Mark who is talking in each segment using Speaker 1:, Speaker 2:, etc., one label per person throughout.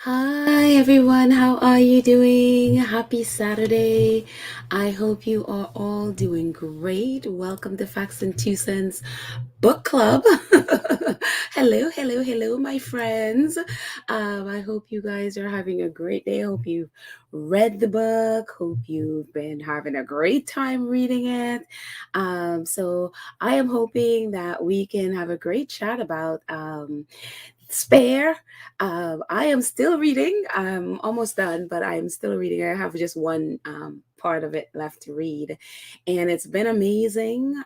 Speaker 1: Hi everyone, how are you doing? Happy Saturday. I hope you are all doing great. Welcome to Facts and Two Cents Book Club. Hello, hello, hello, my friends. I hope you guys are having a great day. I hope you read the book. Hope you've been having a great time reading it. So I am hoping that we can have a great chat about Spare. I am still reading. I'm almost done, but I'm still reading. I have just one part of it left to read, and it's been amazing.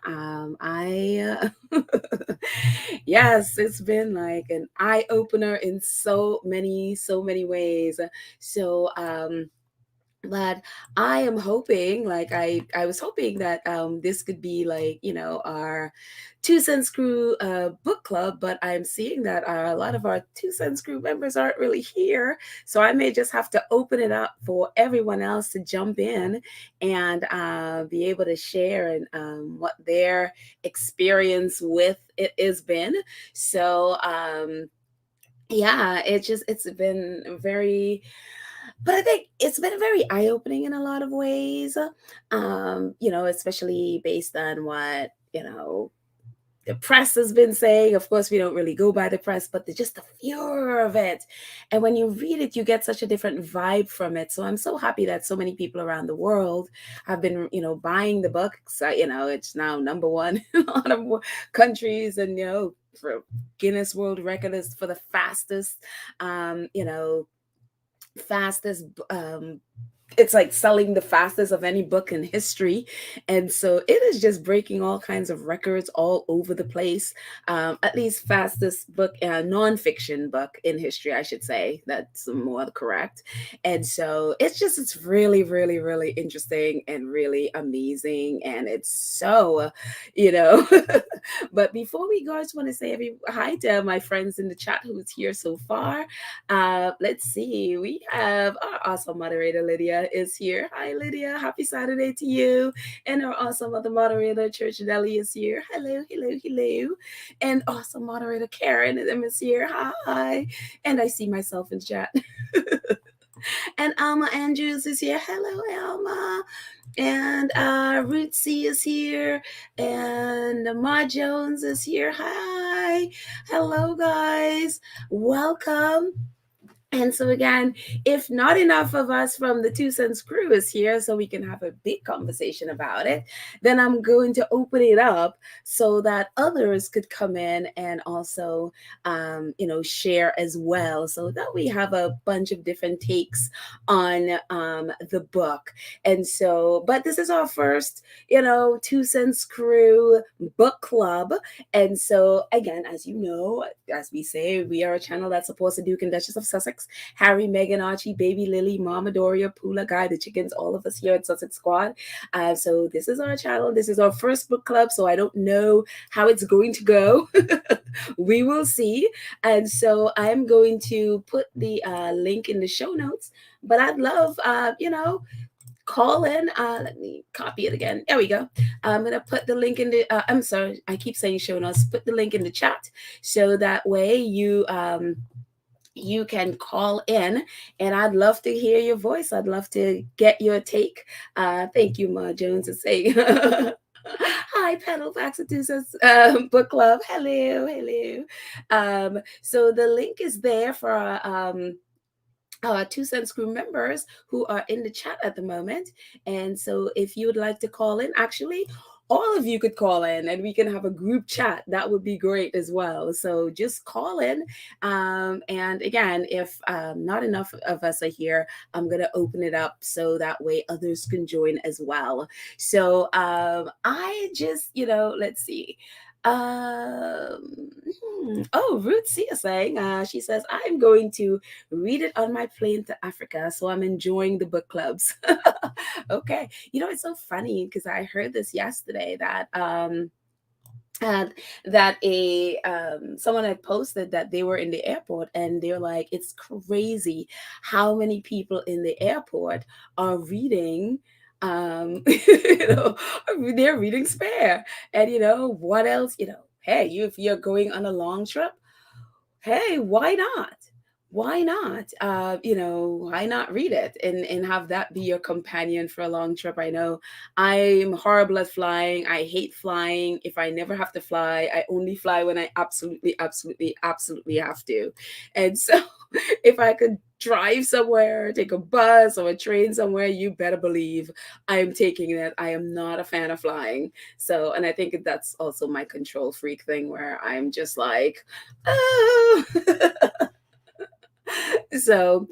Speaker 1: Yes, it's been like an eye opener in so many ways. So, but I am hoping, like I was hoping that this could be like our Two Cents Crew book club, but I'm seeing that a lot of our Two Cents Crew members aren't really here, so I may just have to open it up for everyone else to jump in and be able to share and what their experience with it has been. So yeah, it's been very, but I think it's been very eye-opening in a lot of ways. Especially based on what, the press has been saying. Of course, we don't really go by the press, but just the furor of it. And when you read it, you get such a different vibe from it. So I'm so happy that so many people around the world have been, buying the book. So, it's now number one in a lot of countries, and, for Guinness World Record is for the um, you know, fastest it's like selling the fastest of any book in history. And so it is just breaking all kinds of records all over the place. At least fastest book, nonfiction book in history, I should say. That's more correct. And so it's really, really, really interesting and really amazing. And it's so, you know, but before we go, I just want to say hi to my friends in the chat who's here so far. Let's see. We have our awesome moderator, Lydia, is here. Hi, Lydia. Happy Saturday to you. And our awesome other moderator, Churchill, is here. Hello, hello, hello. And awesome moderator, Karen, is here. Hi. And I see myself in chat. And Alma Andrews is here. Hello, Alma. And Ruth C is here. And Ma Jones is here. Hi. Hello, guys. Welcome. And so again, if not enough of us from the Two Cents Crew is here so we can have a big conversation about it, then I'm going to open it up so that others could come in and also, share as well, so that we have a bunch of different takes on the book. And so, but this is our first, Two Cents Crew book club. And so, again, as you know, as we say, we are a channel that supports the Duke and Duchess of Sussex, Harry, Meghan, Archie, Baby Lily, Mama Doria, Pula, Guy, the chickens, all of us here at Sussex Squad. So this is our channel. This is our first book club, so I don't know how it's going to go. We will see. And so I'm going to put the link in the show notes. But I'd love, call in. Let me copy it again. There we go. I'm going to put the link in the, I'm sorry, I keep saying show notes. Put the link in the chat so that way you can call in, and I'd love to hear your voice. I'd love to get your take. Thank you, Ma Jones, is saying. Hi, Pedal Faxituses Book Club. Hello, hello. So the link is there for Two Cents Crew members who are in the chat at the moment. And so if you would like to call in, actually, all of you could call in and we can have a group chat. That would be great as well. So just call in. And again, if not enough of us are here, I'm going to open it up so that way others can join as well. So I just, let's see. Oh, Ruth C is saying, she says, I'm going to read it on my plane to Africa, so I'm enjoying the book clubs. Okay. It's so funny because I heard this yesterday that that a someone had posted that they were in the airport, and they're like, it's crazy how many people in the airport are reading they're reading Spare. And what else, hey, if you're going on a long trip, hey, why not? why not? Why not read it and have that be your companion for a long trip? I know I'm horrible at flying. I hate flying. If I never have to fly, I only fly when I absolutely, absolutely, absolutely have to. And so if I could drive somewhere, take a bus or a train somewhere, you better believe I'm taking it. I am not a fan of flying. So, and I think that's also my control freak thing where I'm just like, oh. So,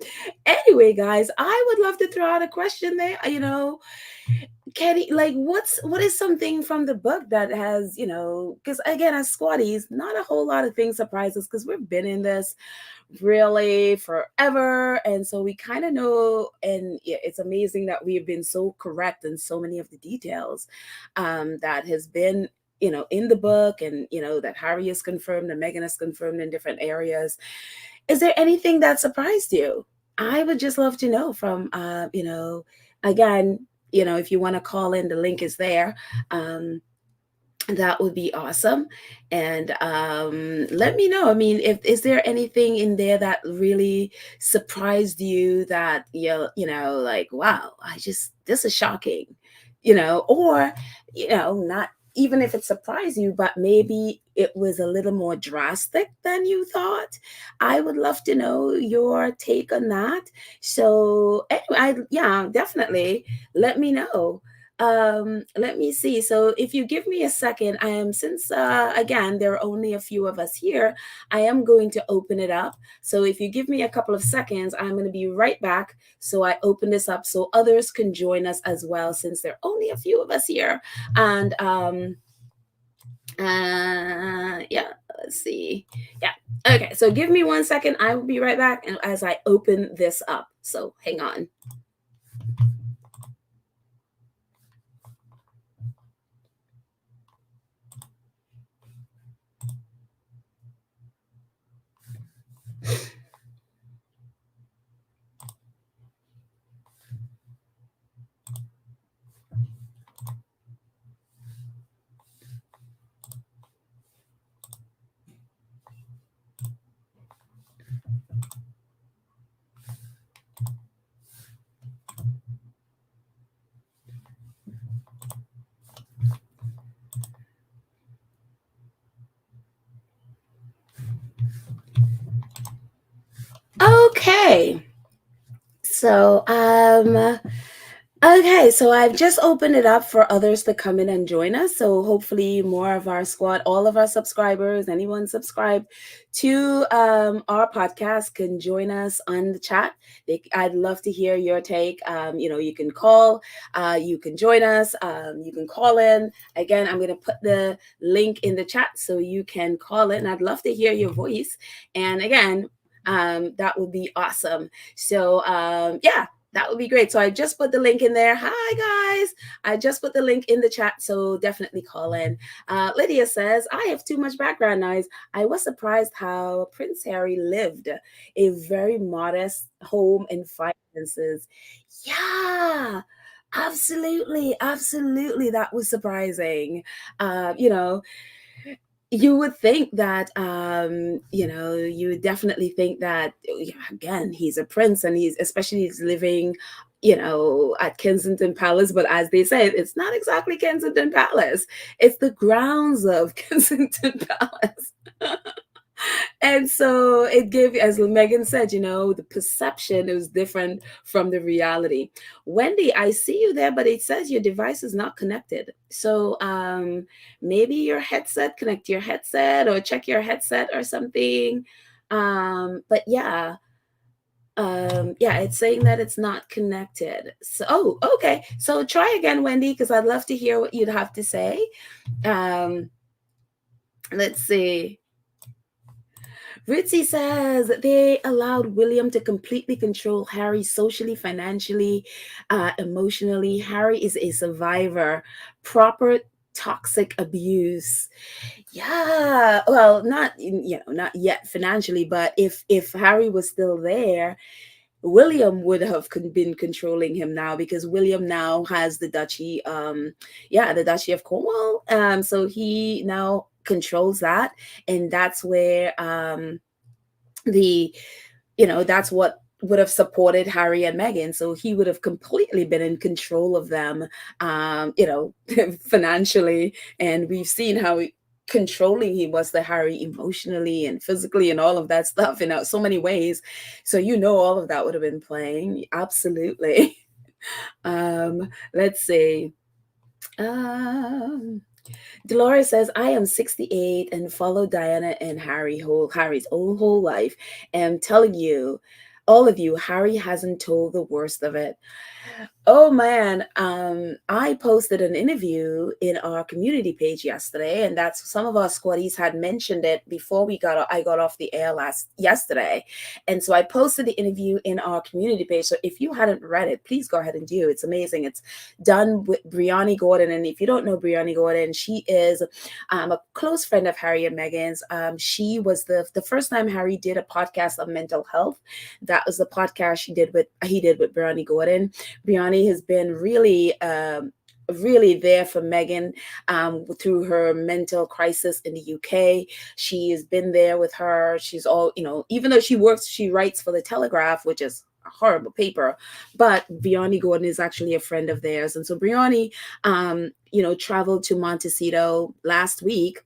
Speaker 1: anyway, guys, I would love to throw out a question there. Kenny, like, what is something from the book that has, because again, as squatties, not a whole lot of things surprise us because we've been in this really forever, and so we kind of know. And yeah, it's amazing that we have been so correct in so many of the details that has been. In the book, and that Harry is confirmed and Meghan is confirmed in different areas. Is there anything that surprised you? I would just love to know from, again, if you want to call in, the link is there. Um, that would be awesome. And let me know. I mean, if is there anything in there that really surprised you that like, wow, this is shocking, or not even if it surprised you, but maybe it was a little more drastic than you thought. I would love to know your take on that. So anyway, yeah, definitely let me know. Let me see. So if you give me a second, I am since again there are only a few of us here, I am going to open it up. So if you give me a couple of seconds, I'm going to be right back. So I open this up so others can join us as well, since there are only a few of us here. And yeah, let's see. Yeah. Okay. So give me 1 second. I will be right back, and as I open this up. So hang on. Okay. So, okay, so I've just opened it up for others to come in and join us. So hopefully more of our squad, all of our subscribers, anyone subscribed to our podcast can join us on the chat. I'd love to hear your take. You can call, you can join us, you can call in. Again, I'm going to put the link in the chat so you can call in. I'd love to hear your voice. And again, that would be awesome. So yeah, that would be great. So I just put the link in there. Hi, guys. I just put the link in the chat. So definitely call in. Lydia says, I have too much background noise. I was surprised how Prince Harry lived a very modest home and finances. Yeah. Absolutely, absolutely. That was surprising. You would think that you would definitely think that again, he's a prince and he's especially he's living at Kensington Palace, but as they say, it's not exactly Kensington Palace, it's the grounds of Kensington Palace. And so it gave, as Megan said, the perception is different from the reality. Wendy, I see you there, but it says your device is not connected. So maybe your headset, connect your headset or check your headset or something. But yeah. Yeah, it's saying that it's not connected. So, oh, okay. So try again, Wendy, because I'd love to hear what you'd have to say. Um, let's see. Ritzy says they allowed William to completely control Harry socially, financially, emotionally. Harry is a survivor. Proper toxic abuse. Yeah. Well, not yet financially, but if Harry was still there, William would have been controlling him now because William now has the duchy, the duchy of Cornwall. So he now controls that, and that's where the that's what would have supported Harry and Meghan. So he would have completely been in control of them, financially. And we've seen how controlling he was to Harry emotionally and physically and all of that stuff in so many ways. So all of that would have been playing. Absolutely. Let's see. Um, Dolores says, I am 68 and follow Diana and Harry's whole life. And I'm telling you, all of you, Harry hasn't told the worst of it. Oh man, I posted an interview in our community page yesterday, and that's some of our squaddies had mentioned it before I got off the air yesterday. And so I posted the interview in our community page. So if you hadn't read it, please go ahead and do. It's amazing. It's done with Brianni Gordon. And if you don't know Brianni Gordon, she is a close friend of Harry and Meghan's. She was the first time Harry did a podcast on mental health. That was the podcast he did with Brianni Gordon. Brianni has been really there for Meghan through her mental crisis in the UK. She has been there with her. She's even though she writes for the Telegraph, which is a horrible paper, but Brianni Gordon is actually a friend of theirs. And so Brianni, traveled to Montecito last week,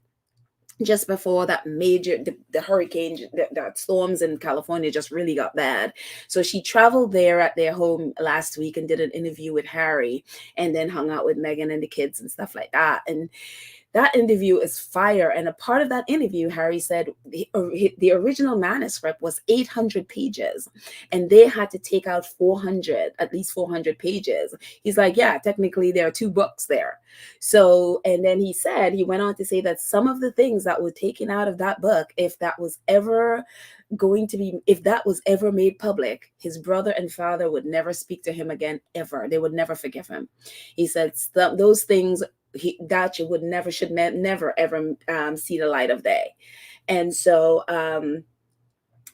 Speaker 1: just before that the hurricane, that storms in California just really got bad. So she traveled there at their home last week and did an interview with Harry, and then hung out with Meghan and the kids and stuff like that. And that interview is fire. And a part of that interview, Harry said the original manuscript was 800 pages and they had to take out at least 400 pages. He's like, yeah, technically there are 2 books there. So, and then he went on to say that some of the things that were taken out of that book, if that was ever made public, his brother and father would never speak to him again, ever. They would never forgive him. He said those things that you would should never ever see the light of day. And so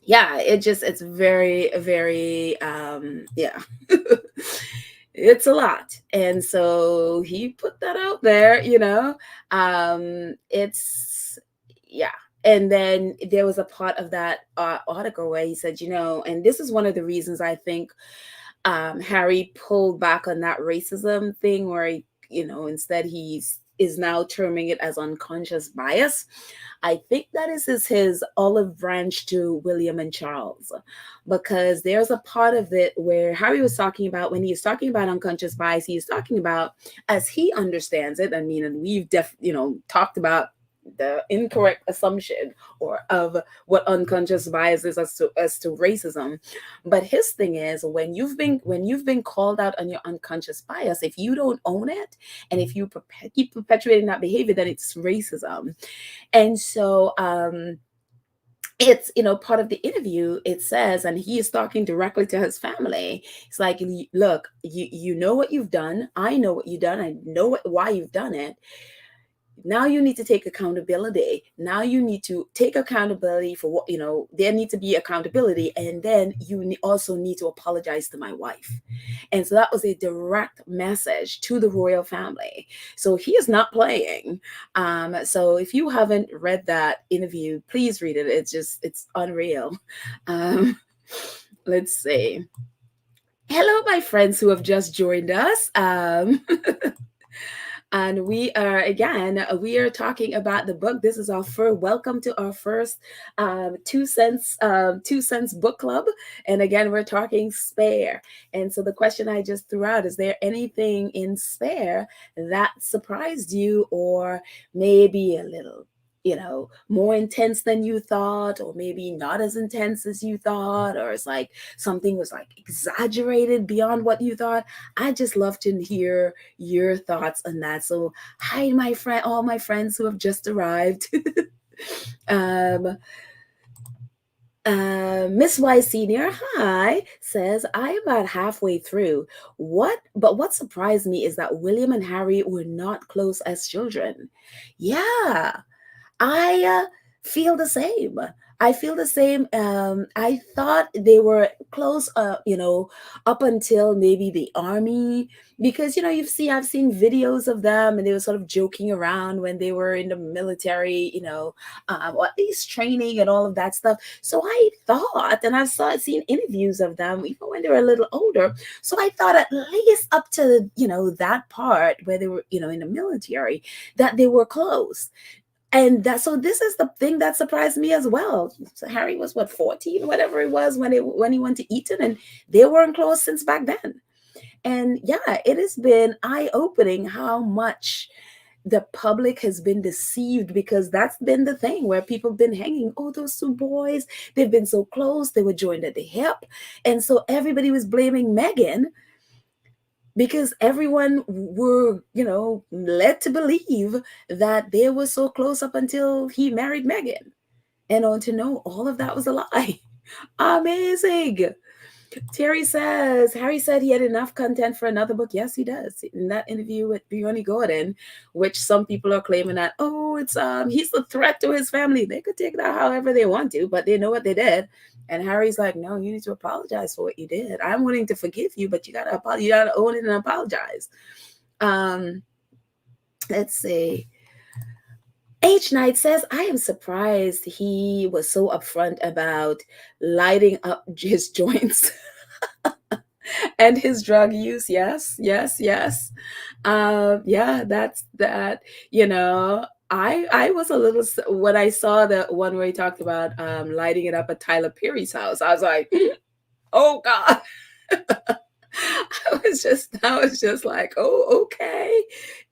Speaker 1: it's very, very it's a lot. And so he put that out there, and then there was a part of that article where he said, and this is one of the reasons I think Harry pulled back on that racism thing, where he, instead is now terming it as unconscious bias. I think that is his olive branch to William and Charles, because there's a part of it where Harry was talking about, when he was talking about unconscious bias, he is talking about, as he understands it, and we've talked about the incorrect assumption or of what unconscious bias is as to racism. But his thing is, when you've been called out on your unconscious bias, if you don't own it and if you keep perpetuating that behavior, then it's racism. And so it's part of the interview, it says, and he is talking directly to his family. It's like, look, you know what you've done, I know what you've done, I know why you've done it. Now you need to take accountability. Now you need to take accountability for what, there needs to be accountability. And then you also need to apologize to my wife. And so that was a direct message to the royal family. So he is not playing. So if you haven't read that interview, please read it. It's unreal. Let's see. Hello, my friends who have just joined us. And we are talking about the book. This is welcome to our first 2 cents book club. And again, we're talking Spare. And so the question I just threw out, is there anything in Spare that surprised you, or maybe a little more intense than you thought, or maybe not as intense as you thought, or it's like something was like exaggerated beyond what you thought? I just love to hear your thoughts on that. So hi, all my friends who have just arrived. Miss Y Senior, hi, says, I'm about halfway through. What surprised me is that William and Harry were not close as children. Yeah, I feel the same. I feel the same. I thought they were close, up until maybe the army, because I've seen videos of them, and they were sort of joking around when they were in the military, or at least training and all of that stuff. So I thought, and seen interviews of them even when they were a little older. So I thought at least up to that part where they were in the military, that they were close. And this is the thing that surprised me as well. So Harry was what, 14, whatever it was, when he went to Eton, and they weren't close since back then. And yeah, it has been eye-opening how much the public has been deceived, because that's been the thing where people have been hanging. Oh, those two boys, they've been so close, they were joined at the hip. And so everybody was blaming Meghan, because everyone were, led to believe that they were so close up until he married Meghan. And on to know all of that was a lie. Amazing. Terry says, Harry said he had enough content for another book. Yes, he does. In that interview with Bjorn Gordon, which some people are claiming that, oh, it's he's a threat to his family. They could take that however they want to, but they know what they did. And Harry's like, no, you need to apologize for what you did. I'm willing to forgive you, but you gotta own it and apologize. Let's see. H Knight says, I am surprised he was so upfront about lighting up his joints and his drug use. Yes, yes, yes. Yeah, that's that. I was a little, when I saw the one where he talked about lighting it up at Tyler Perry's house. I was like, oh God. I was just like, oh, okay,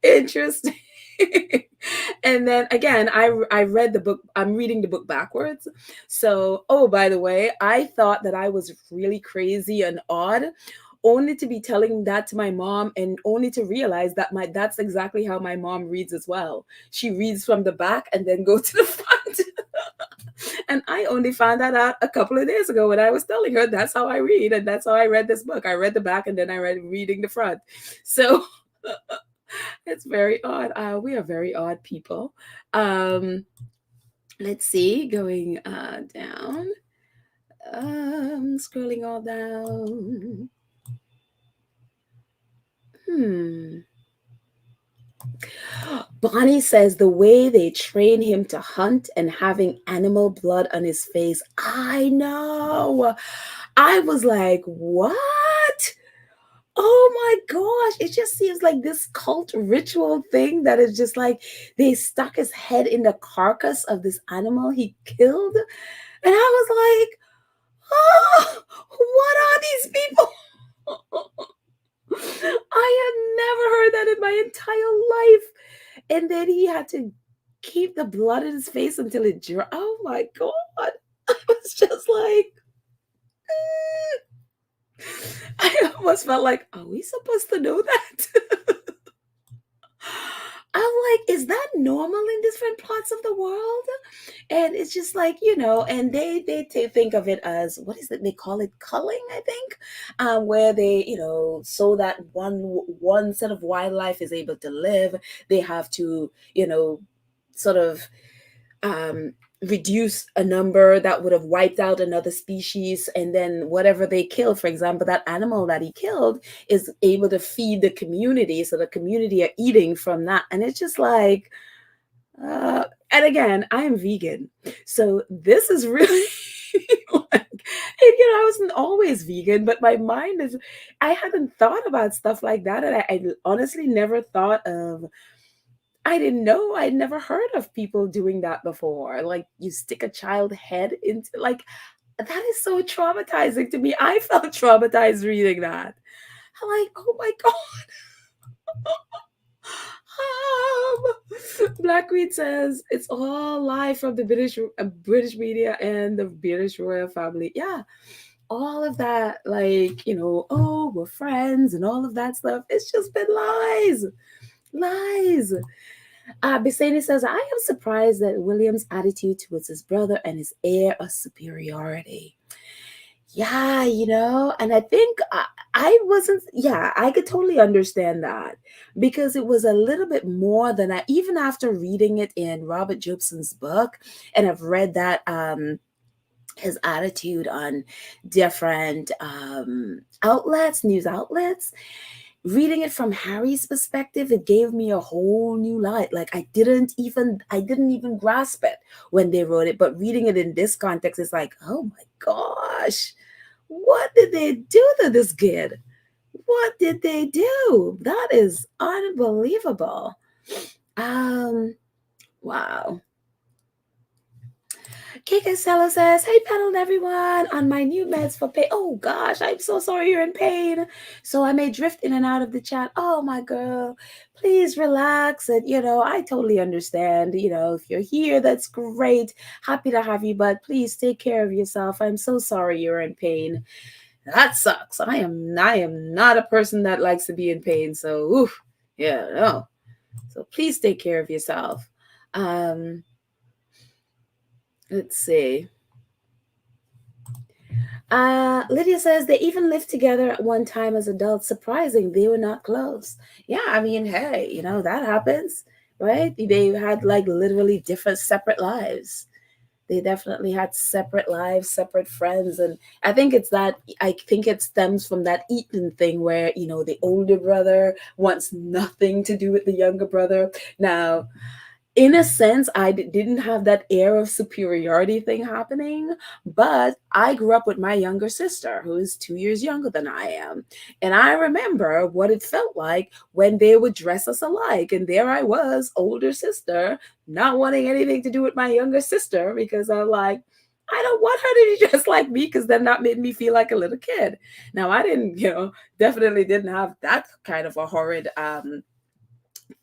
Speaker 1: interesting. And then again, I read the book. I'm reading the book backwards. So, oh, by the way, I thought that I was really crazy and odd, only to be telling that to my mom, and only to realize that that's exactly how my mom reads as well. She reads from the back and then go to the front. And I only found that out a couple of days ago when I was telling her that's how I read, and that's how I read this book. I read the back and then I read reading the front. So it's very odd. We are very odd people. Let's see, going down. Scrolling all down. Bonnie says the way they train him to hunt and having animal blood on his face. I know. I was like, what? Oh my gosh. It just seems like this cult ritual thing that is just like they stuck his head in the carcass of this animal he killed. And I was like, oh, what are these people? I had never heard that in my entire life. And then he had to keep the blood in his face until it dried. Oh my God. I was just like, I almost felt like, are we supposed to know that? I'm like, is that normal in different parts of the world? And it's just like, and they think of it as, what is it? They call it culling, I think, where they, so that one set of wildlife is able to live, they have to, sort of reduce a number that would have wiped out another species, and then whatever they kill, for example, that animal that he killed is able to feed the community, so the community are eating from that. And it's just like, and again, I am vegan, so this is really like, I wasn't always vegan, but my mind is, I hadn't thought about stuff like that, and I honestly never thought of, I didn't know. I'd never heard of people doing that before. Like, you stick a child head into, like, that is so traumatizing to me. I felt traumatized reading that. I'm like, oh my God. Black Queen says it's all live from the British media and the British royal family. Yeah, all of that, like, oh, we're friends and all of that stuff. It's just been lies. Lies. Bisani says, I am surprised at William's attitude towards his brother and his air of superiority. Yeah, and I think I wasn't, yeah, I could totally understand that, because it was a little bit more than even after reading it in Robert Jobson's book, and I've read that his attitude on different outlets, news outlets. Reading it from Harry's perspective, it gave me a whole new light. Like I didn't even grasp it when they wrote it, but reading it in this context is like, oh my gosh, what did they do to this kid? What did they do? That is unbelievable. Um, wow. Kika Costello says, hey, pedal everyone on my new meds for pain. Oh gosh, I'm so sorry you're in pain. So I may drift in and out of the chat. Oh my girl, please relax. And I totally understand. If you're here, that's great. Happy to have you, but please take care of yourself. I'm so sorry you're in pain. That sucks. I am not a person that likes to be in pain. So oof, yeah, no. So please take care of yourself. Um, let's see. Lydia says they even lived together at one time as adults. Surprising, they were not close. Yeah, I mean, hey, that happens, right? They had like literally different separate lives. They definitely had separate lives, separate friends. And I think it stems from that Eton thing where, the older brother wants nothing to do with the younger brother. Now, in a sense, didn't have that air of superiority thing happening, but I grew up with my younger sister, who is 2 years younger than I am. And I remember what it felt like when they would dress us alike. And there I was, older sister, not wanting anything to do with my younger sister because I'm like, I don't want her to be dressed like me because then that made me feel like a little kid. Now, I didn't, definitely didn't have that kind of a horrid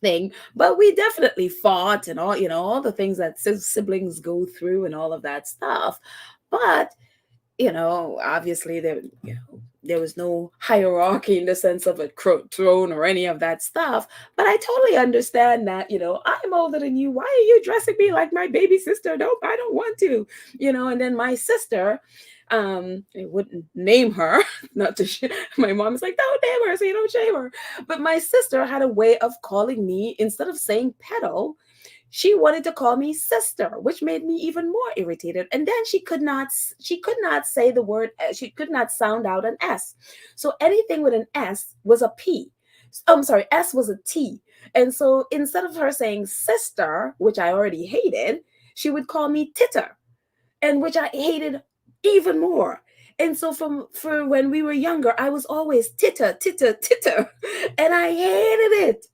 Speaker 1: thing, but we definitely fought and all the things that siblings go through and all of that stuff. But obviously there was no hierarchy in the sense of a throne or any of that stuff. But I totally understand that, I'm older than you. Why are you dressing me like my baby sister? Nope, I don't want to, and then my sister, I wouldn't name her, not to my mom's like, don't name her so you don't shame her. But my sister had a way of calling me, instead of saying pedo, she wanted to call me sister, which made me even more irritated. And then she could not say the word, she could not sound out an S. So anything with an S was a P. Oh, I'm sorry, S was a T. And so instead of her saying sister, which I already hated, she would call me titter, and which I hated even more. And so for when we were younger, I was always titter, titter, titter, and I hated it.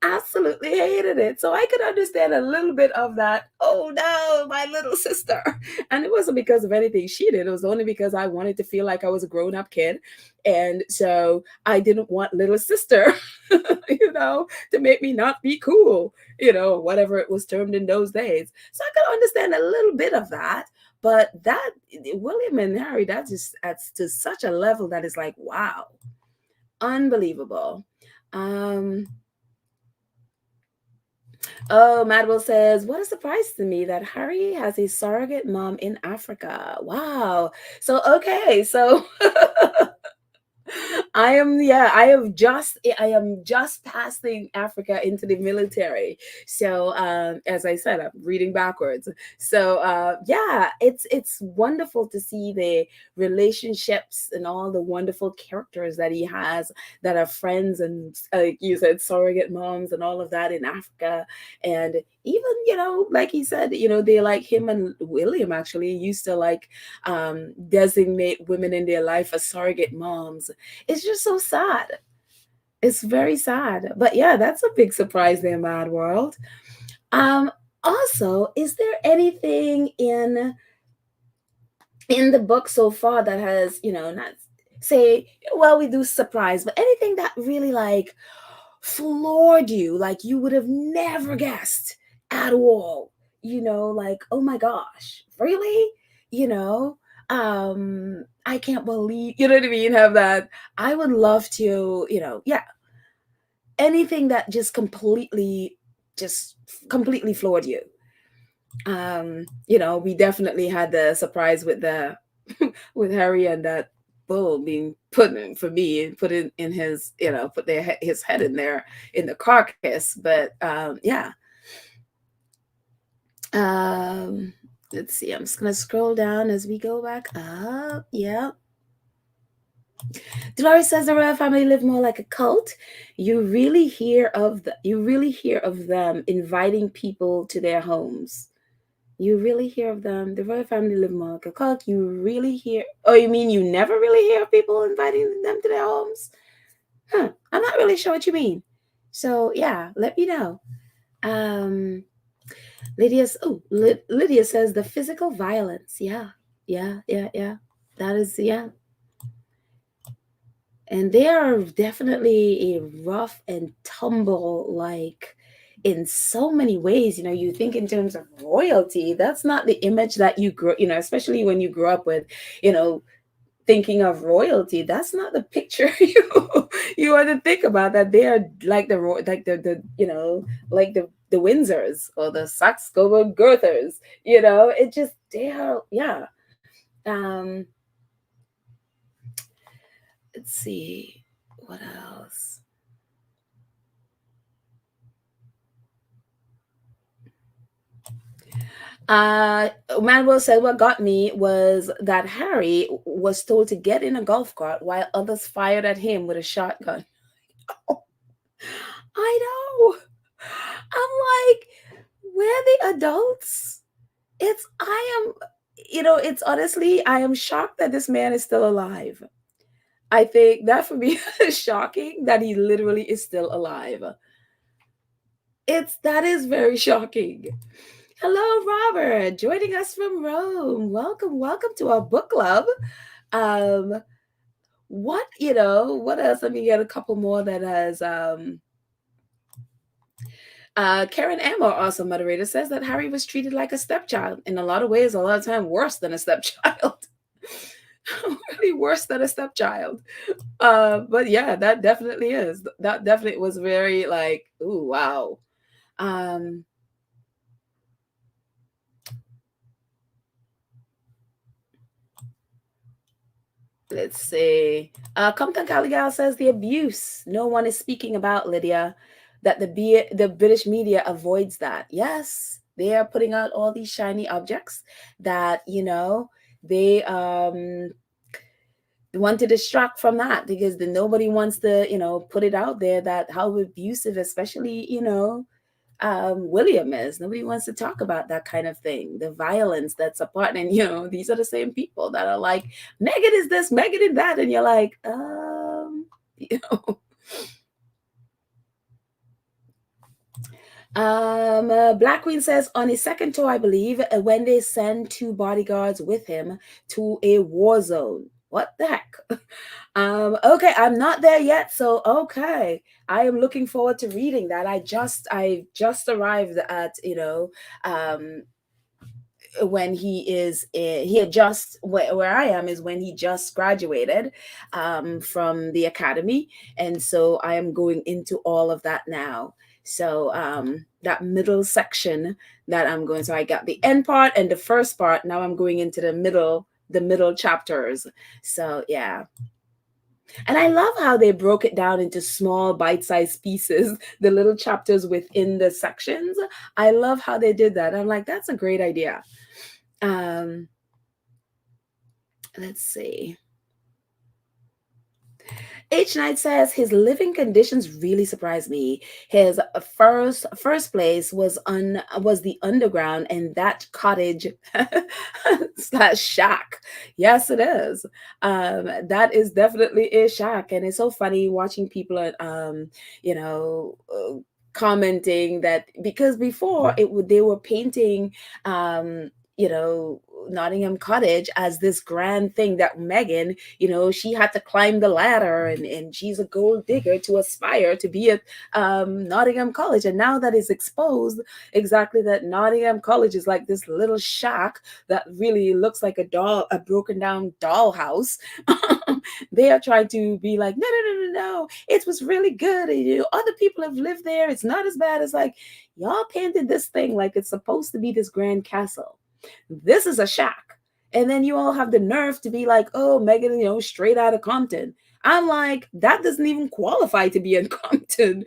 Speaker 1: Absolutely hated it. So I could understand a little bit of that. Oh no, my little sister. And it wasn't because of anything she did. It was only because I wanted to feel like I was a grown-up kid. And so I didn't want little sister, to make me not be cool, whatever it was termed in those days. So I could understand a little bit of that. But that William and Harry, that's to such a level that is like, wow, unbelievable. Um, Oh, Madwell says, what a surprise to me that Harry has a surrogate mom in Africa. Wow. So, okay. So, I am just passing Africa into the military. So as I said, I'm reading backwards. So yeah, it's wonderful to see the relationships and all the wonderful characters that he has that are friends and like you said, surrogate moms and all of that in Africa. And even, like he said, they like him and William actually used to like designate women in their life as surrogate moms. It's just so sad. It's very sad. But yeah, that's a big surprise there, Mad World. Um, Also, is there anything in the book so far that has, not say, well, we do surprise, but anything that really like floored you, like you would have never guessed at all, like, oh my gosh, really? You know, I can't believe, you know what I mean? Have that. I would love to, yeah, anything that just completely floored you. We definitely had the surprise with the with Harry and that bull being put in, for me, put in his, put his head in there in the carcass. But yeah. Um Let's see. I'm just gonna scroll down as we go back up. Yeah. Dolores says the royal family live more like a cult. You really hear of them inviting people to their homes. You really hear of them. The royal family live more like a cult. You really hear. Oh, you mean you never really hear of people inviting them to their homes? Huh. I'm not really sure what you mean. So yeah, let me know. Um, Lydia says the physical violence. Yeah, yeah. That is, yeah. And they are definitely a rough and tumble, like, in so many ways. You think in terms of royalty, that's not the image that you grow, especially when you grow up with, you know, thinking of royalty. That's not the picture you want to think about, that they are like like the Windsors or the Saxe Coburg Goethers. It just, they are, yeah. Um, let's see what else. Uh, Manuel said what got me was that Harry was told to get in a golf cart while others fired at him with a shotgun. I know. I'm like, where the adults? It's honestly, I am shocked that this man is still alive. I think that for me is shocking that he literally is still alive. That is very shocking. Hello, Robert, joining us from Rome. Welcome to our book club. Um, what else? Let me get a couple more that has Karen Amor, also moderator, says that Harry was treated like a stepchild in a lot of ways, a lot of time worse than a stepchild. Really worse than a stepchild. But yeah, that definitely is. That definitely was very like, ooh, wow. Um, let's see. Compton Caligal says the abuse no one is speaking about, Lydia, that the British media avoids that. Yes, they are putting out all these shiny objects that, they want to distract from that, because nobody wants to, put it out there that how abusive, especially, William is. Nobody wants to talk about that kind of thing, the violence that's a part. And these are the same people that are like, Meghan is this, Meghan is that, and you're like, you know. Black Queen says on his second tour, I believe, when they send 2 bodyguards with him to a war zone. What the heck? Okay, I'm not there yet, so okay. I am looking forward to reading that. I just arrived at, um when he had just, where I am is when he just graduated from the academy, and so I am going into all of that now. So that middle section that I'm going, so I got the end part and the first part. Now I'm going into the middle chapters. So yeah. And I love how they broke it down into small bite-sized pieces, the little chapters within the sections. I love how they did that. I'm like, that's a great idea. Um, let's see. H Knight says his living conditions really surprised me. His first place was the underground, and that cottage slash shack. Yes, it is. That is definitely a shack, and it's so funny watching people you know. Commenting that, because before they were painting you know Nottingham Cottage as this grand thing that Meghan, she had to climb the ladder, and she's a gold digger to aspire to be at Nottingham College. And now that is exposed, exactly, that Nottingham College is like this little shack that really looks like a broken down dollhouse. They are trying to be like, no, it was really good. And, other people have lived there. It's not as bad as, like, y'all painted this thing like it's supposed to be this grand castle. This is a shack. And then you all have the nerve to be like, oh, Meghan, straight out of Compton. I'm like, that doesn't even qualify to be in Compton.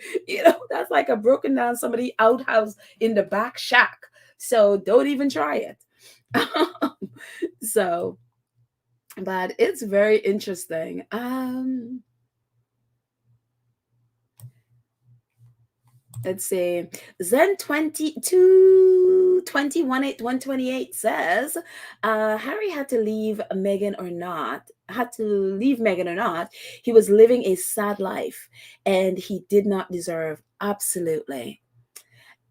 Speaker 1: That's like a broken down somebody outhouse in the back shack. So don't even try it. So, but it's very interesting. Let's see. Zen 22 21 128 says, Harry had to leave Meghan or not, had to leave Meghan or not. He was living a sad life and he did not deserve. Absolutely.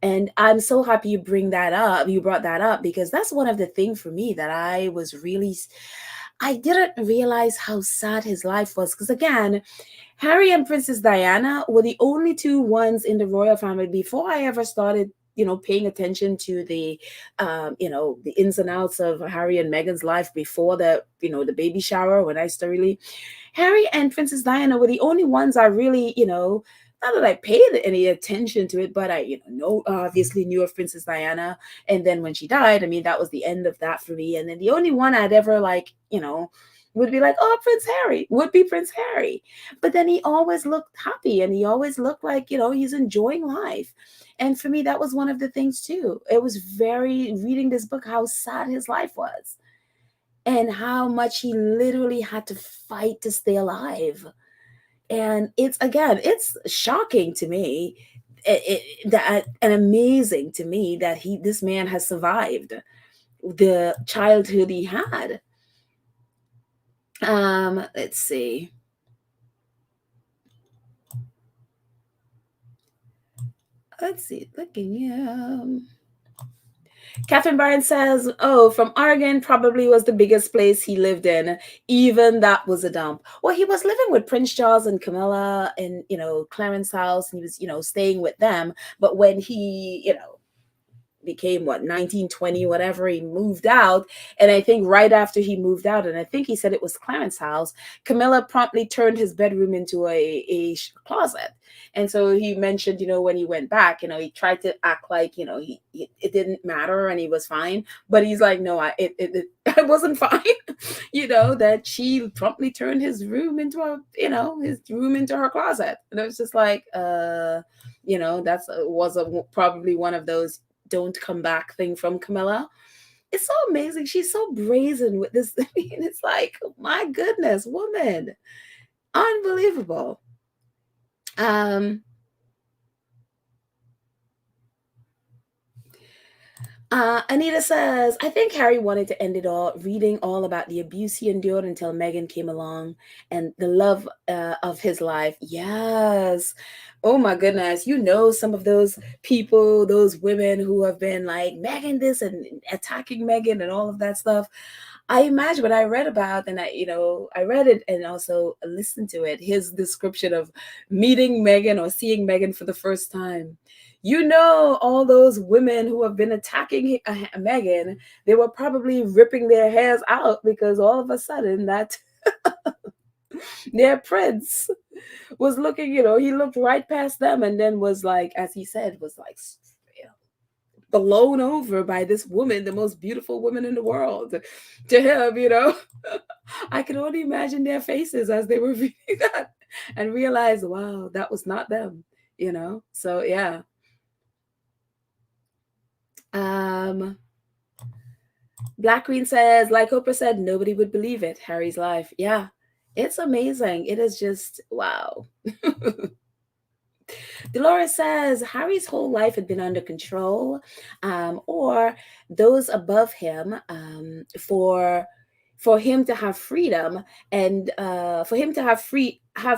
Speaker 1: And I'm so happy you bring that up. You brought that up because that's one of the things for me that I didn't realize how sad his life was. Because again, Harry and Princess Diana were the only two ones in the royal family before I ever started, paying attention to the ins and outs of Harry and Meghan's life before the baby shower when I started really. Harry and Princess Diana were the only ones I really, not that I paid any attention to it, but I, obviously knew of Princess Diana. And then when she died, I mean, that was the end of that for me. And then the only one I'd ever would be like, oh, Prince Harry, would be Prince Harry. But then he always looked happy and he always looked like, he's enjoying life. And for me, that was one of the things too. It was reading this book, how sad his life was and how much he literally had to fight to stay alive. And it's shocking to me, and amazing to me that this man has survived the childhood he had. Let's see. Looking. Catherine Bryan says, oh, from Oregon probably was the biggest place he lived in. Even that was a dump. Well, he was living with Prince Charles and Camilla in, Clarence house, and he was, staying with them. But when he, became 1920, whatever, he moved out. And I think right after he moved out, and I think he said it was Clarence house, Camilla promptly turned his bedroom into a closet. And so he mentioned, when he went back, he tried to act like, it didn't matter and he was fine. But he's like, no, it I wasn't fine. That she promptly turned his room into her closet. And it was just like, probably one of those don't come back thing from Camilla. It's so amazing. She's so brazen with this. I mean, it's like, my goodness, woman. Unbelievable. Anita says, I think Harry wanted to end it all, reading all about the abuse he endured until Meghan came along and the love of his life. Yes. Oh my goodness. Some of those people, those women who have been like Meghan this and attacking Meghan and all of that stuff. I imagine when I read about, and I read it and also listened to it, his description of meeting Meghan or seeing Meghan for the first time. All those women who have been attacking Meghan, they were probably ripping their hairs out because all of a sudden that their prince was looking, he looked right past them and then was like, as he said, was like blown over by this woman, the most beautiful woman in the world to him. I could only imagine their faces as they were reading that and realize, wow, that was not them, So yeah. Black Queen says, like Oprah said, nobody would believe it. Harry's life. Yeah, it's amazing. It is just wow. Dolores says Harry's whole life had been under control, or those above him, for him to have freedom, and for him to have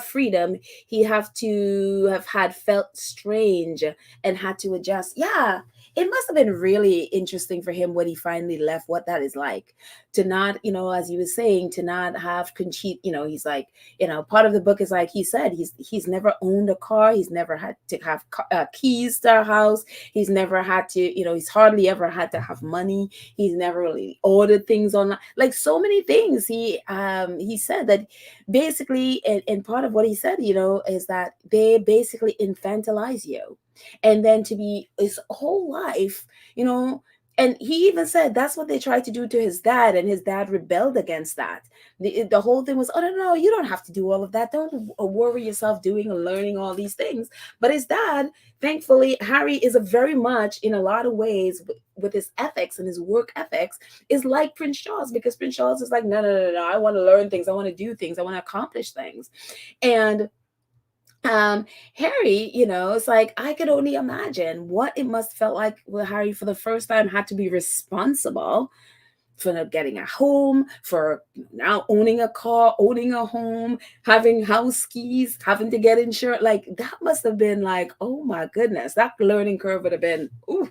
Speaker 1: freedom, he have to have had felt strange and had to adjust. Yeah, it must have been really interesting for him when he finally left, what that is like to not, as he was saying, to not have cheat. He's like, part of the book is like he said, he's never owned a car, he's never had to have keys to a house, he's never had to, he's hardly ever had to have money, he's never really ordered things online, like so many things. He said that basically, and part of what he said, is that they basically infantilize you, and then to be his whole life, And he even said that's what they tried to do to his dad, and his dad rebelled against that. The whole thing was, oh no, no, you don't have to do all of that. Don't worry yourself doing and learning all these things. But his dad, thankfully, Harry is a very much in a lot of ways with his ethics and his work ethics is like Prince Charles, because Prince Charles is like, no, no, no, no. I want to learn things. I want to do things. I want to accomplish things. And Harry, it's like I could only imagine what it must felt like when Harry for the first time had to be responsible for getting a home, for now owning a car, owning a home, having house keys, having to get insurance. Like that must have been like, oh my goodness, that learning curve would have been, ooh.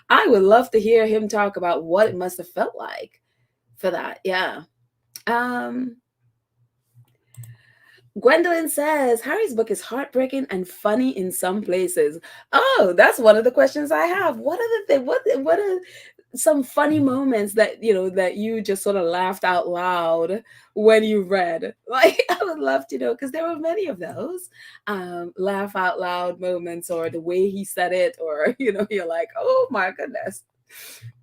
Speaker 1: I would love to hear him talk about what it must have felt like for that. Yeah. Um, Gwendolyn says Harry's book is heartbreaking and funny in some places. Oh, that's one of the questions I have. What are the things? What are some funny moments that that you just sort of laughed out loud when you read? Like, I would love to know because there were many of those laugh out loud moments, or the way he said it, or you're like, oh my goodness.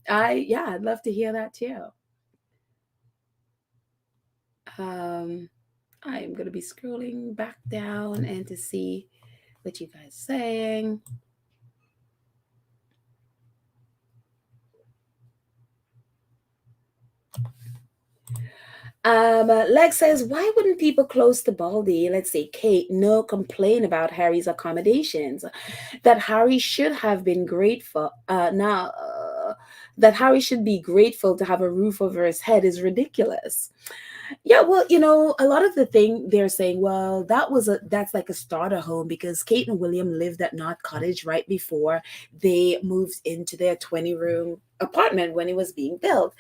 Speaker 1: I'd love to hear that too. Um, I am going to be scrolling back down and to see what you guys are saying. Lex says, why wouldn't people close to Baldy? Let's say Kate, no complain about Harry's accommodations. That Harry should have been grateful. That Harry should be grateful to have a roof over his head is ridiculous. Yeah, well, a lot of the thing they're saying, well, that's like a starter home because Kate and William lived at Knott Cottage right before they moved into their 20-room apartment when it was being built.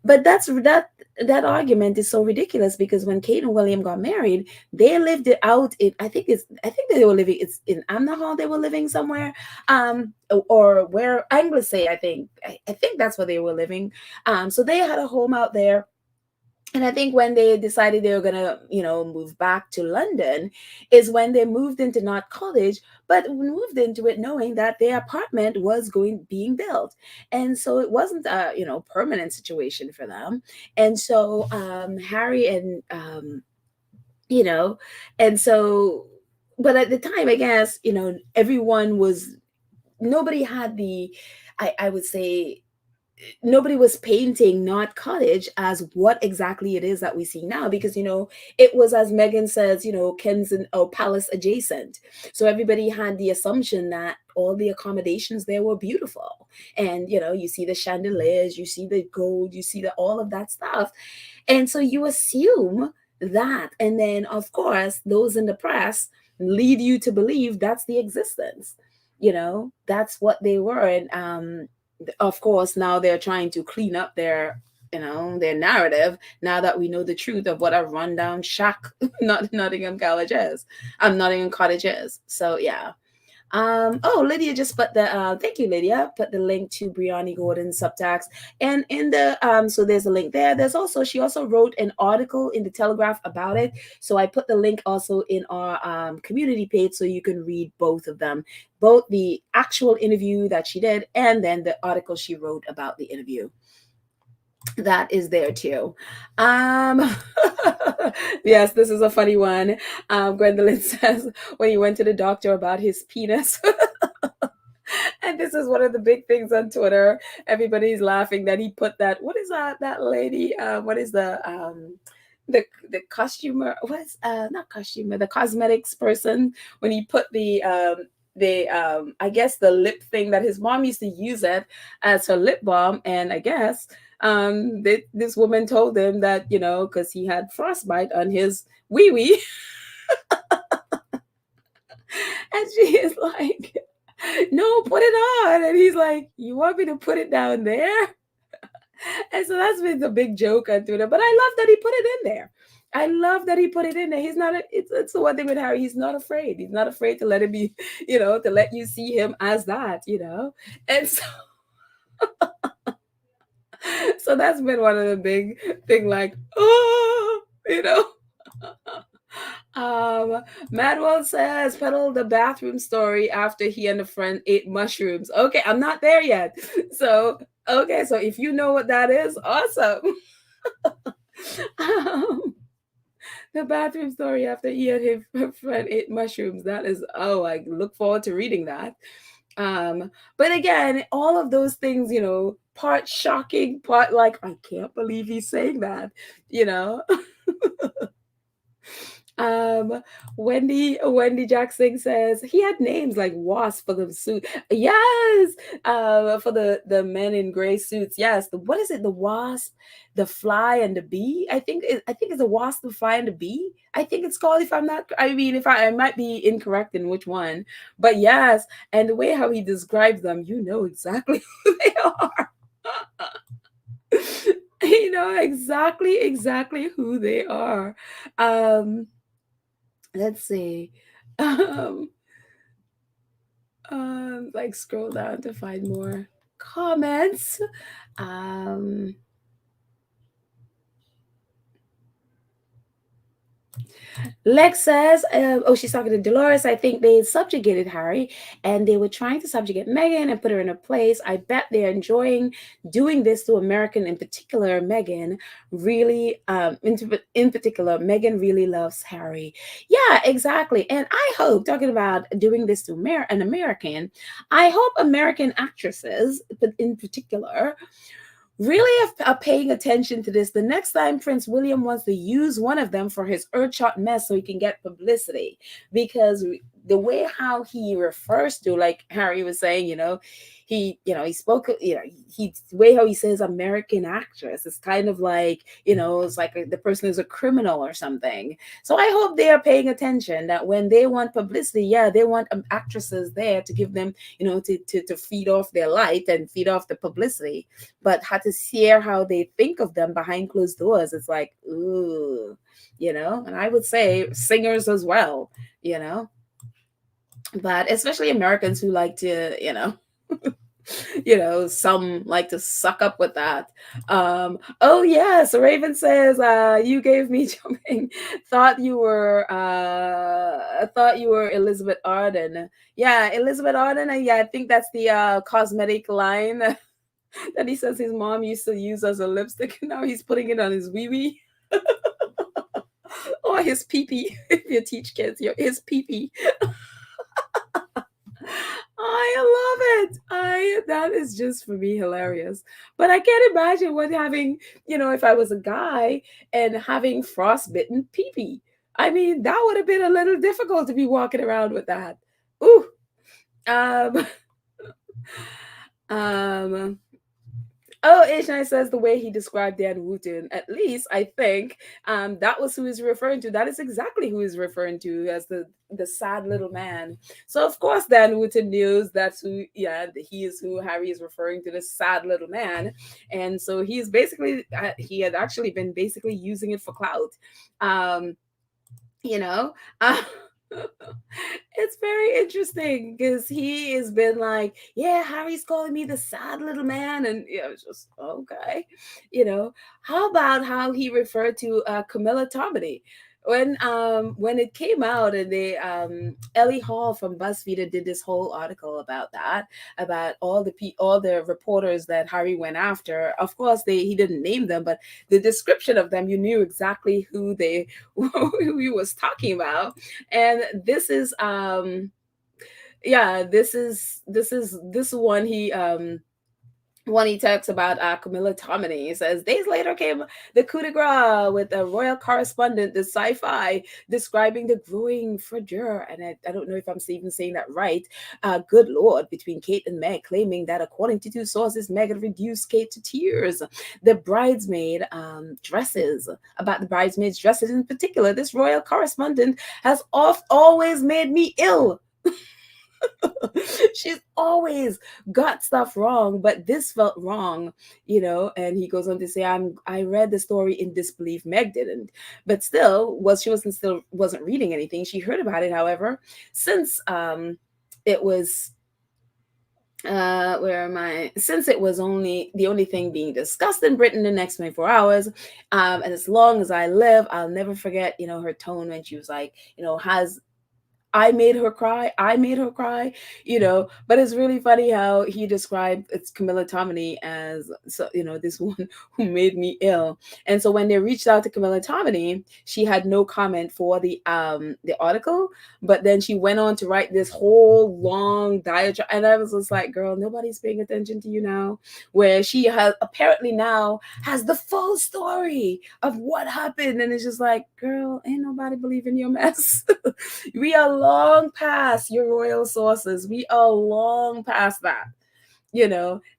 Speaker 1: But that argument is so ridiculous because when Kate and William got married, they lived it out in I think they were living it's in Amna Hall, they were living somewhere. Or where Anglesey, I think that's where they were living. So they had a home out there. And I think when they decided they were gonna, move back to London, is when they moved into Knott College, but moved into it knowing that their apartment was being built, and so it wasn't a permanent situation for them. And so Harry and you know, and so, but at the time, I guess everyone was nobody had the, I would say nobody was painting Knott Cottage as what exactly it is that we see now, because it was, as Megan says, Kensington or Palace adjacent, so everybody had the assumption that all the accommodations there were beautiful, and you see the chandeliers, you see the gold, you see all of that stuff, and so you assume that, and then of course those in the press lead you to believe that's the existence, that's what they were. And of course now they're trying to clean up their narrative now that we know the truth of what a rundown shack Nottingham College is. Nottingham Cottage is. So yeah. Oh, Lydia just put the thank you, Lydia, put the link to Brianni Gordon's subtext. And in the so there's a link there. She also wrote an article in the Telegraph about it. So I put the link also in our community page so you can read both of them, both the actual interview that she did and then the article she wrote about the interview. That is there too. Um yes, this is a funny one. Gwendolyn says when he went to the doctor about his penis. And this is one of the big things on Twitter. Everybody's laughing that he put that. What is that lady? What is the costumer? What's not costumer? The cosmetics person, when he put the I guess the lip thing that his mom used to use it as her lip balm, and I guess this woman told him that because he had frostbite on his wee wee, and she is like, no, put it on. And he's like, you want me to put it down there? And so that's been the big joke on Twitter. But I love that he put it in there. I love that he put it in there. He's not, it's the one thing with Harry. He's not afraid. He's not afraid to let it be, to let you see him as that, And so, so that's been one of the big thing, like, oh, Manuel says peddle the bathroom story after he and a friend ate mushrooms. Okay, I'm not there yet. So okay, so if you know what that is, awesome. um, the bathroom story after he and his friend ate mushrooms. That is, oh, I look forward to reading that. But again, all of those things, part shocking, part like, I can't believe he's saying that, you know. Um, Wendy Jackson says he had names like Wasp for the suit. Yes, for the men in gray suits. Yes, what is it? The Wasp, the Fly, and the Bee. I think it's the Wasp, the Fly, and the Bee. I think it's called. If I'm not, I mean, if I might be incorrect in which one, but yes, and the way how he describes them, you know exactly who they are. You know exactly who they are. Um, let's see. Um, like scroll down to find more comments. Um, Lex says, oh, she's talking to Dolores. I think they subjugated Harry and they were trying to subjugate Meghan and put her in a place. I bet they're enjoying doing this to American, in particular, Meghan really, in particular, Meghan really loves Harry. Yeah, exactly. And I hope, talking about doing this to an American, I hope American actresses, but in particular, really are paying attention to this the next time Prince William wants to use one of them for his Earthshot mess so he can get publicity. Because the way how he refers to, like Harry was saying, he spoke, he the way how he says American actress is kind of like, it's like the person is a criminal or something. So I hope they are paying attention that when they want publicity, yeah, they want actresses there to give them, to feed off their light and feed off the publicity. But how to hear how they think of them behind closed doors, it's like, ooh, and I would say singers as well, but especially Americans who like to, some like to suck up with that. Oh yes, Raven says, you gave me jumping. Thought you were Elizabeth Arden. Yeah, Elizabeth Arden, and yeah, I think that's the cosmetic line that he says his mom used to use as a lipstick, and now he's putting it on his wee wee. Or his pee pee. If you teach kids, his pee pee. I love it. That is just for me hilarious. But I can't imagine what having, if I was a guy and having frostbitten pee pee. I mean, that would have been a little difficult to be walking around with that. Ooh. Um, um, Oh, H9 says the way he described Dan Wooten, at least I think that was who he's referring to. That is exactly who he's referring to as the sad little man. So of course Dan Wooten knows that's who, yeah, he is who Harry is referring to, the sad little man. And so he's basically, he had actually been basically using it for clout. You know, uh, it's very interesting because he has been like, yeah, Harry's calling me the sad little man, and it's just okay. How about how he referred to Camilla Tominey when it came out, and they Ellie Hall from BuzzFeed did this whole article about that, about all the reporters that Harry went after. Of course, he didn't name them, but the description of them, you knew exactly who who he was talking about. And this is this one he talks about Camilla Tominey. He says, days later came the coup de grace with a royal correspondent, the sci-fi, describing the growing frayeur, and I don't know if I'm even saying that right, good Lord, between Kate and Meg, claiming that according to two sources, Meg had reduced Kate to tears. The bridesmaid dresses, about the bridesmaids' dresses in particular, this royal correspondent has always made me ill. She's always got stuff wrong, but this felt wrong, and he goes on to say, I read the story in disbelief. Meg didn't, but still she wasn't reading anything. She heard about it, however, since it was Where am I? Since it was only the only thing being discussed in Britain the next 24 hours, and as long as I live, I'll never forget, her tone when she was like, has I made her cry. I made her cry, But it's really funny how he described it's Camilla Tominey as, so, this one who made me ill. And so when they reached out to Camilla Tominey, she had no comment for the article, but then she went on to write this whole long diatribe, and I was just like, girl, nobody's paying attention to you now. Where she has apparently now has the full story of what happened, and it's just like, girl, ain't nobody believing your mess. We are long past your royal sources. We are long past that,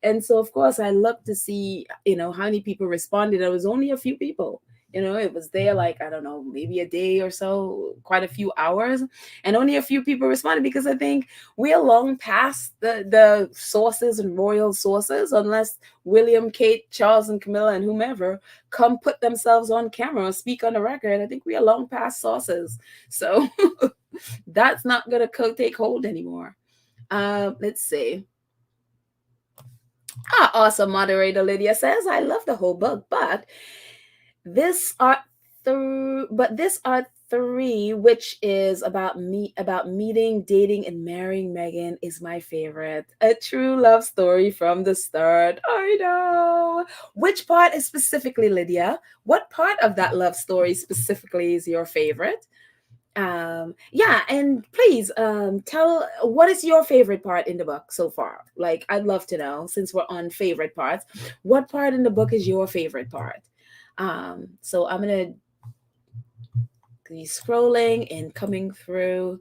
Speaker 1: And so, of course, I looked to see, how many people responded. It was only a few people. It was there like, I don't know, maybe a day or so, quite a few hours. And only a few people responded because I think we are long past the sources and royal sources, unless William, Kate, Charles, and Camilla, and whomever come put themselves on camera or speak on the record. I think we are long past sources. So that's not going to take hold anymore. Let's see. Awesome. Moderator Lydia says, I love the whole book, but this are this are three, which is about meeting, dating, and marrying Meghan, is my favorite. A true love story from the start. I know. Which part is specifically, Lydia? What part of that love story specifically is your favorite? Yeah, and please tell, what is your favorite part in the book so far? Like, I'd love to know, since we're on favorite parts, what part in the book is your favorite part? So I'm gonna be scrolling and coming through.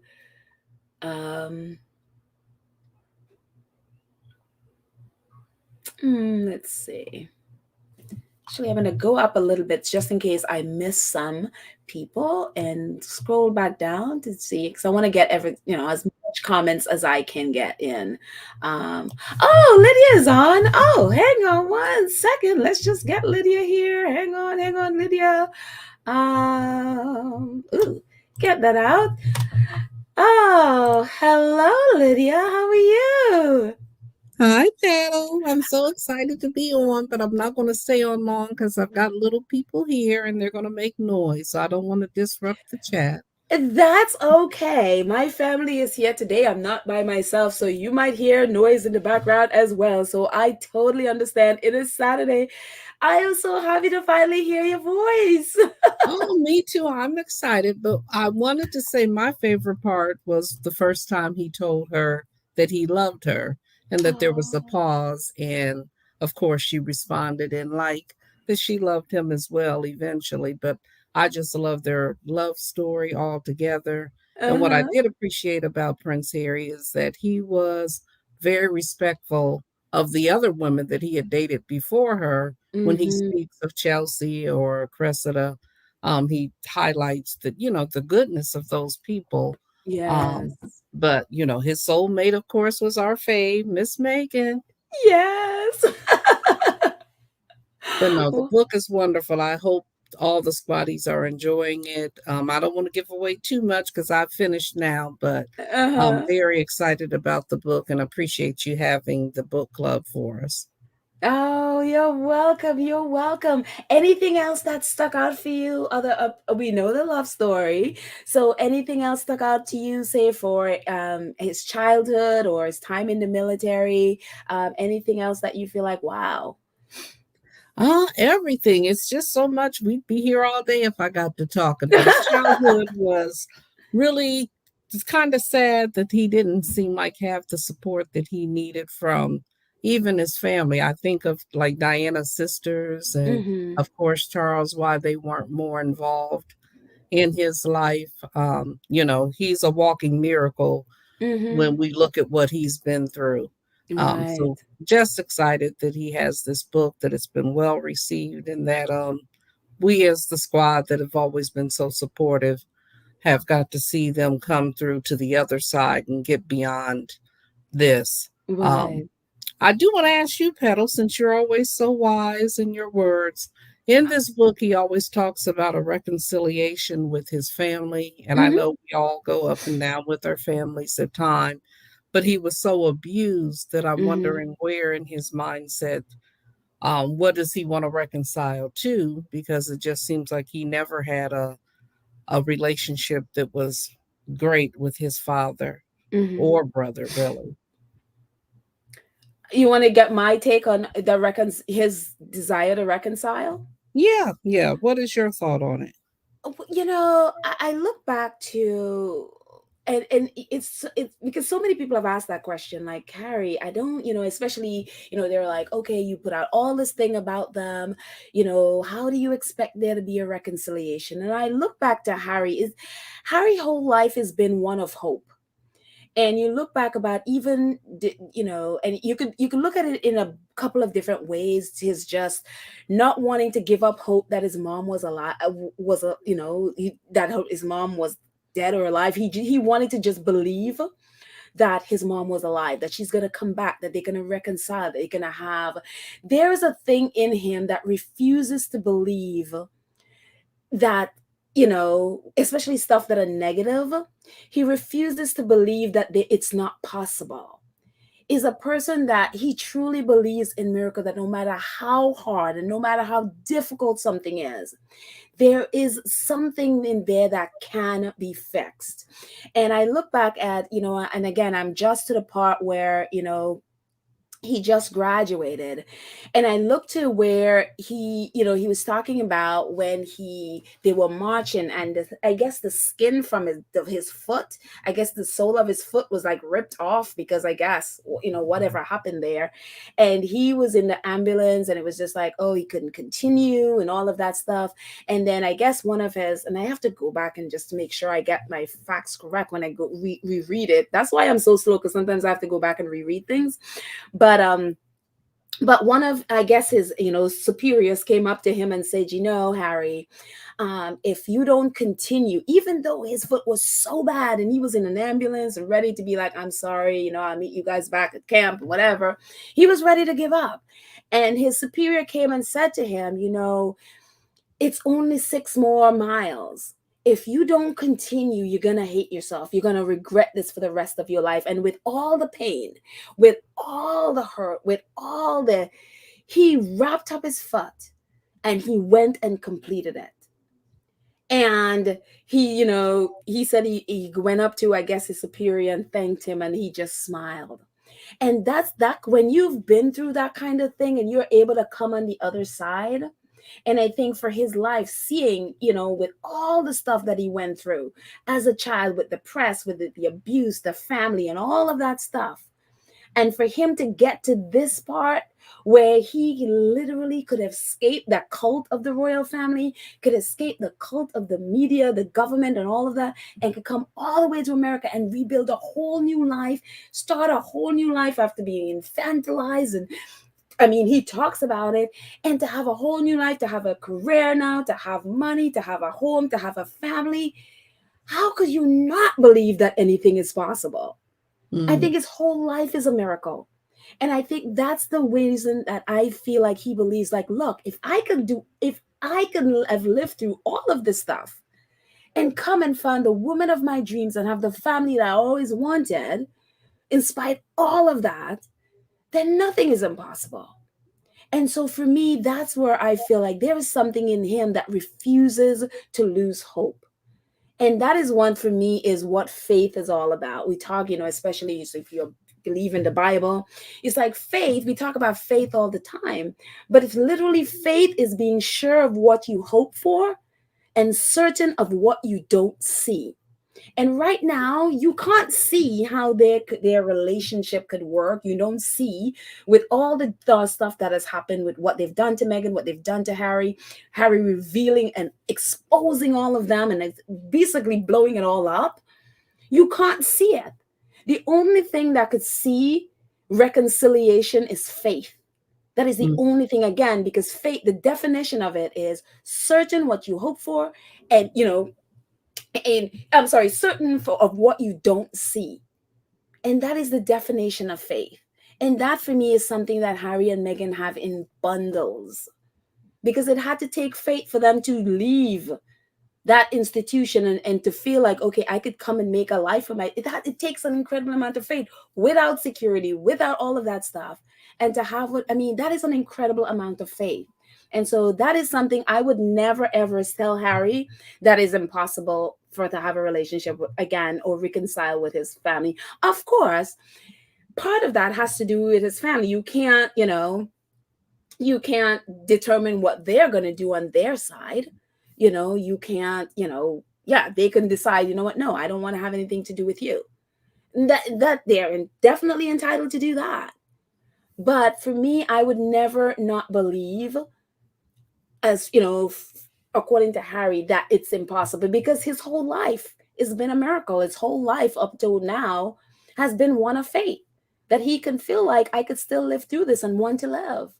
Speaker 1: Let's see. Actually, I'm going to go up a little bit just in case I miss some people, and scroll back down to see, because I want to get as much comments as I can get in. Oh, Lydia's on. Oh, hang on 1 second. Let's just get Lydia here. Hang on, Lydia. Ooh, get that out. Oh, hello, Lydia. How are you?
Speaker 2: Hi, panel. I'm so excited to be on, but I'm not going to stay on long because I've got little people here and they're going to make noise. So I don't want to disrupt the chat.
Speaker 1: That's okay. My family is here today. I'm not by myself, so you might hear noise in the background as well. So I totally understand. It is Saturday. I am so happy to finally hear your voice.
Speaker 2: Oh, me too. I'm excited. But I wanted to say my favorite part was the first time he told her that he loved her and that there was a
Speaker 1: Oh,
Speaker 2: pause. And of course, she responded in like that she loved him as well eventually. But I just love their love story all together. And what I
Speaker 1: uh-huh.
Speaker 2: did appreciate about Prince Harry is that he was very respectful of the other women that he had dated before her when he
Speaker 1: Mm-hmm.
Speaker 2: speaks of Chelsea or Cressida. He highlights the goodness of those people.
Speaker 1: Yes.
Speaker 2: Um, but his soulmate, of course, was our fave, Miss Megan.
Speaker 1: Yes.
Speaker 2: But no, the book is wonderful. I hope all the squatties are enjoying it. I don't want to give away too much because I've finished now, but I'm
Speaker 1: Uh-huh.
Speaker 2: very excited about the book and appreciate you having the book club for us.
Speaker 1: Oh, you're welcome. You're welcome. Anything else that stuck out for you? We know the love story. So, anything else stuck out to you, say for his childhood or his time in the military? Anything else that you feel like, wow?
Speaker 2: Everything. It's just so much. We'd be here all day if I got to talking. But his childhood was really it's kind of sad that he didn't seem like have the support that he needed from even his family. I think of like Diana's sisters and
Speaker 1: Mm-hmm.
Speaker 2: of course Charles, why they weren't more involved in his life. He's a walking miracle
Speaker 1: Mm-hmm.
Speaker 2: when we look at what he's been through.
Speaker 1: Right.
Speaker 2: So just excited that he has this book, that it's been well received, and that we as the squad that have always been so supportive have got to see them come through to the other side and get beyond this. Um,
Speaker 1: Right.
Speaker 2: I do want to ask you, Petal, since you're always so wise in your words. In this book, he always talks about a reconciliation with his family. And I
Speaker 1: Mm-hmm.
Speaker 2: know we all go up and down with our families at times. but he was so abused that I'm
Speaker 1: Mm-hmm.
Speaker 2: wondering where in his mindset, what does he want to reconcile to? Because it just seems like he never had a relationship that was great with his father
Speaker 1: Mm-hmm.
Speaker 2: or brother, really.
Speaker 1: You want to get my take on his desire to reconcile?
Speaker 2: Yeah, yeah. What is your thought on it?
Speaker 1: I look back to, and it's because so many people have asked that question, like, Harry, I don't, especially, they're like, okay, you put out all this thing about them, how do you expect there to be a reconciliation? And I look back to Harry's whole life has been one of hope. And you look back about even, and you could look at it in a couple of different ways. His just not wanting to give up hope that his mom was alive, was a that his mom was dead or alive. He wanted to just believe that his mom was alive, that she's going to come back, that they're going to reconcile, that they're going to have. There is a thing in him that refuses to believe that, especially stuff that are negative. He refuses to believe that it's not possible. Is a person that he truly believes in miracle, that no matter how hard and no matter how difficult something is, there is something in there that can be fixed. And I look back at, and again, I'm just to the part where, he just graduated, and I looked to where he was talking about when they were marching, and I guess the skin from his foot, I guess the sole of his foot was like ripped off, because I guess, whatever happened there. And he was in the ambulance, and it was just like, oh, he couldn't continue and all of that stuff. And then I guess one of his, and I have to go back and just to make sure I get my facts correct when I go reread it. That's why I'm so slow, because sometimes I have to go back and reread things. But one of, I guess, his superiors came up to him and said, Harry, if you don't continue, even though his foot was so bad and he was in an ambulance and ready to be like, I'm sorry, I'll meet you guys back at camp, whatever, he was ready to give up. And his superior came and said to him, it's only 6 more miles. If you don't continue, you're going to hate yourself. You're going to regret this for the rest of your life. And with all the pain, with all the hurt, he wrapped up his foot and he went and completed it. And he said he went up to, I guess, his superior and thanked him, and he just smiled. And that's that, when you've been through that kind of thing and you're able to come on the other side. And I think for his life, seeing, with all the stuff that he went through as a child, with the press, with the abuse, the family, and all of that stuff. And for him to get to this part where he literally could escape that cult of the royal family, could escape the cult of the media, the government, and all of that, and could come all the way to America and rebuild a whole new life, start a whole new life after being infantilized. And I mean, he talks about it, and to have a whole new life, to have a career now, to have money, to have a home, to have a family. How could you not believe that anything is possible? I
Speaker 2: Mm,
Speaker 1: think his whole life is a miracle. And I think that's the reason that I feel like he believes, like, look, if I could have lived through all of this stuff and come and find the woman of my dreams and have the family that I always wanted, in spite of all of that, then nothing is impossible. And so for me, that's where I feel like there is something in him that refuses to lose hope. And that is one, for me, is what faith is all about. We talk, especially if you believe in the Bible, it's like faith. We talk about faith all the time, but it's literally, faith is being sure of what you hope for and certain of what you don't see. And right now, you can't see how their relationship could work. You don't see, with all the stuff that has happened, with what they've done to Meghan, what they've done to Harry revealing and exposing all of them, and basically blowing it all up. You can't see it. The only thing that could see reconciliation is faith. That is the
Speaker 2: mm,
Speaker 1: only thing, again, because faith, the definition of it is certain what you hope for, and and I'm sorry, certain of what you don't see. And that is the definition of faith. And that, for me, is something that Harry and Meghan have in bundles, because it had to take faith for them to leave that institution, and to feel like, okay, I could come and make a life for it takes an incredible amount of faith, without security, without all of that stuff. And to have what, I mean, that is an incredible amount of faith. And so that is something I would never ever tell Harry that is impossible for to have a relationship again, or reconcile with his family. Of course, part of that has to do with his family. You can't, you can't determine what they're going to do on their side. You can't, yeah, they can decide, you know what, no, I don't want to have anything to do with you. That they're definitely entitled to do that. But for me, I would never not believe, as according to Harry, that it's impossible, because his whole life has been a miracle. His whole life up till now has been one of faith, that he can feel like, I could still live through this and want to live.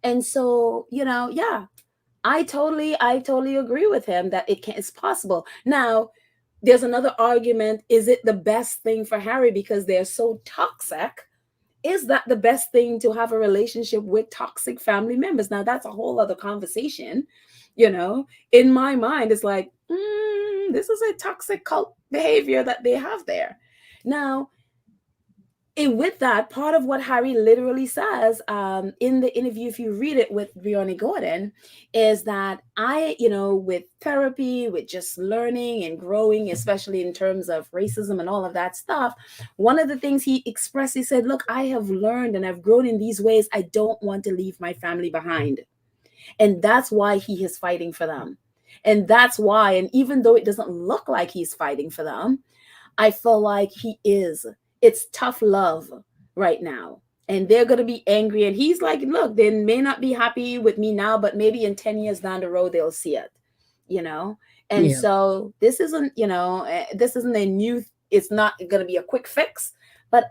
Speaker 1: And so, yeah, I totally agree with him that it's possible. Now, there's another argument. Is it the best thing for Harry because they're so toxic? Is that the best thing, to have a relationship with toxic family members? Now, that's a whole other conversation. In my mind, it's like, this is a toxic cult behavior that they have there. Now, with that, part of what Harry literally says, in the interview, if you read it with Brianna Gordon, is that with therapy, with just learning and growing, especially in terms of racism and all of that stuff, one of the things he expressed, he said, look, I have learned and I've grown in these ways. I don't want to leave my family behind. And that's why he is fighting for them. And that's why, and even though it doesn't look like he's fighting for them, I feel like he is. It's tough love right now. And they're going to be angry. And he's like, look, they may not be happy with me now, but maybe in 10 years down the road, they'll see it, you know? And
Speaker 2: Yeah.
Speaker 1: so this isn't, this isn't a new, it's not going to be a quick fix. But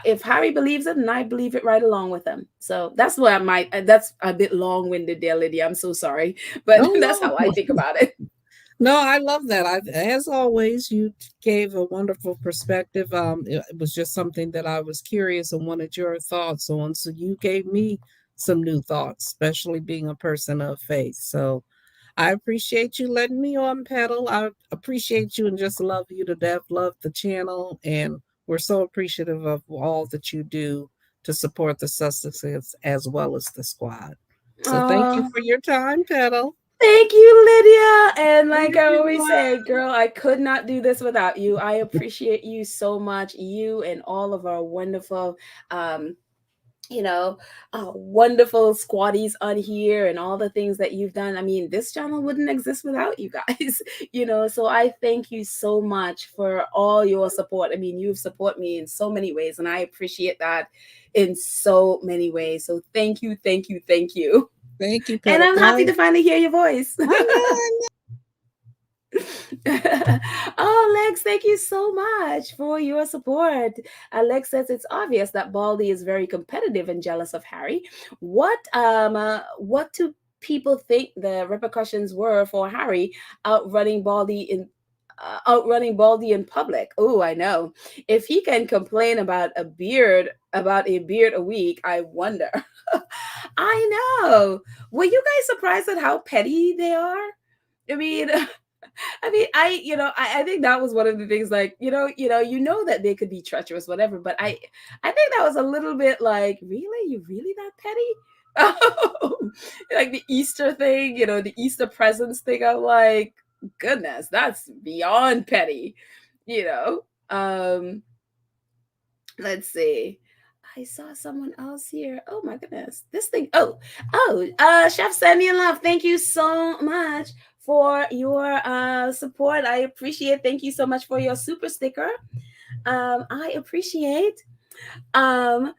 Speaker 1: if Harry believes it, and I believe it right along with him. So that's where that's a bit long winded there, Lydia. I'm so sorry. But
Speaker 2: Oh
Speaker 1: that's how I
Speaker 2: no.
Speaker 1: think about it.
Speaker 2: No, I love that. As always, you gave a wonderful perspective. It was just something that I was curious and wanted your thoughts on. So you gave me some new thoughts, especially being a person of faith. So I appreciate you letting me on, Pedal. I appreciate you and just love you to death. Love the channel, and we're so appreciative of all that you do to support the Sussexes as well as the squad. So thank you
Speaker 1: Oh,
Speaker 2: for your time, Pedal.
Speaker 1: thank you, Lydia. And like I always
Speaker 2: Everyone.
Speaker 1: say, girl, I could not do this without you. I appreciate you so much, you and all of our wonderful, um, you know, wonderful squatties on here, and all the things that you've done. I mean, this channel wouldn't exist without you guys, So I thank you so much for all your support. I mean, you've supported me in so many ways, and I appreciate that in so many ways. So thank you, thank you, thank you.
Speaker 2: Thank you,
Speaker 1: And
Speaker 2: Pedal.
Speaker 1: I'm happy to finally hear your voice.
Speaker 2: I know.
Speaker 1: Oh, Lex, thank you so much for your support. Lex says it's obvious that Baldy is very competitive and jealous of Harry. What do people think the repercussions were for Harry outrunning Baldy in public? Oh, I know. If he can complain about a beard a week, I wonder. I know. Were you guys surprised at how petty they are? I mean, I think that was one of the things, like, that they could be treacherous, whatever. But I think that was a little bit like, really, you really that petty? Like the Easter thing, the Easter presents thing. I'm like, goodness, that's beyond petty, you know. Let's see. I saw someone else here. Oh my goodness. This thing. Chef Sandy and Love, thank you so much for your support. I appreciate. Thank you so much for your super sticker. I appreciate. Um,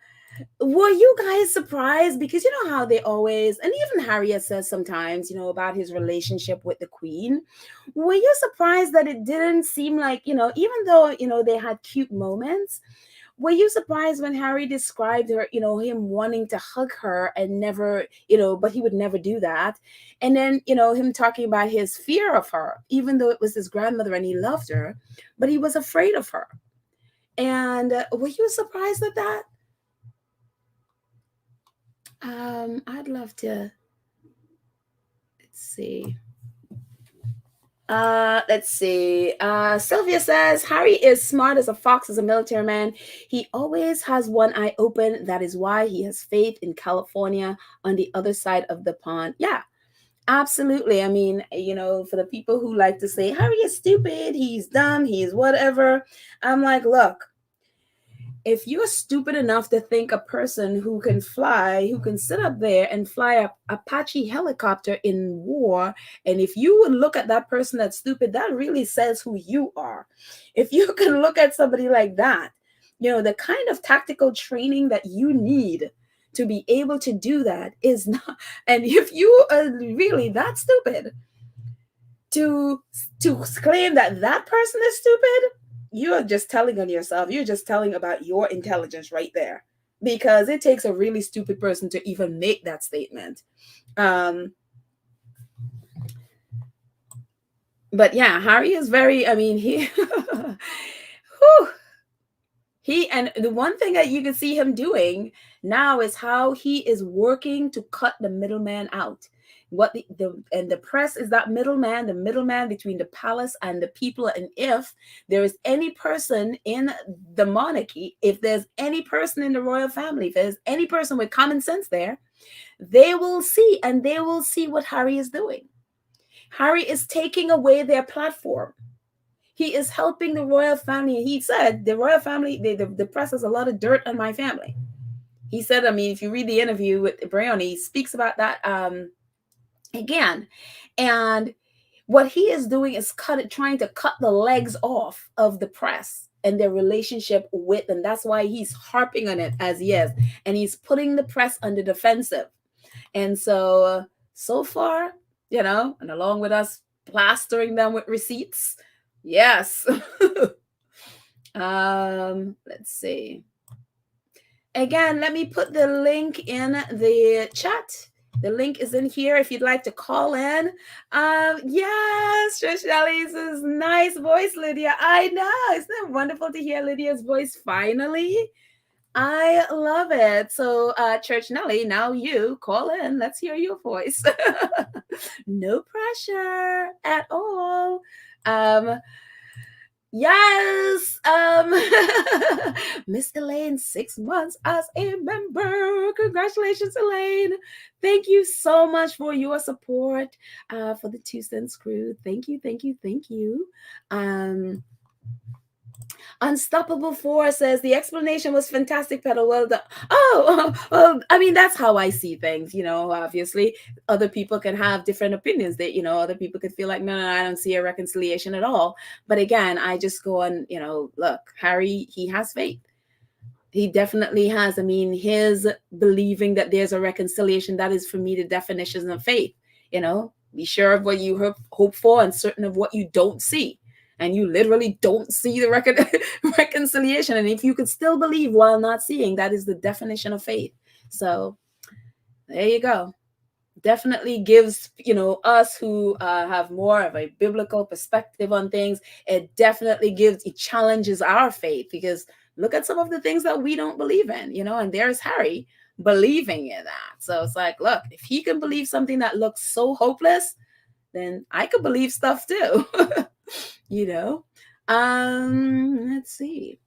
Speaker 1: were you guys surprised? Because you know how they always, and even Harriet says sometimes, about his relationship with the Queen. Were you surprised that it didn't seem like, even though, they had cute moments, were you surprised when Harry described her, him wanting to hug her and never, but he would never do that? And then, him talking about his fear of her, even though it was his grandmother and he loved her, but he was afraid of her. And were you surprised at that? I'd love to, let's see. Let's see. Sylvia says Harry is smart as a fox as a military man. He always has one eye open. That is why he has faith in California on the other side of the pond. Yeah, absolutely. I mean, for the people who like to say Harry is stupid, he's dumb, he's whatever, I'm like, look, if you're stupid enough to think a person who can fly, who can sit up there and fly a Apache helicopter in war, and if you would look at that person that's stupid, that really says who you are. If you can look at somebody like that, the kind of tactical training that you need to be able to do that is not, and if you are really that stupid to claim that that person is stupid, you're just telling on yourself. You're just telling about your intelligence right there, because it takes a really stupid person to even make that statement. But yeah, Harry is very, I mean, and the one thing that you can see him doing now is how he is working to cut the middleman out. What the press is that middleman, the middleman between the palace and the people. And if there is any person in the monarchy, if there's any person in the royal family, if there's any person with common sense there, they will see, and they will see what Harry is doing. Harry is taking away their platform. He is helping the royal family. He said the royal family, the press has a lot of dirt on my family. He said, I mean, if you read the interview with Brioni, he speaks about that again. And what he is doing is trying to cut the legs off of the press and their relationship with them. That's why he's harping on it as he is. And he's putting the press on the defensive. And so far, and along with us plastering them with receipts, yes. Let's see. Again, let me put the link in the chat. The link is in here if you'd like to call in. Yes, Trishali's nice voice, Lydia. I know. Isn't it wonderful to hear Lydia's voice finally? I love it. So, Church Nelly, now you call in. Let's hear your voice. No pressure at all. Yes. Miss Elaine, 6 months as a member. Congratulations, Elaine. Thank you so much for your support for the 2 Cents Crew. Thank you, thank you, thank you. Unstoppable 4 says the explanation was fantastic, Pedal. Well done. Well, I mean, that's how I see things. Obviously, other people can have different opinions. That other people could feel like, no, I don't see a reconciliation at all. But again, I just go on. Look, Harry, he has faith. He definitely has. I mean, his believing that there's a reconciliation, that is for me the definition of faith. Be sure of what you hope for and certain of what you don't see. And you literally don't see the reconciliation. And if you could still believe while not seeing, that is the definition of faith. So there you go. Definitely gives, us who have more of a biblical perspective on things, it definitely it challenges our faith, because look at some of the things that we don't believe in, and there's Harry believing in that. So it's like, look, if he can believe something that looks so hopeless, then I could believe stuff too. Let's see.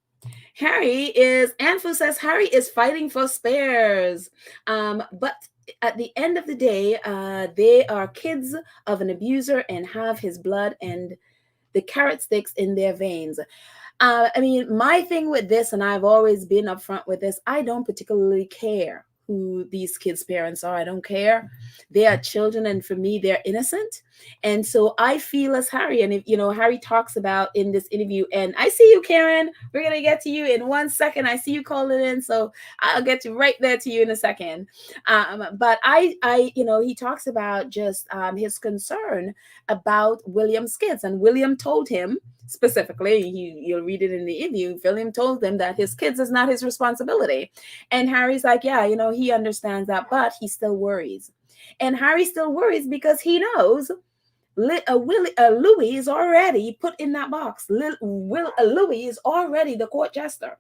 Speaker 1: Anfu says Harry is fighting for spares. But at the end of the day, they are kids of an abuser and have his blood and the carrot sticks in their veins. I mean, my thing with this, and I've always been upfront with this, I don't particularly care who these kids' parents are. I don't care. They are children, and for me, they're innocent. And so I feel as Harry, and if Harry talks about in this interview, and I see you, Karen. We're gonna get to you in 1 second. I see you calling in, so I'll get to right there to you in a second. But he talks about just his concern about William's kids, and William told him specifically, you'll read it in the interview, William told them that his kids is not his responsibility. And Harry's like, yeah, he understands that, but he still worries. And Harry still worries because he knows Louis is already put in that box. Louis is already the court jester.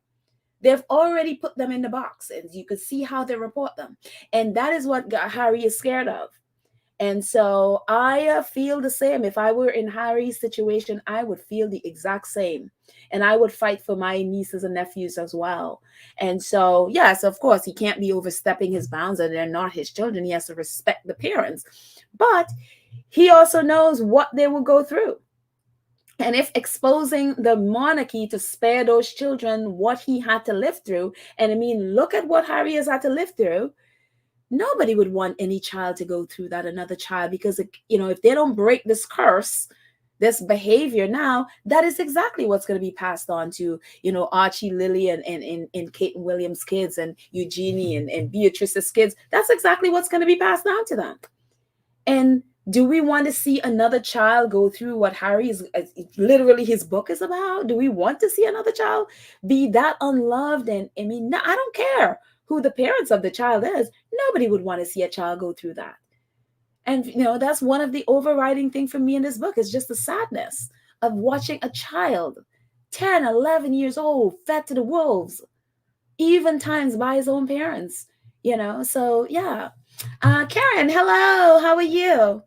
Speaker 1: They've already put them in the box, and you could see how they report them. And that is what Harry is scared of. And so I feel the same. If I were in Harry's situation, I would feel the exact same. And I would fight for my nieces and nephews as well. And so, yes, of course, he can't be overstepping his bounds, and they're not his children. He has to respect the parents. But he also knows what they will go through. And if exposing the monarchy to spare those children what he had to live through, and I mean, look at what Harry has had to live through. Nobody would want any child to go through that, another child, because, you know, if they don't break this curse, this behavior now, that is exactly what's going to be passed on to, you know, Archie, Lily, and Kate and William's kids, and Eugenie and Beatrice's kids. That's exactly what's going to be passed down to them. And do we want to see another child go through what Harry is literally his book is about? Do we want to see another child be that unloved? And I mean, no, I don't care who the parents of the child is. Nobody would want to see a child go through that. And, you know, that's one of the overriding thing for me in this book is just the sadness of watching a child, 10, 11 years old, fed to the wolves, even times by his own parents, you know? So, yeah. Karen, hello. How are you?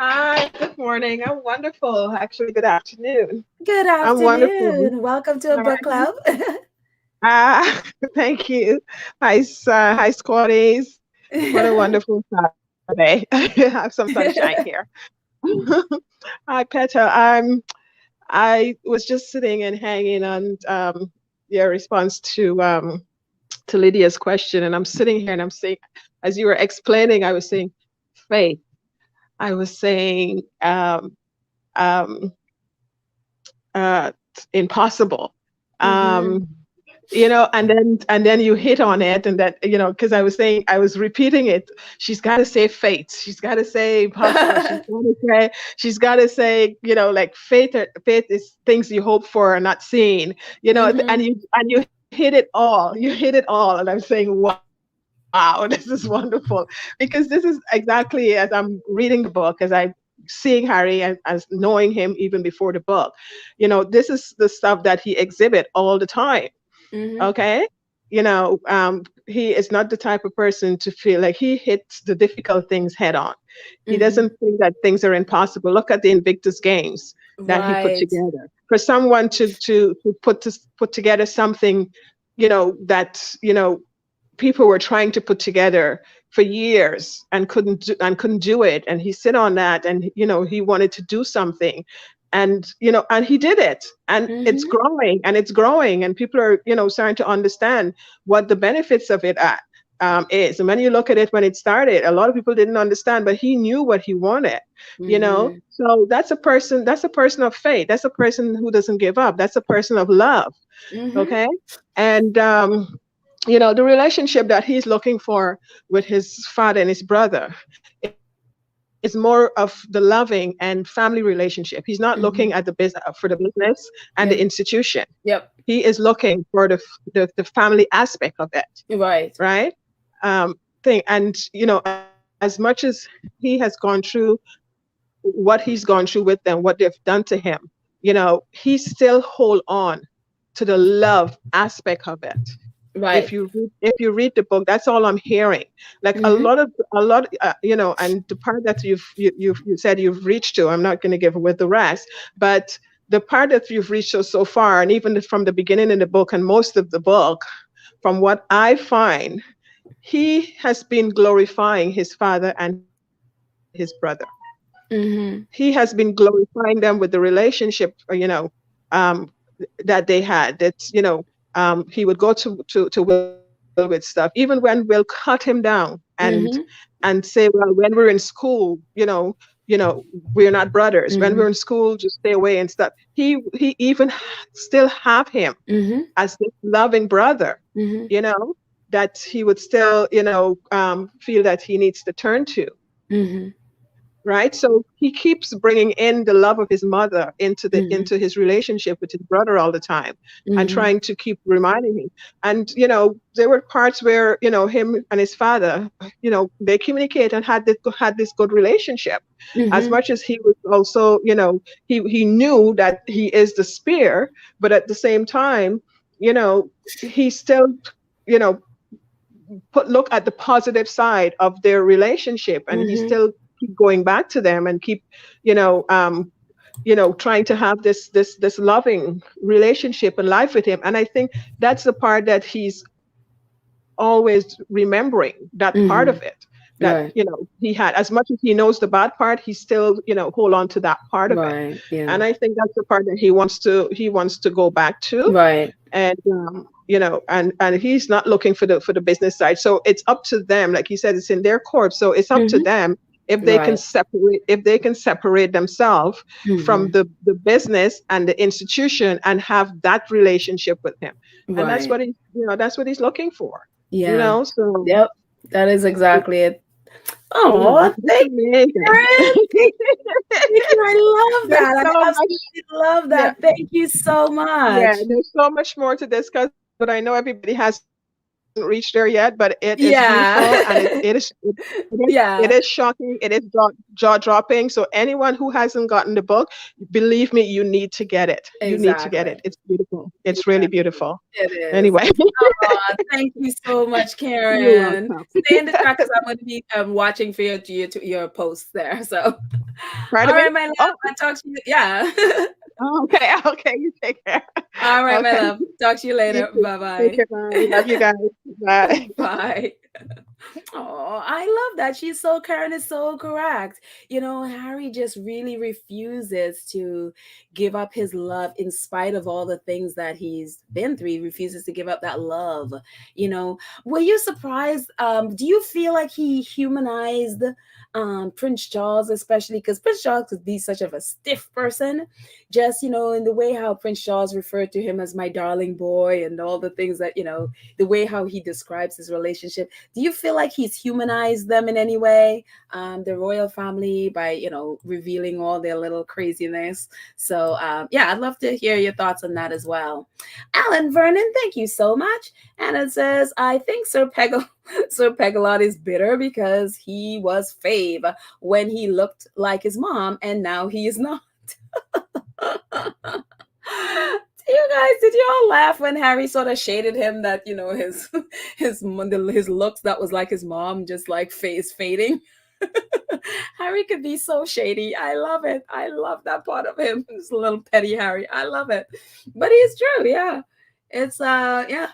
Speaker 3: Hi, good morning. I'm wonderful. Actually, good afternoon.
Speaker 1: Good
Speaker 3: I'm wonderful.
Speaker 1: afternoon. Welcome to a book club.
Speaker 3: Thank you. Hi, squaddies. What a wonderful Saturday. Have some sunshine here. Hi, Peta. I was just sitting and hanging on your response to Lydia's question, and I'm sitting here and I'm saying, as you were explaining, I was saying faith. I was saying impossible. You know, and then you hit on it, and that, you know, because I was saying, I was repeating it. She's got to say faith. She's got to say impossible. She's got to say, you know, like faith is things you hope for and not seen. You know, and you hit it all. You hit it all, and I'm saying, wow, this is wonderful, because this is exactly as I'm reading the book, as I'm seeing Harry and as knowing him even before the book. You know, this is the stuff that he exhibit all the time. Okay, you know, he is not the type of person to feel like he hits the difficult things head on. He doesn't think that things are impossible. Look at the Invictus Games that he put together. For someone to put together something, you know, that, you know, people were trying to put together for years and couldn't do it, and he sit on that, and, you know, he wanted to do something. And, you know, and he did it, and it's growing, and people are, you know, starting to understand what the benefits of it is. And when you look at it, when it started, a lot of people didn't understand, but he knew what he wanted, you know. So that's a person of faith. That's a person who doesn't give up. That's a person of love. Okay. And, you know, the relationship that he's looking for with his father and his brother is more of the loving and family relationship. He's not looking at the business and the institution. He is looking for the family aspect of it. Right. And, you know, as much as he has gone through what he's gone through with them, what they've done to him, you know, he still hold on to the love aspect of it. If you read the book, that's all I'm hearing. Like a lot, you know, and the part that you said you've reached to, I'm not going to give away the rest, but the part that you've reached so far, and even from the beginning in the book and most of the book, from what I find, he has been glorifying his father and his brother. He has been glorifying them with the relationship, you know, that they had. That, you know, he would go to Will with stuff, even when Will cut him down and say, well, when we're in school, you know, we're not brothers. When we're in school, just stay away and stuff. He even still have him as this loving brother, you know, that he would still, you know, feel that he needs to turn to. Right. So he keeps bringing in the love of his mother into his relationship with his brother all the time, and trying to keep reminding him. And, you know, there were parts where, you know, him and his father, you know, they communicate and had this good relationship. As much as he was also, you know, he knew that he is the spear, but at the same time, you know, he still, you know, look at the positive side of their relationship, and he still keep going back to them and keep, trying to have this loving relationship and life with him. And I think that's the part that he's always remembering, that part of it, that he had, as much as he knows the bad part, he still hold on to that part of it. And I think that's the part that he wants to go back to. And and he's not looking for the business side. So it's up to them, like he said, it's in their court, so it's up to them if they can separate themselves from the business and the institution and have that relationship with him. And that's what he's looking for. So
Speaker 1: yep, that is exactly it. Oh, thank you. I love that. I absolutely love that. Thank you so much.
Speaker 3: Yeah, there's so much more to discuss, but I know everybody hasn't reached there yet, but it is beautiful, and it is shocking, it is jaw-dropping. So anyone who hasn't gotten the book, believe me, you need to get it. You need to get it. It's beautiful. It's really beautiful.
Speaker 1: It is.
Speaker 3: Anyway.
Speaker 1: Thank you so much, Karen. Stay in the chat because I'm going to be watching for your posts there. So all right, my love, I'll talk to you.
Speaker 3: Okay, you take care.
Speaker 1: All right, my love. Talk to you later. Bye-bye.
Speaker 3: Love you guys. Bye.
Speaker 1: Bye. Oh, I love that. Karen is so correct. Harry just really refuses to give up his love in spite of all the things that he's been through. He refuses to give up that love. Were you surprised? Do you feel like he humanized Prince Charles, especially because Prince Charles could be such of a stiff person, just in the way how Prince Charles referred to him as my darling boy and all the things that the way how he describes his relationship. Do you feel like he's humanized them in any way, the royal family, by revealing all their little craziness? So I'd love to hear your thoughts on that as well. Alan Vernon, thank you so much. And it says, I think Sir Pegalot is bitter because he was fave when he looked like his mom, and now he is not. You guys, did you all laugh when Harry sort of shaded him that his looks that was like his mom, just like face fading? Harry could be so shady. I love it. I love that part of him. This little petty Harry. I love it. But he's true. Yeah. It's I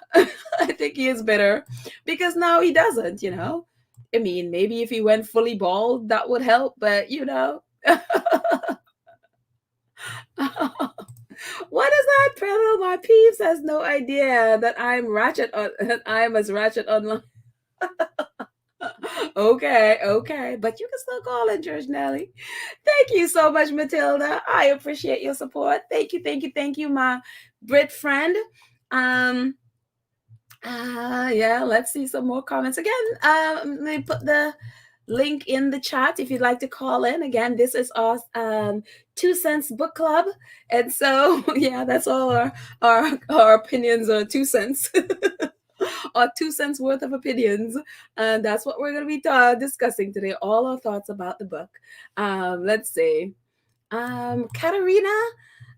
Speaker 1: think he is bitter because now he doesn't, I mean, maybe if he went fully bald, that would help, but what is that? Pedal? My peeps has no idea that I'm ratchet. I'm as ratchet online. Okay, but you can still call in, George Nelly. Thank you so much, Matilda. I appreciate your support. Thank you, my Brit friend. Let's see some more comments again. Let me put the link in the chat if you'd like to call in. Again, this is our 2 cents book club, and so that's all our opinions are 2 cents. Or 2 cents worth of opinions, and that's what we're going to be discussing today. All our thoughts about the book. Let's see. Katerina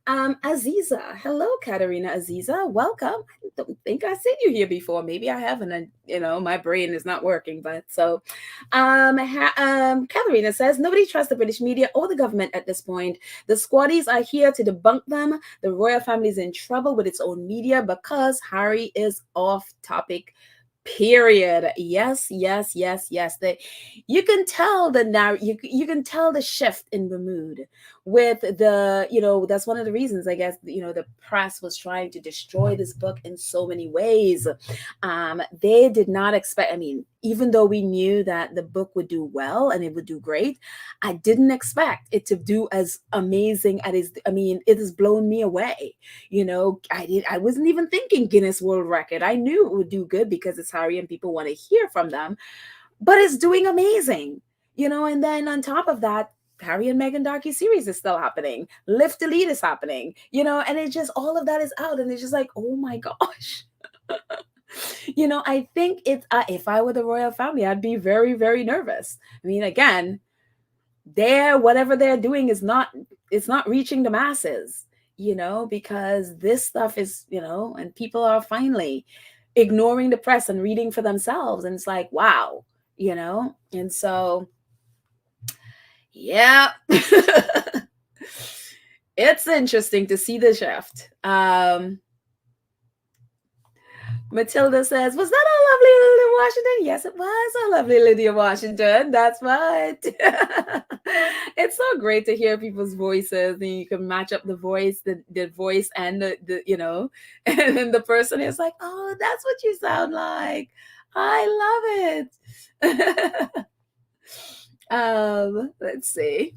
Speaker 1: Aziza. Hello, Katerina Aziza. Welcome. I don't think I've seen you here before. Maybe I haven't, and my brain is not working. But so, Katerina says, nobody trusts the British media or the government at this point. The squaddies are here to debunk them. The royal family is in trouble with its own media because Harry is off topic. Period. Yes. You can tell you can tell the shift in the mood with the, that's one of the reasons, I guess, the press was trying to destroy this book in so many ways. They did not expect, even though we knew that the book would do well and it would do great, I didn't expect it to do as amazing as it has blown me away. I wasn't even thinking Guinness World Record. I knew it would do good because it's Harry and people want to hear from them, but it's doing amazing, and then on top of that, Harry and Meghan docu-series is still happening. Lift Delete is happening, and it's just, all of that is out, and it's just like, oh my gosh. I think it's, if I were the royal family, I'd be very, very nervous. Again, whatever they're doing it's not reaching the masses, because this stuff is, and people are finally ignoring the press and reading for themselves. And it's like, wow, and so Yeah. It's interesting to see the shift. Matilda says, was that our lovely Lydia Washington? Yes, it was our lovely Lydia Washington. That's right. It's so great to hear people's voices, and you can match up the voice, the voice and the and then the person is like, oh, that's what you sound like. I love it. Let's see.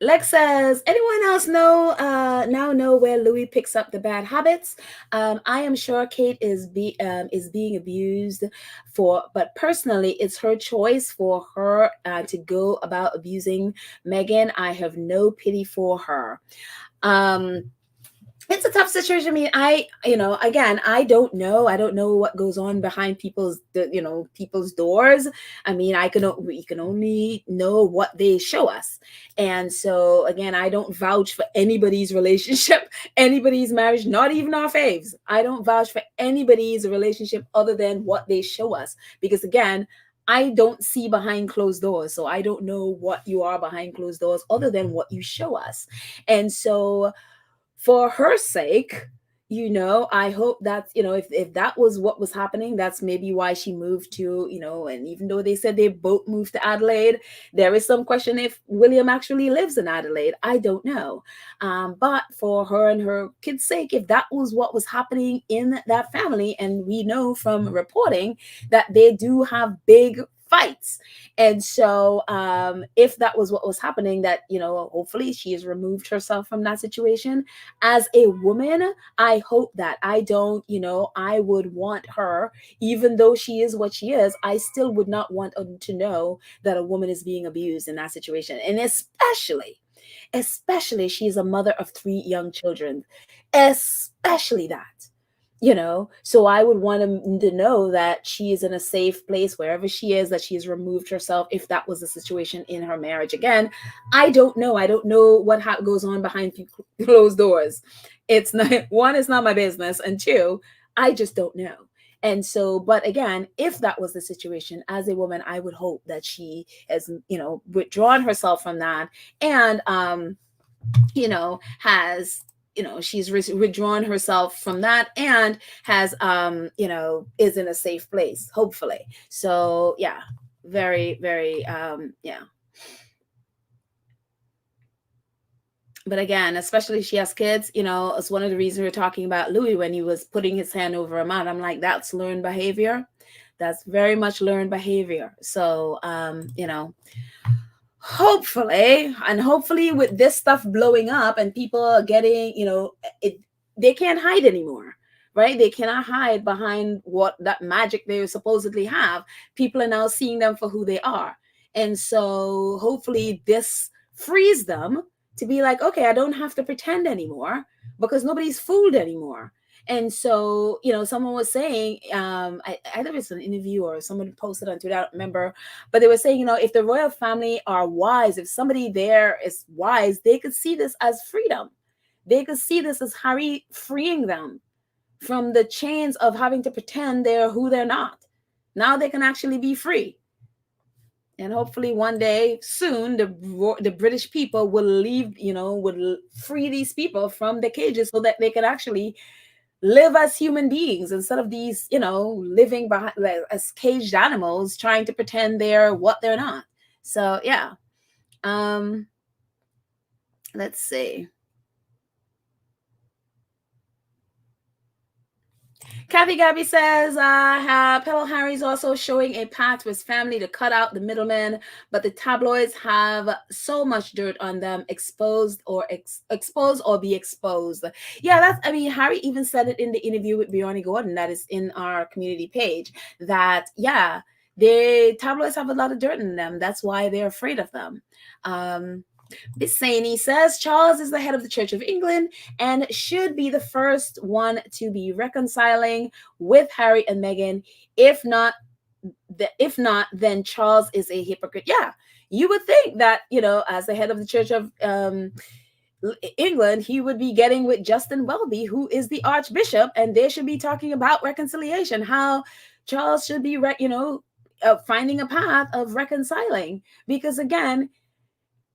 Speaker 1: Lex says, anyone else now know where Louis picks up the bad habits? I am sure Kate is being abused but personally, it's her choice for her to go about abusing Meghan. I have no pity for her. It's a tough situation. I mean, again, I don't know what goes on behind people's doors. I mean, we can only know what they show us. And so again, I don't vouch for anybody's relationship, anybody's marriage, not even our faves. I don't vouch for anybody's relationship other than what they show us. Because again, I don't see behind closed doors. So I don't know what you are behind closed doors other than what you show us. And so for her sake, I hope that, if that was what was happening, that's maybe why she moved to, and even though they said they both moved to Adelaide, there is some question if William actually lives in Adelaide. I don't know. But for her and her kids' sake, if that was what was happening in that family, and we know from reporting that they do have big fights. And so if that was what was happening, that, hopefully she has removed herself from that situation. As a woman, I hope that I would want her, even though she is what she is, I still would not want to know that a woman is being abused in that situation. And especially she's a mother of 3 young children, especially that. So I would want him to know that she is in a safe place wherever she is, that she has removed herself, if that was the situation in her marriage. Again, I don't know what goes on behind closed doors. It's not, one, it's not my business, and 2, I just don't know. And so, but again, if that was the situation, as a woman, I would hope that she has withdrawn herself from that, and has she's withdrawn herself from that, and has is in a safe place, hopefully. So yeah, very, very yeah. But again, especially if she has kids, it's one of the reasons we're talking about Louis when he was putting his hand over Ahmad. I'm like, that's learned behavior. That's very much learned behavior. So hopefully with this stuff blowing up and people getting, they can't hide anymore, right? They cannot hide behind what that magic they supposedly have. People are now seeing them for who they are. And so hopefully this frees them to be like, okay, I don't have to pretend anymore because nobody's fooled anymore. And so, someone was saying, either it's an interview or someone posted on Twitter, I don't remember, but they were saying, if the royal family are wise, if somebody there is wise, they could see this as freedom. They could see this as Harry freeing them from the chains of having to pretend they're who they're not. Now they can actually be free. And hopefully one day soon, the British people will leave, will free these people from the cages so that they can actually live as human beings instead of these, living behind as caged animals trying to pretend they're what they're not. So yeah. Let's see. Kathy Gabby says, Pebble Harry's also showing a path for his family to cut out the middlemen, but the tabloids have so much dirt on them, expose or be exposed. Yeah, Harry even said it in the interview with Bjorn Gordon that is in our community page, that, yeah, the tabloids have a lot of dirt in them. That's why they're afraid of them. Bisani says Charles is the head of the Church of England and should be the first one to be reconciling with Harry and Meghan. If not, then Charles is a hypocrite. Yeah, you would think that, as the head of the Church of England, he would be getting with Justin Welby, who is the Archbishop, and they should be talking about reconciliation, how Charles should be, finding a path of reconciling. Because again,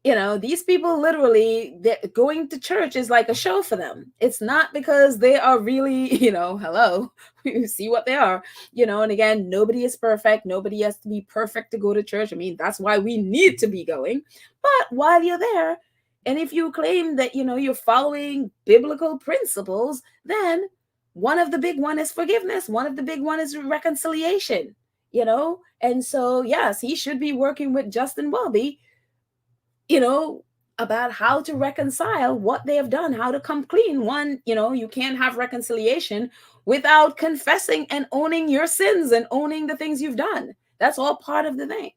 Speaker 1: these people literally, going to church is like a show for them. It's not because they are really, hello, you see what they are, and again, nobody is perfect. Nobody has to be perfect to go to church. I mean, that's why we need to be going. But while you're there, and if you claim that, you're following biblical principles, then one of the big one is forgiveness. One of the big one is reconciliation, and so, yes, he should be working with Justin Welby, about how to reconcile what they have done, how to come clean. One, you can't have reconciliation without confessing and owning your sins and owning the things you've done. That's all part of the thing.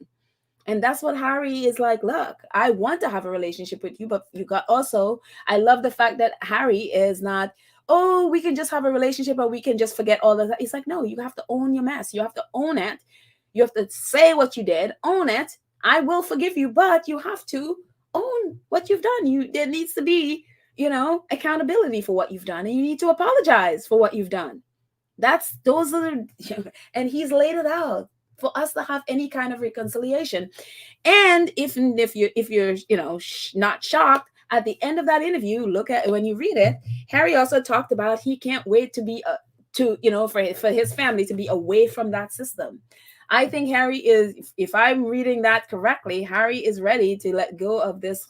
Speaker 1: And that's what Harry is like, look, I want to have a relationship with you, but you got also, I love the fact that Harry is not, oh, we can just have a relationship or we can just forget all of that. He's like, no, you have to own your mess. You have to own it. You have to say what you did, own it. I will forgive you, but you have to own what you've done. There needs to be, accountability for what you've done, and you need to apologize for what you've done. Those are the, and he's laid it out for us to have any kind of reconciliation. And if you're not shocked, at the end of that interview, look at when you read it, Harry also talked about he can't wait to be for his family to be away from that system. I think Harry is, if I'm reading that correctly, Harry is ready to let go of this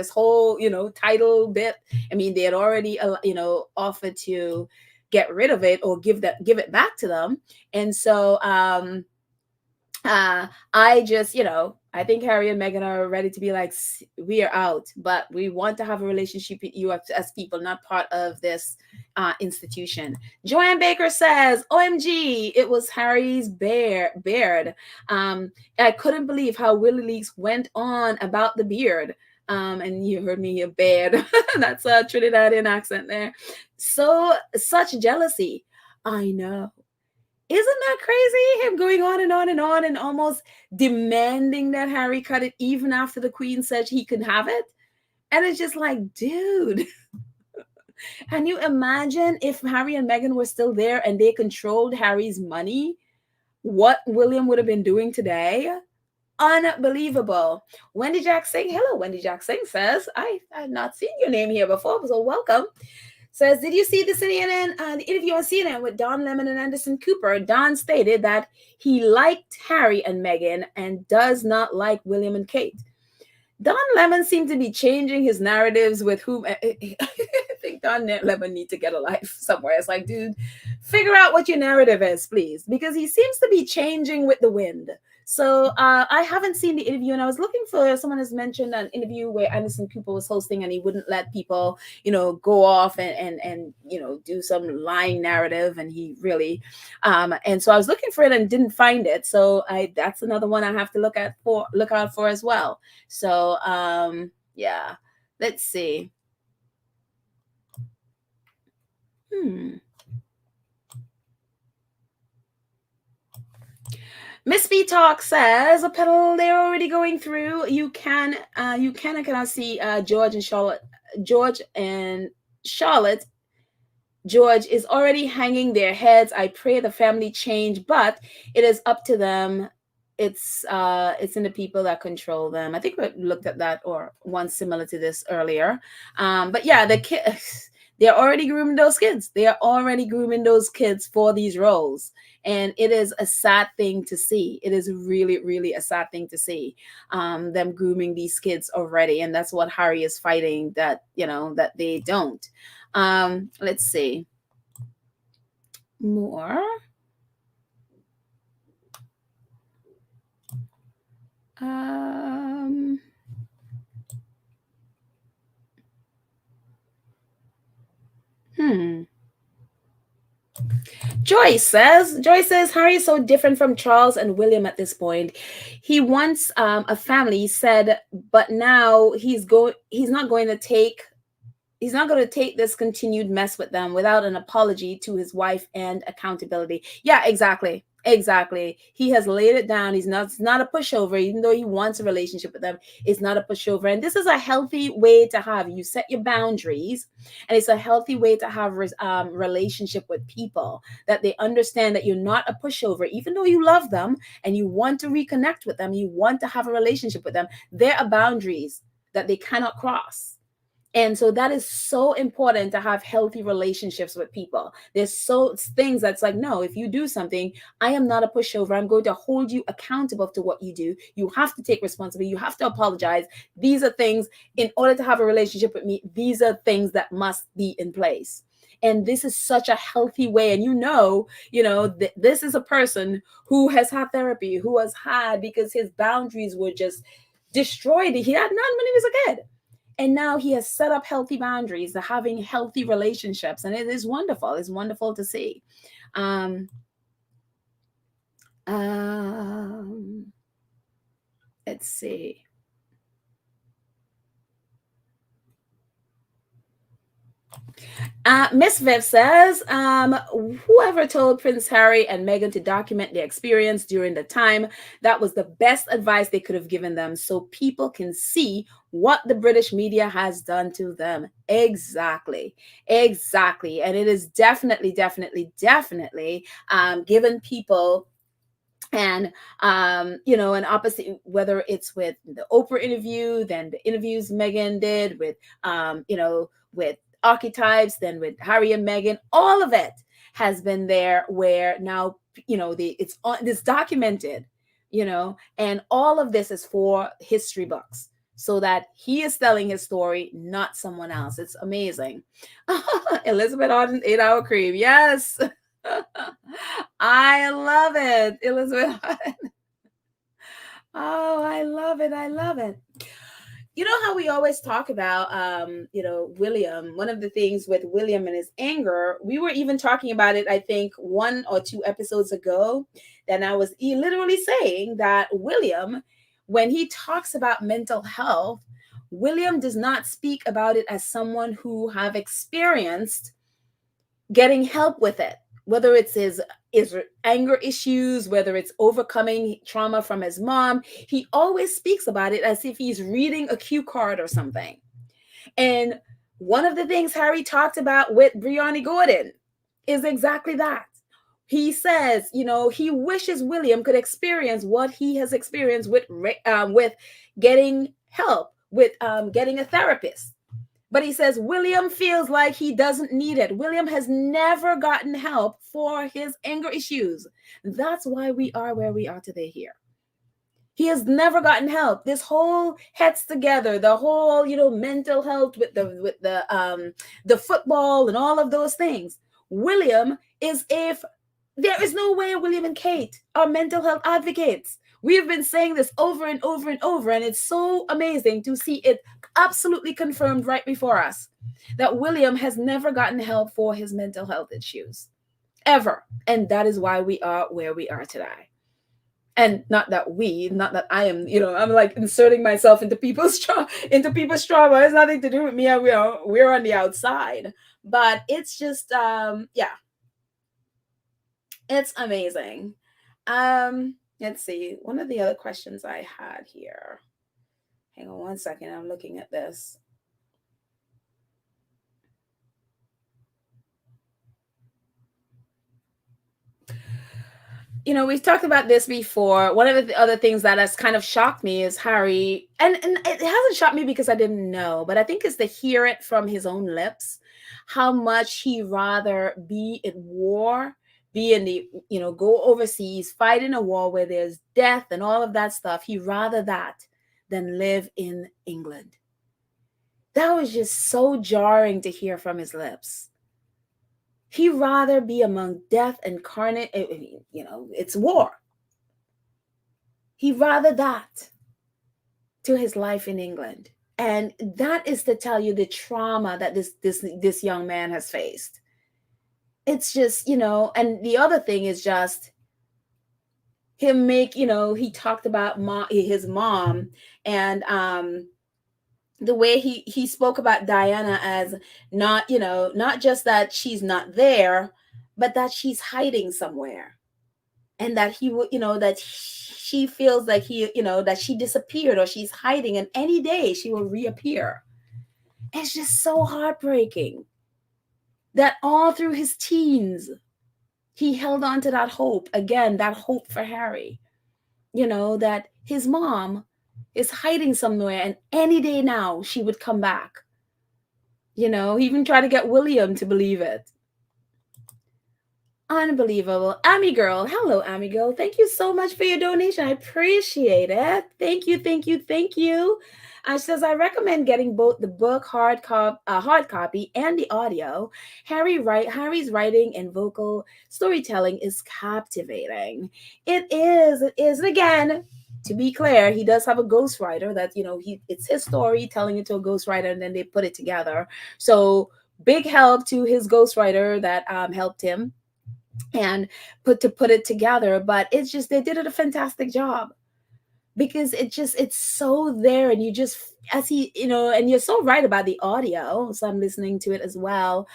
Speaker 1: whole, title bit. I mean, they had already, offered to get rid of it or give it back to them. And so, I just, I think Harry and Meghan are ready to be like, we are out, but we want to have a relationship with you as people, not part of this institution. Joanne Baker says, OMG, it was Harry's beard. I couldn't believe how WikiLeaks went on about the beard. And you heard me, a beard. That's a Trinidadian accent there. So such jealousy. I know. Isn't that crazy? Him going on and on and on and almost demanding that Harry cut it even after the Queen said he could have it. And it's just like, dude, can you imagine if Harry and Meghan were still there and they controlled Harry's money? What William would have been doing today? Unbelievable. Wendy Jack Singh, hello, Wendy Jack Singh says, I had not seen your name here before, so welcome. Says, did you see the CNN, the interview on CNN with Don Lemon and Anderson Cooper? Don stated that he liked Harry and Meghan and does not like William and Kate. Don Lemon seemed to be changing his narratives with whom. I think Don Lemon needs to get a life somewhere. It's like, dude, figure out what your narrative is, please, because he seems to be changing with the wind. So I haven't seen the interview, and I was looking for, someone has mentioned an interview where Anderson Cooper was hosting and he wouldn't let people, go off and do some lying narrative, and he really, and so I was looking for it and didn't find it. So that's another one I have to look out for as well. So yeah, let's see. Miss B Talk says, a pedal they're already going through. You cannot see George and Charlotte. George is already hanging their heads. I pray the family change, but it is up to them. It's in the people that control them. I think we looked at that or one similar to this earlier. But yeah, the kids. They're already grooming those kids. They are already grooming those kids for these roles. And it is a sad thing to see. It is really, really a sad thing to see them grooming these kids already. And that's what Harry is fighting, that, that they don't. Let's see. More. Joyce says Harry is so different from Charles and William at this point. He wants a family, he said, but now he's not going to take this continued mess with them without an apology to his wife and accountability. Yeah, exactly. Exactly. He has laid it down. It's not a pushover, even though he wants a relationship with them. It's not a pushover. And this is a healthy way to have. You set your boundaries, and it's a healthy way to have relationship with people, that they understand that you're not a pushover, even though you love them and you want to reconnect with them, you want to have a relationship with them. There are boundaries that they cannot cross. And so that is so important to have healthy relationships with people. There's so things that's like, no, if you do something, I am not a pushover. I'm going to hold you accountable to what you do. You have to take responsibility. You have to apologize. These are things, in order to have a relationship with me, these are things that must be in place. And this is such a healthy way. And this is a person who has had therapy, who has had, because his boundaries were just destroyed. He had none when he was a kid. And now he has set up healthy boundaries, having healthy relationships. And it is wonderful. It's wonderful to see. Let's see. Miss Viv says, whoever told Prince Harry and Meghan to document their experience during the time, that was the best advice they could have given them, so people can see what the British media has done to them. Exactly. And it is definitely given people, and an opposite, whether it's with the Oprah interview, then the interviews Meghan did with with archetypes, then with Harry and Meghan, all of it has been there, where now it's documented, and all of this is for history books, so that he is telling his story, not someone else. It's amazing. Elizabeth Arden, 8-hour cream. Yes. I love it, Elizabeth. Oh, I love it. You know how we always talk about, William. One of the things with William and his anger, we were even talking about it, I think, 1 or 2 episodes ago, that I was literally saying that William, when he talks about mental health, William does not speak about it as someone who have experienced getting help with it, whether it's his anger issues, whether it's overcoming trauma from his mom. He always speaks about it as if he's reading a cue card or something. And one of the things Harry talked about with Brianna Gordon is exactly that. He says, he wishes William could experience what he has experienced with getting help, with getting a therapist. But he says William feels like he doesn't need it. William has never gotten help for his anger issues. That's why we are where we are today here. He has never gotten help. This whole heads together, the whole, mental health with the football and all of those things. William there is no way William and Kate are mental health advocates. We've been saying this over and over and over, and it's so amazing to see it absolutely confirmed right before us, that William has never gotten help for his mental health issues, ever. And that is why we are where we are today. And not that I am, I'm like inserting myself into people's trauma. It has nothing to do with me. We're on the outside, but it's just, it's amazing. Let's see. One of the other questions I had here. Hang on one second. I'm looking at this. We've talked about this before. One of the other things that has kind of shocked me is Harry, and it hasn't shocked me because I didn't know, but I think it's to hear it from his own lips, how much he rather be in war, be in the, go overseas, fight in a war where there's death and all of that stuff. He rather that than live in England. That was just so jarring to hear from his lips. He'd rather be among death and carnage, it's war. He'd rather that to his life in England. And that is to tell you the trauma that this young man has faced. It's just, and the other thing is just him he talked about his mom, and the way he spoke about Diana as not just that she's not there, but that she's hiding somewhere. and that he would, that she feels like that she disappeared or she's hiding, and any day she will reappear. It's just so heartbreaking that all through his teens, he held on to that hope, again, that hope for Harry, that his mom is hiding somewhere and any day now she would come back. He even tried to get William to believe it. Unbelievable. Amy Girl. Hello, Amy Girl. Thank you so much for your donation. I appreciate it. Thank you, thank you, thank you. She says, I recommend getting both the book hard copy and the audio. Harry's writing and vocal storytelling is captivating. It is. And again, to be clear, he does have a ghostwriter that, it's his story telling it to a ghostwriter and then they put it together. So big help to his ghostwriter that helped him and put it together. But it's just, they did a fantastic job, because it's so there, and you just, as he, and you're so right about the audio. So I'm listening to it as well,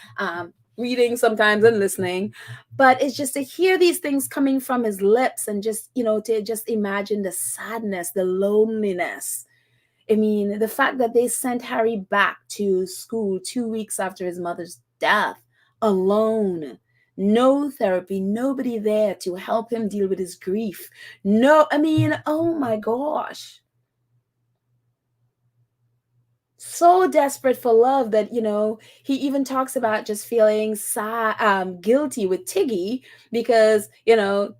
Speaker 1: reading sometimes and listening, but it's just to hear these things coming from his lips, and just, to just imagine the sadness, the loneliness. I mean, the fact that they sent Harry back to school 2 weeks after his mother's death, alone. No therapy, nobody there to help him deal with his grief. No, I mean, oh my gosh. So desperate for love that, he even talks about just feeling sad, guilty with Tiggy, because,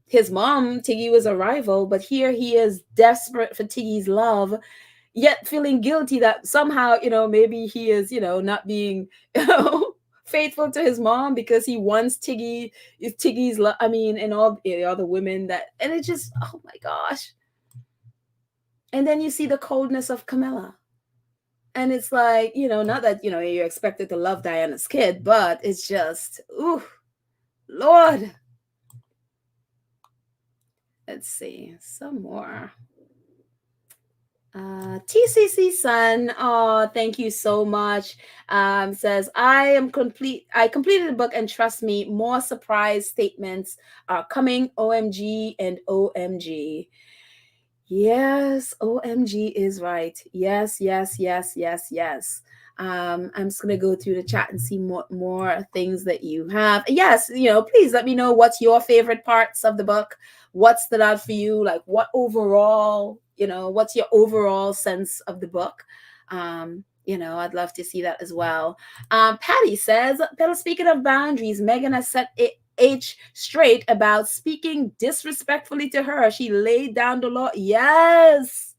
Speaker 1: his mom, Tiggy, was a rival, but here he is desperate for Tiggy's love, yet feeling guilty that somehow, maybe he is, not being, faithful to his mom, because he wants Tiggy's love. I mean, and all the other women that, and it just, oh my gosh. And then you see the coldness of Camilla. And it's like, not that, you're expected to love Diana's kid, but it's just, ooh, Lord. Let's see, some more. TCC Sun, oh, thank you so much. Says, I completed the book, and trust me, more surprise statements are coming. OMG and OMG. Yes, OMG is right. Yes. I'm just gonna go through the chat and see more things that you have. Yes, please let me know what's your favorite parts of the book. What stood out for you? Like, what overall, what's your overall sense of the book? I'd love to see that as well. Patty says, speaking of boundaries, Meghan has set H straight about speaking disrespectfully to her. She laid down the law. Yes.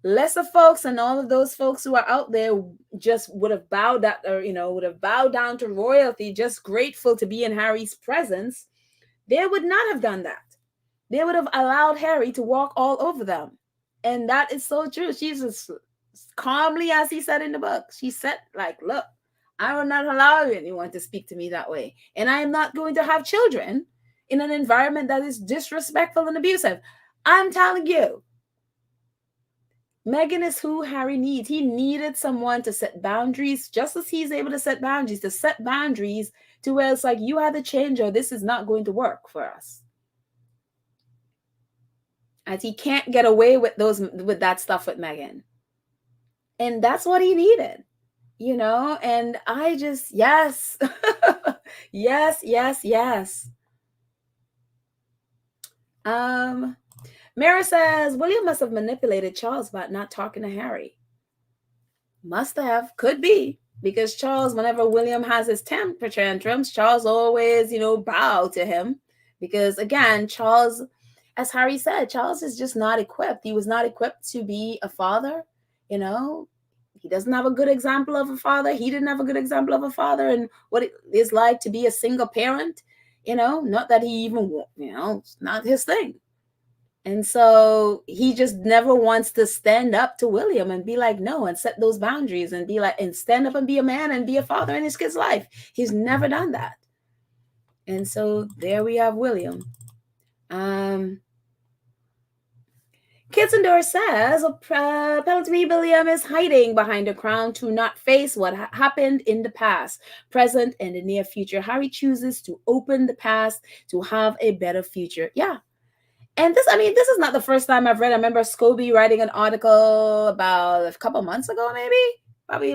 Speaker 1: Lesser folks and all of those folks who are out there just would have bowed that, or would have bowed down to royalty, just grateful to be in Harry's presence. They would not have done that. They would have allowed Harry to walk all over them. And that is so true. She's just calmly, as he said in the book, she said, like, look, I will not allow anyone to speak to me that way. And I am not going to have children in an environment that is disrespectful and abusive. I'm telling you, Meghan is who Harry needs. He needed someone to set boundaries, just as he's able to set boundaries, to where it's like, you have to change, or this is not going to work for us. As he can't get away with that stuff with Meghan. And that's what he needed, and I just, yes. yes. Mara says, William must have manipulated Charles about not talking to Harry. Must have, could be, because Charles, whenever William has his temper tantrums, Charles always, bow to him, because again, Charles, as Harry said, Charles is just not equipped. He was not equipped to be a father. He doesn't have a good example of a father. He didn't have a good example of a father, and what it is like to be a single parent. Not that he even, it's not his thing. And so he just never wants to stand up to William and be like, no, and set those boundaries and be like, and stand up and be a man and be a father in his kid's life. He's never done that. And so there we have William. Kitzendorf says Prince William is hiding behind the crown to not face what happened in the past, present, and the near future. Harry chooses to open the past to have a better future. Yeah. And this, I mean, this is not the first time I've read. I remember Scobie writing an article about a couple months ago, maybe. Probably,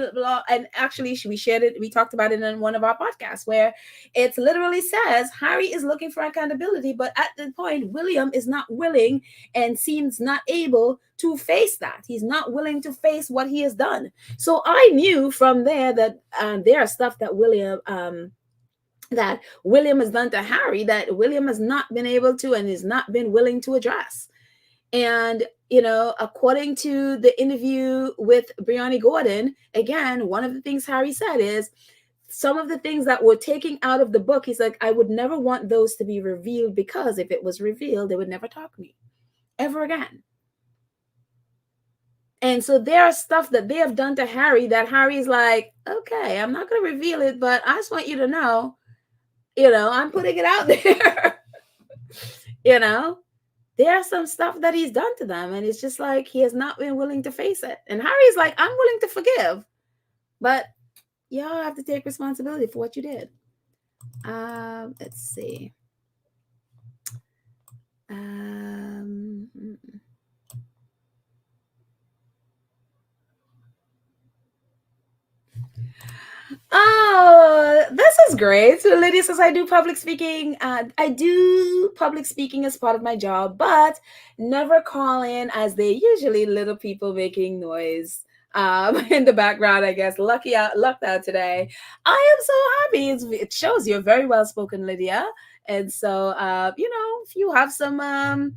Speaker 1: and actually we shared it, we talked about it in one of our podcasts, where it literally says Harry is looking for accountability, but at the point William is not willing and seems not able to face that. He's not willing to face what he has done. So I knew from there that there are stuff that William has done to Harry that William has not been able to and has not been willing to address. And, you know, according to the interview with Brianna Gordon, again, one of the things Harry said is some of the things that were taken out of the book, he's like, I would never want those to be revealed, because if it was revealed, they would never talk to me ever again. And so there are stuff that they have done to Harry that Harry's like, okay, I'm not going to reveal it, but I just want you to know, you know, I'm putting it out there. You know, there's some stuff that he's done to them, and it's just like he has not been willing to face it. And Harry's like, I'm willing to forgive, but y'all have to take responsibility for what you did. Let's see. Oh, this is great. So Lydia says, I do public speaking. I do public speaking as part of my job, but never call in, as they usually little people making noise in the background, I guess. Lucked out today. I am so happy. It shows you're very well spoken, Lydia. And so, you know, if you have some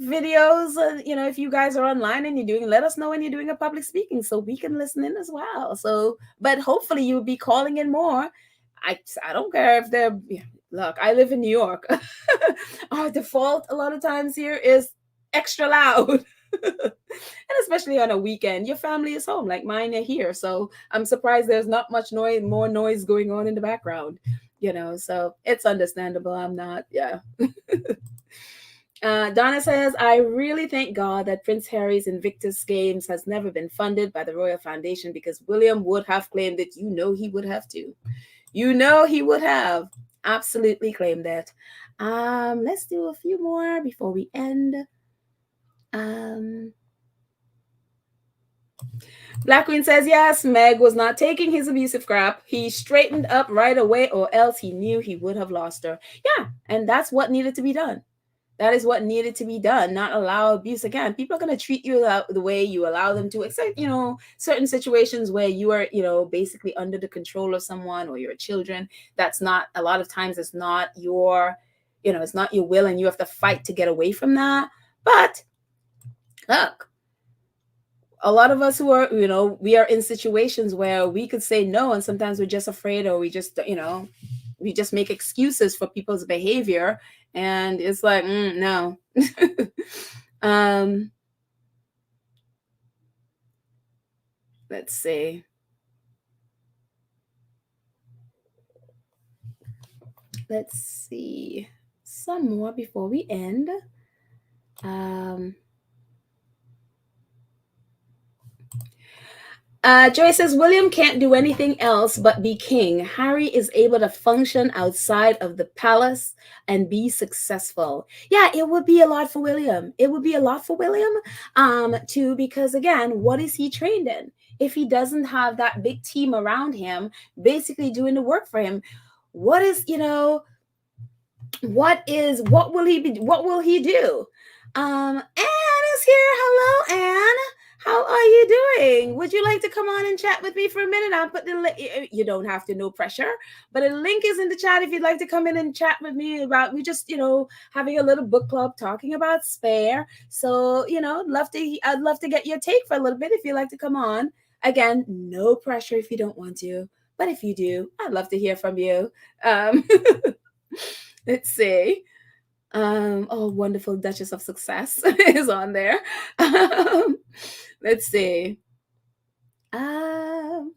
Speaker 1: videos, you know, if you guys are online and let us know when you're doing a public speaking so we can listen in as well. So, but hopefully you'll be calling in more. I don't care if they're, look, I live in New York. Our default a lot of times here is extra loud. And especially on a weekend, your family is home, like mine are here. So I'm surprised there's not much more noise going on in the background, you know, so it's understandable. I'm not, yeah. Donna says, I really thank God that Prince Harry's Invictus Games has never been funded by the Royal Foundation, because William would have claimed it. You know he would have to. You know he would have absolutely claimed it. Let's do a few more before we end. Black Queen says, yes, Meg was not taking his abusive crap. He straightened up right away, or else he knew he would have lost her. Yeah, and that's what needed to be done. That is what needed to be done, not allow abuse. Again, people are going to treat you the way you allow them to, except, you know, certain situations where you are, you know, basically under the control of someone or your children. That's not, a lot of times it's not your, you know, it's not your will, and you have to fight to get away from that. But look, a lot of us who are, you know, we are in situations where we could say no, and sometimes we're just afraid, or we just, you know, we just make excuses for people's behavior. And it's like, no. Let's see. Let's see. Some more before we end. Joy says, William can't do anything else but be king. Harry is able to function outside of the palace and be successful. Yeah, it would be a lot for William. It would be a lot for William, too, because again, what is he trained in? If he doesn't have that big team around him, basically doing the work for him, what is, you know, what will he do? Anne is here. Hello, Anne. How are you doing? Would you like to come on and chat with me for a minute? I'll put the link. You don't have to, no pressure, but a link is in the chat if you'd like to come in and chat with me about, we just, you know, having a little book club talking about Spare. So, you know, I'd love to get your take for a little bit if you'd like to come on. Again, no pressure if you don't want to, but if you do, I'd love to hear from you. Let's see. Oh, wonderful Duchess of Success is on there. Let's see. Oh,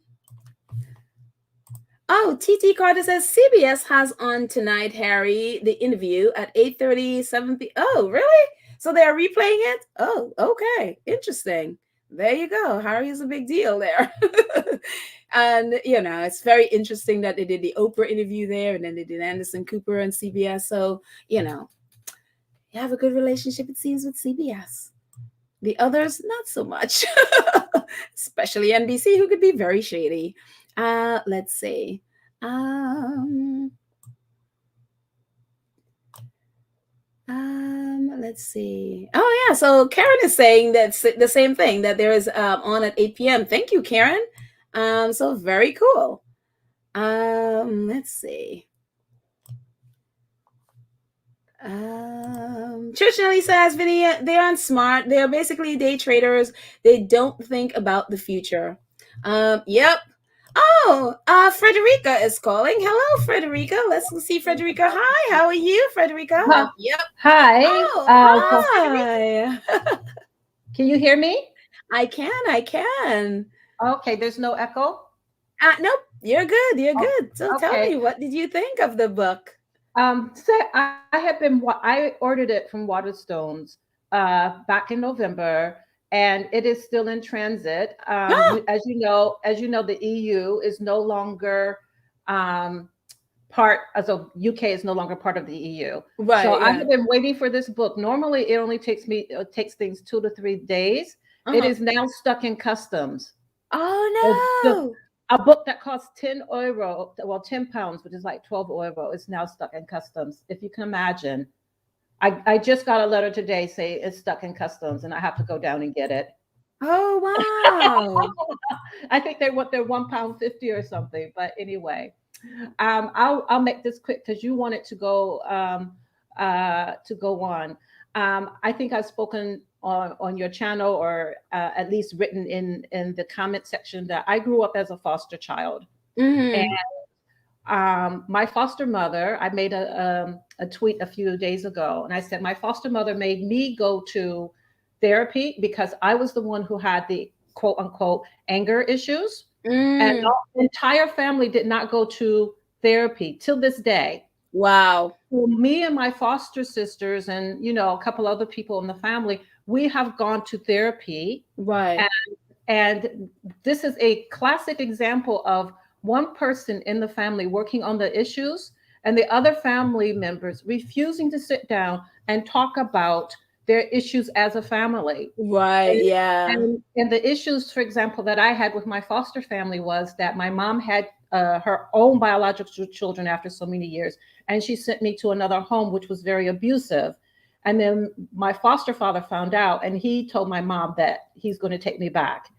Speaker 1: TT Carter says CBS has on tonight, Harry, the interview at 8:30, 7 p.m. Oh, really? So they're replaying it? Oh, okay. Interesting. There you go. Harry is a big deal there. And, you know, it's very interesting that they did the Oprah interview there and then they did Anderson Cooper on CBS. So, you know, you have a good relationship, it seems, with CBS. The others, not so much, especially NBC, who could be very shady. Let's see. Let's see. Oh yeah, so Karen is saying that's the same thing, that there is on at 8 p.m. Thank you, Karen. So very cool. Let's see. Churchill says, Vinny, they aren't smart. They are basically day traders. They don't think about the future. Yep. Oh, Frederica is calling. Hello, Frederica. Let's see, Frederica. Hi, how are you, Frederica?
Speaker 4: Yep. Hi.
Speaker 1: Oh, hi.
Speaker 4: Can you hear me?
Speaker 1: I can.
Speaker 4: Okay, there's no echo?
Speaker 1: Nope, you're good. You're good. So tell me, what did you think of the book?
Speaker 4: So I ordered it from Waterstones back in November, and it is still in transit. As you know, the EU is no longer UK is no longer part of the EU.
Speaker 1: Right.
Speaker 4: So I have been waiting for this book. Normally, it only takes things 2 to 3 days. It is now stuck in customs.
Speaker 1: Oh no!
Speaker 4: A book that costs €10, well, £10, which is like 12 euro, is now stuck in customs. If you can imagine, I just got a letter today saying it's stuck in customs, and I have to go down and get it.
Speaker 1: Oh wow!
Speaker 4: I think they're £1.50 or something. But anyway, I'll make this quick because you want it to go on. I think I've spoken on your channel, or at least written in the comment section, that I grew up as a foster child. And my foster mother, I made a tweet a few days ago, and I said my foster mother made me go to therapy because I was the one who had the quote unquote anger issues. And our entire family did not go to therapy till this day.
Speaker 1: Wow.
Speaker 4: So me and my foster sisters and, a couple other people in the family, we have gone to therapy.
Speaker 1: Right.
Speaker 4: And this is a classic example of one person in the family working on the issues and the other family members refusing to sit down and talk about their issues as a family.
Speaker 1: Right.
Speaker 4: And the issues, for example, that I had with my foster family was that my mom had her own biological children after so many years, and she sent me to another home, which was very abusive. And then my foster father found out, and he told my mom that he's going to take me back.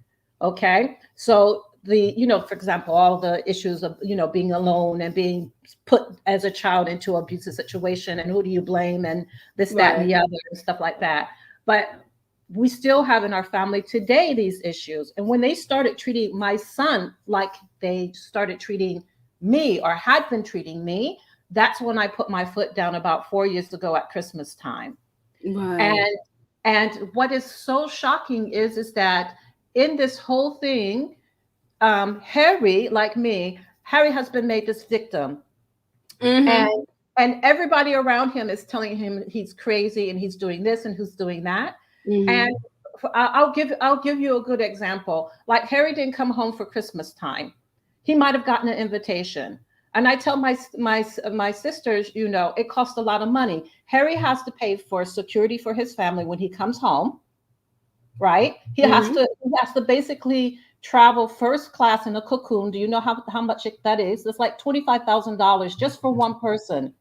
Speaker 4: Okay. So for example, all the issues of, being alone and being put as a child into an abusive situation, and who do you blame, and this, that, and the other, and stuff like that. But we still have in our family today these issues. And when they started treating my son like they started treating me, or had been treating me, that's when I put my foot down about 4 years ago at Christmas time.
Speaker 1: Right.
Speaker 4: And what is so shocking is that in this whole thing, Harry, like me, Harry has been made this victim. And everybody around him is telling him he's crazy and he's doing this and he's doing that. And I'll give you a good example. Like, Harry didn't come home for Christmas time. He might have gotten an invitation. And I tell my sisters, it costs a lot of money. Harry has to pay for security for his family when he comes home, right? He has to basically travel first class in a cocoon. Do you know how much that is? It's like $25,000 just for one person.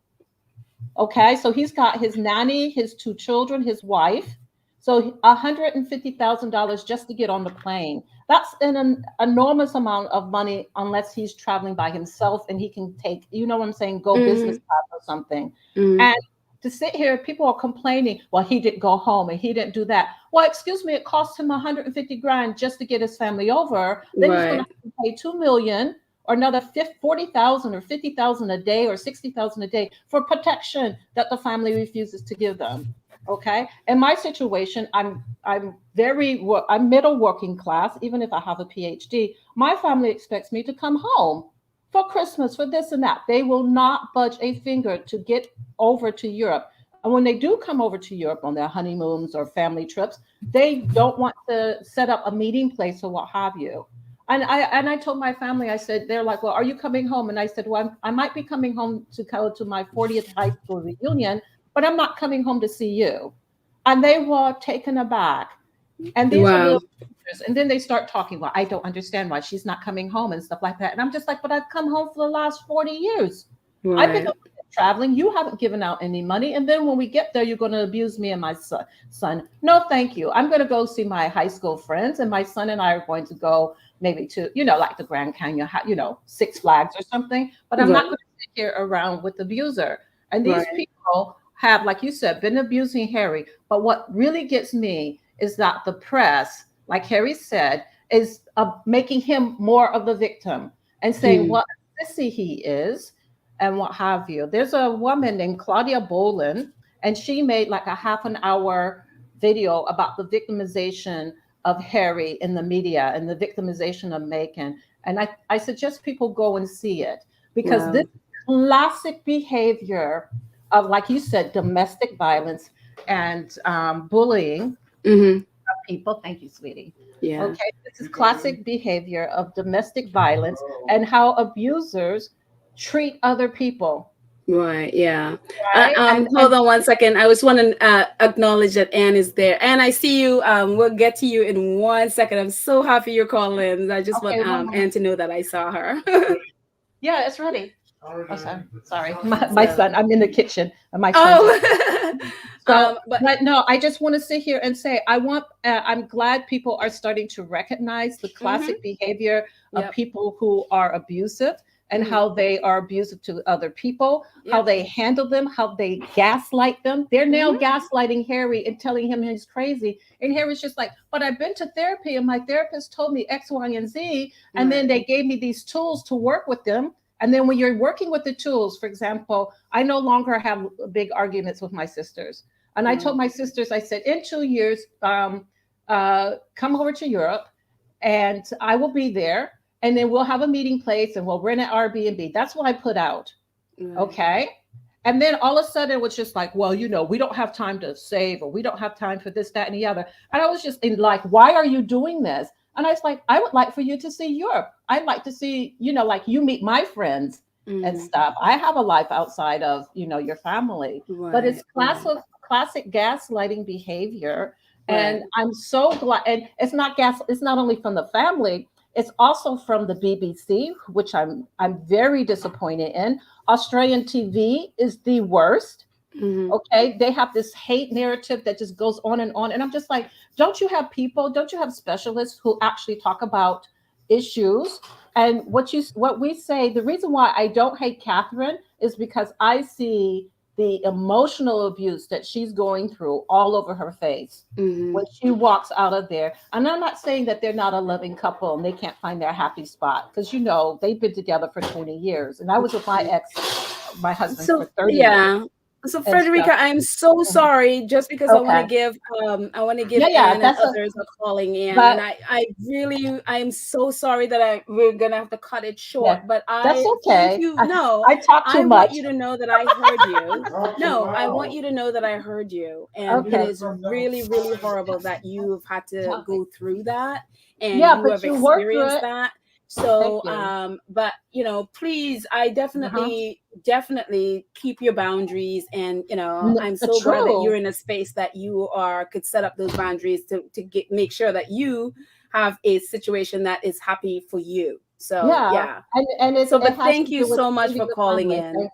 Speaker 4: Okay, so he's got his nanny, his 2 children, his wife. So $150,000 just to get on the plane. That's an enormous amount of money, unless he's traveling by himself and he can take, go business class or something. And to sit here, people are complaining, well, he didn't go home and he didn't do that. Well, excuse me, it cost him $150,000 just to get his family over. Then he's going to have to pay $2 million or another $40,000 or $50,000 a day or $60,000 a day for protection that the family refuses to give them. Okay. In my situation, I'm middle working class. Even if I have a PhD, my family expects me to come home for Christmas, for this and that. They will not budge a finger to get over to Europe. And when they do come over to Europe on their honeymoons or family trips, they don't want to set up a meeting place or what have you. And I told my family, I said, they're like, well, are you coming home? And I said, well, I might be coming home to go to my 40th high school reunion, but I'm not coming home to see you. And they were taken aback. And these are little pictures. And then they start talking, well, I don't understand why she's not coming home and stuff like that. And I'm just like, but I've come home for the last 40 years. I've been traveling. You haven't given out any money. And then when we get there, you're going to abuse me and my son. No, thank you. I'm going to go see my high school friends. And my son and I are going to go maybe to, like the Grand Canyon, Six Flags or something. But I'm not going to sit here around with the abuser. And these people have, like you said, been abusing Harry. But what really gets me is that the press, like Harry said, is making him more of the victim and saying what a sissy he is and what have you. There's a woman named Claudia Boland, and she made like a half-an-hour video about the victimization of Harry in the media and the victimization of Meghan. And I suggest people go and see it, because this classic behavior of, like you said, domestic violence and bullying of people. Thank you, sweetie. Yeah. Okay. This is classic behavior of domestic violence and how abusers treat other people.
Speaker 1: Right. Yeah. Right? Hold on one second. I just want to acknowledge that Anne is there. Anne, I see you. We'll get to you in 1 second. I'm so happy you're calling. I just want Anne to know that I saw her.
Speaker 4: Yeah, it's ready. Oh, sorry. My son. I'm in the kitchen. And my son. But no, I just want to sit here and say I'm glad people are starting to recognize the classic behavior of people who are abusive. And how they are abusive to other people, how they handle them, how they gaslight them. They're now gaslighting Harry and telling him he's crazy. And Harry's just like, but I've been to therapy and my therapist told me X, Y, and Z. And then they gave me these tools to work with them. And then when you're working with the tools, for example, I no longer have big arguments with my sisters. And I told my sisters, I said, in 2 years, come over to Europe and I will be there. And then we'll have a meeting place and we'll rent an Airbnb. That's what I put out. Okay. And then all of a sudden it was just like, well, we don't have time to save, or we don't have time for this, that, and the other. And I was just like, why are you doing this? And I was like, I would like for you to see Europe. I'd like to see, like you meet my friends and stuff. I have a life outside of, your family, but it's classic gaslighting behavior. And I'm so glad. And it's not only from the family. It's also from the BBC, which I'm very disappointed in. Australian TV is the worst. Okay, they have this hate narrative that just goes on. And I'm just like, don't you have specialists who actually talk about issues? And what we say, the reason why I don't hate Catherine is because I see the emotional abuse that she's going through all over her face when she walks out of there. And I'm not saying that they're not a loving couple and they can't find their happy spot, because they've been together for 20 years. And I was with my husband for 30 years.
Speaker 1: So Frederica, I'm so sorry, just because I want to give Anne and others are calling in, and I am so sorry that we're gonna have to cut it short. But
Speaker 4: that's okay.
Speaker 1: I
Speaker 4: talk too much.
Speaker 1: I want you to know that I heard you. I want you to know that I heard you, and it is really, really horrible that you've had to go through that, and you have experienced that. So, but please, I definitely keep your boundaries, and I'm so glad that you're in a space that you could set up those boundaries to make sure that you have a situation that is happy for you. So but thank you so much for calling in.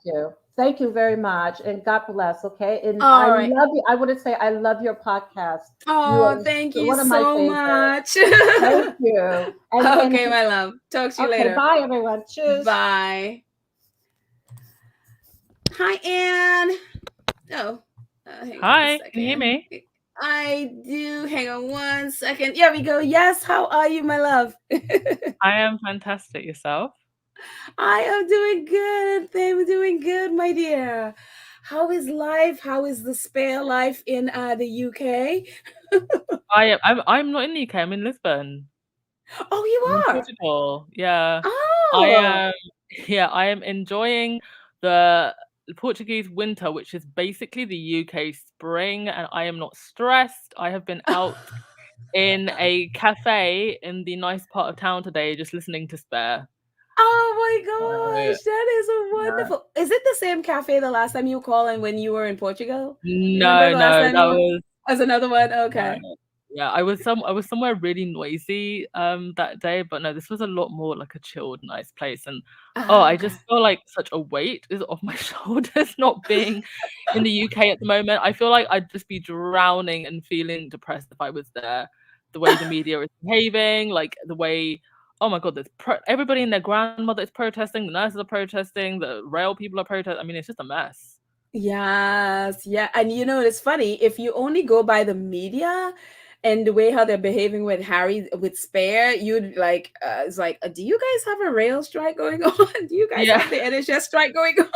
Speaker 4: Thank you very much, and God bless. Okay, and I love you. I want to say I love your podcast.
Speaker 1: Oh, thank you so much.
Speaker 4: Thank you.
Speaker 1: Okay, my love. Talk to you later.
Speaker 4: Bye, everyone. Cheers.
Speaker 1: Bye. Hi, Anne.
Speaker 5: Hi. Can you hear me?
Speaker 1: I do. Hang on 1 second. There we go. Yes. How are you, my love?
Speaker 5: I am fantastic. Yourself?
Speaker 1: I am doing good. I'm doing good, my dear. How is life? How is the spare life in the UK?
Speaker 5: I'm not in the UK. I'm in Lisbon.
Speaker 1: Oh, you are?
Speaker 5: Portugal. Yeah.
Speaker 1: Oh.
Speaker 5: I am enjoying the Portuguese winter, which is basically the UK spring, and I am not stressed. I have been out in a cafe in the nice part of town today, just listening to Spare.
Speaker 1: Oh my gosh, that is a
Speaker 5: Yeah.
Speaker 1: wonderful. Is it the same cafe the last time you called and when you were in Portugal?
Speaker 5: No,
Speaker 1: Remember the last time
Speaker 5: that
Speaker 1: you
Speaker 5: was
Speaker 1: was another one? Okay.
Speaker 5: yeah. I was somewhere really noisy that day, but no, this was a lot more like a chilled, nice place. And I
Speaker 1: Okay.
Speaker 5: just feel like such a weight is off my shoulders not being in the UK at the moment. I feel like I'd just be drowning and feeling depressed if I was there. The way the media is behaving, like the way, oh my God, there's everybody and their grandmother is protesting, the nurses are protesting, the rail people are protesting. I mean, it's just a mess.
Speaker 1: Yes, yeah. And you know, it's funny, if you only go by the media and the way how they're behaving with Harry with Spare, you'd like it's like, do you guys have a rail strike going on? Do you guys
Speaker 5: Yeah.
Speaker 1: have the NHS strike going on?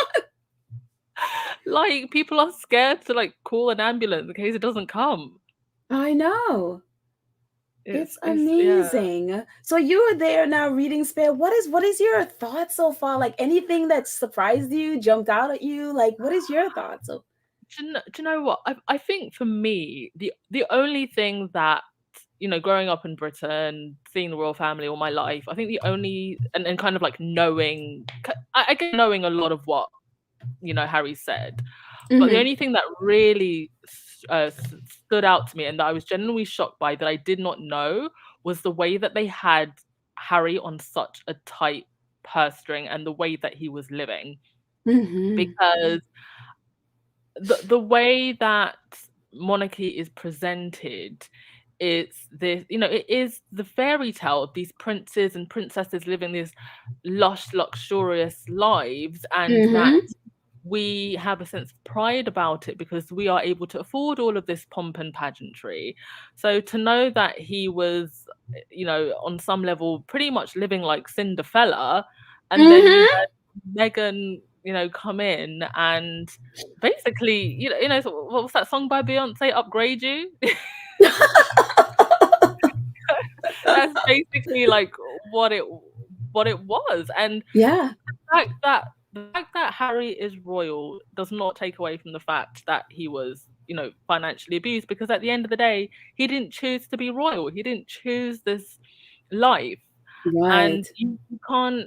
Speaker 5: Like, people are scared to like call an ambulance in case it doesn't come.
Speaker 1: I know. It's
Speaker 5: Yeah.
Speaker 1: amazing. So you are there now reading Spare. What is your thoughts so far? Like anything that surprised you, jumped out at you? Like what is your thoughts?
Speaker 5: Do you know what? I think for me, the only thing that, you know, growing up in Britain, seeing the royal family all my life, I think the only and kind of like knowing, I get knowing a lot of what, you know, Harry said, but the only thing that really stood out to me and that I was genuinely shocked by that I did not know was the way that they had Harry on such a tight purse string and the way that he was living. Because the way that monarchy is presented, it's this, you know, it is the fairy tale of these princes and princesses living these lush, luxurious lives, and that we have a sense of pride about it because we are able to afford all of this pomp and pageantry. So to know that he was, you know, on some level pretty much living like Cinderella, and then you had Meghan, you know, come in and basically, you know, so what was that song by Beyonce, Upgrade You? That's basically like what it was. And
Speaker 1: Yeah.
Speaker 5: the fact that Harry is royal does not take away from the fact that he was, you know, financially abused, because at the end of the day, he didn't choose to be royal. He didn't choose this life.
Speaker 1: Right.
Speaker 5: And you can't,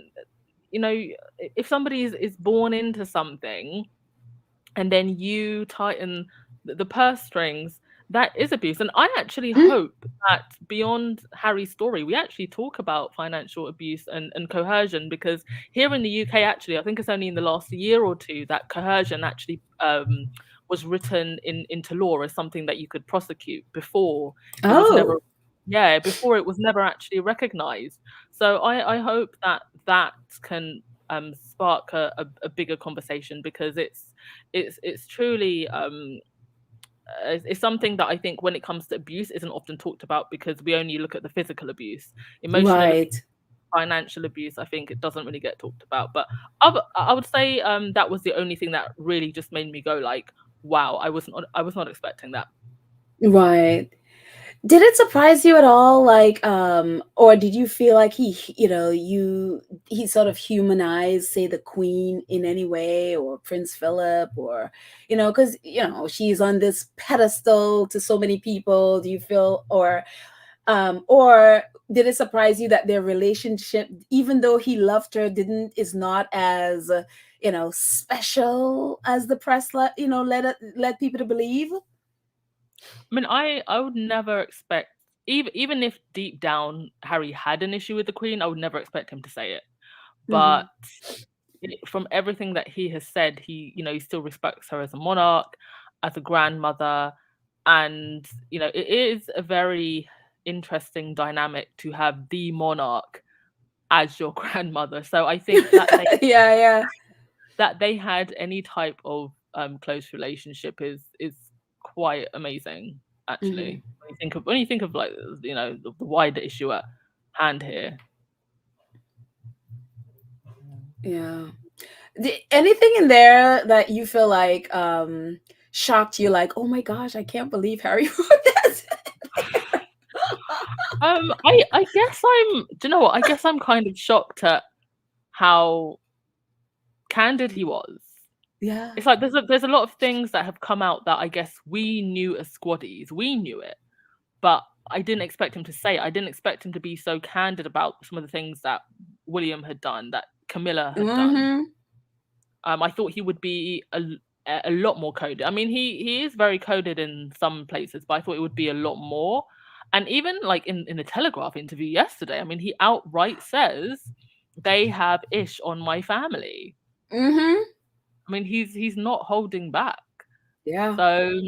Speaker 5: you know, if somebody is born into something and then you tighten the purse strings, that is abuse. And I actually hope that beyond Harry's story, we actually talk about financial abuse and coercion, because here in the UK, actually, I think it's only in the last year or two that coercion actually was written into law as something that you could prosecute. Before it was never, before it was never actually recognized. So I hope that can spark a bigger conversation, because it's truly it's something that I think when it comes to abuse isn't often talked about, because we only look at the physical abuse. Emotional abuse, financial abuse, I think it doesn't really get talked about. But I would say that was the only thing that really just made me go like, wow, I was not expecting that.
Speaker 1: Right. Did it surprise you at all? Like, or did you feel like he sort of humanized, say, the Queen in any way, or Prince Philip, or, you know, because, you know, she's on this pedestal to so many people. Do you feel, or did it surprise you that their relationship, even though he loved her, is not as, you know, special as the press led people to believe?
Speaker 5: I mean, I would never expect, even if deep down Harry had an issue with the Queen, I would never expect him to say it. But from everything that he has said, he still respects her as a monarch, as a grandmother, and, you know, it is a very interesting dynamic to have the monarch as your grandmother. So I think that that they had any type of close relationship is quite amazing, actually. When you think of like, you know, the wider issue at hand here.
Speaker 1: Yeah. Anything in there that you feel like shocked you, like, oh my gosh, I can't believe Harry wrote that?
Speaker 5: I guess do you know what? I guess I'm kind of shocked at how candid he was.
Speaker 1: Yeah.
Speaker 5: It's like there's a lot of things that have come out that I guess we knew as squaddies. We knew it, but I didn't expect him to say it. I didn't expect him to be so candid about some of the things that William had done, that Camilla had done. I thought he would be a lot more coded. I mean, he is very coded in some places, but I thought it would be a lot more. And even like in the Telegraph interview yesterday, I mean, he outright says they have ish on my family. I mean, he's not holding back.
Speaker 1: Yeah.
Speaker 5: So,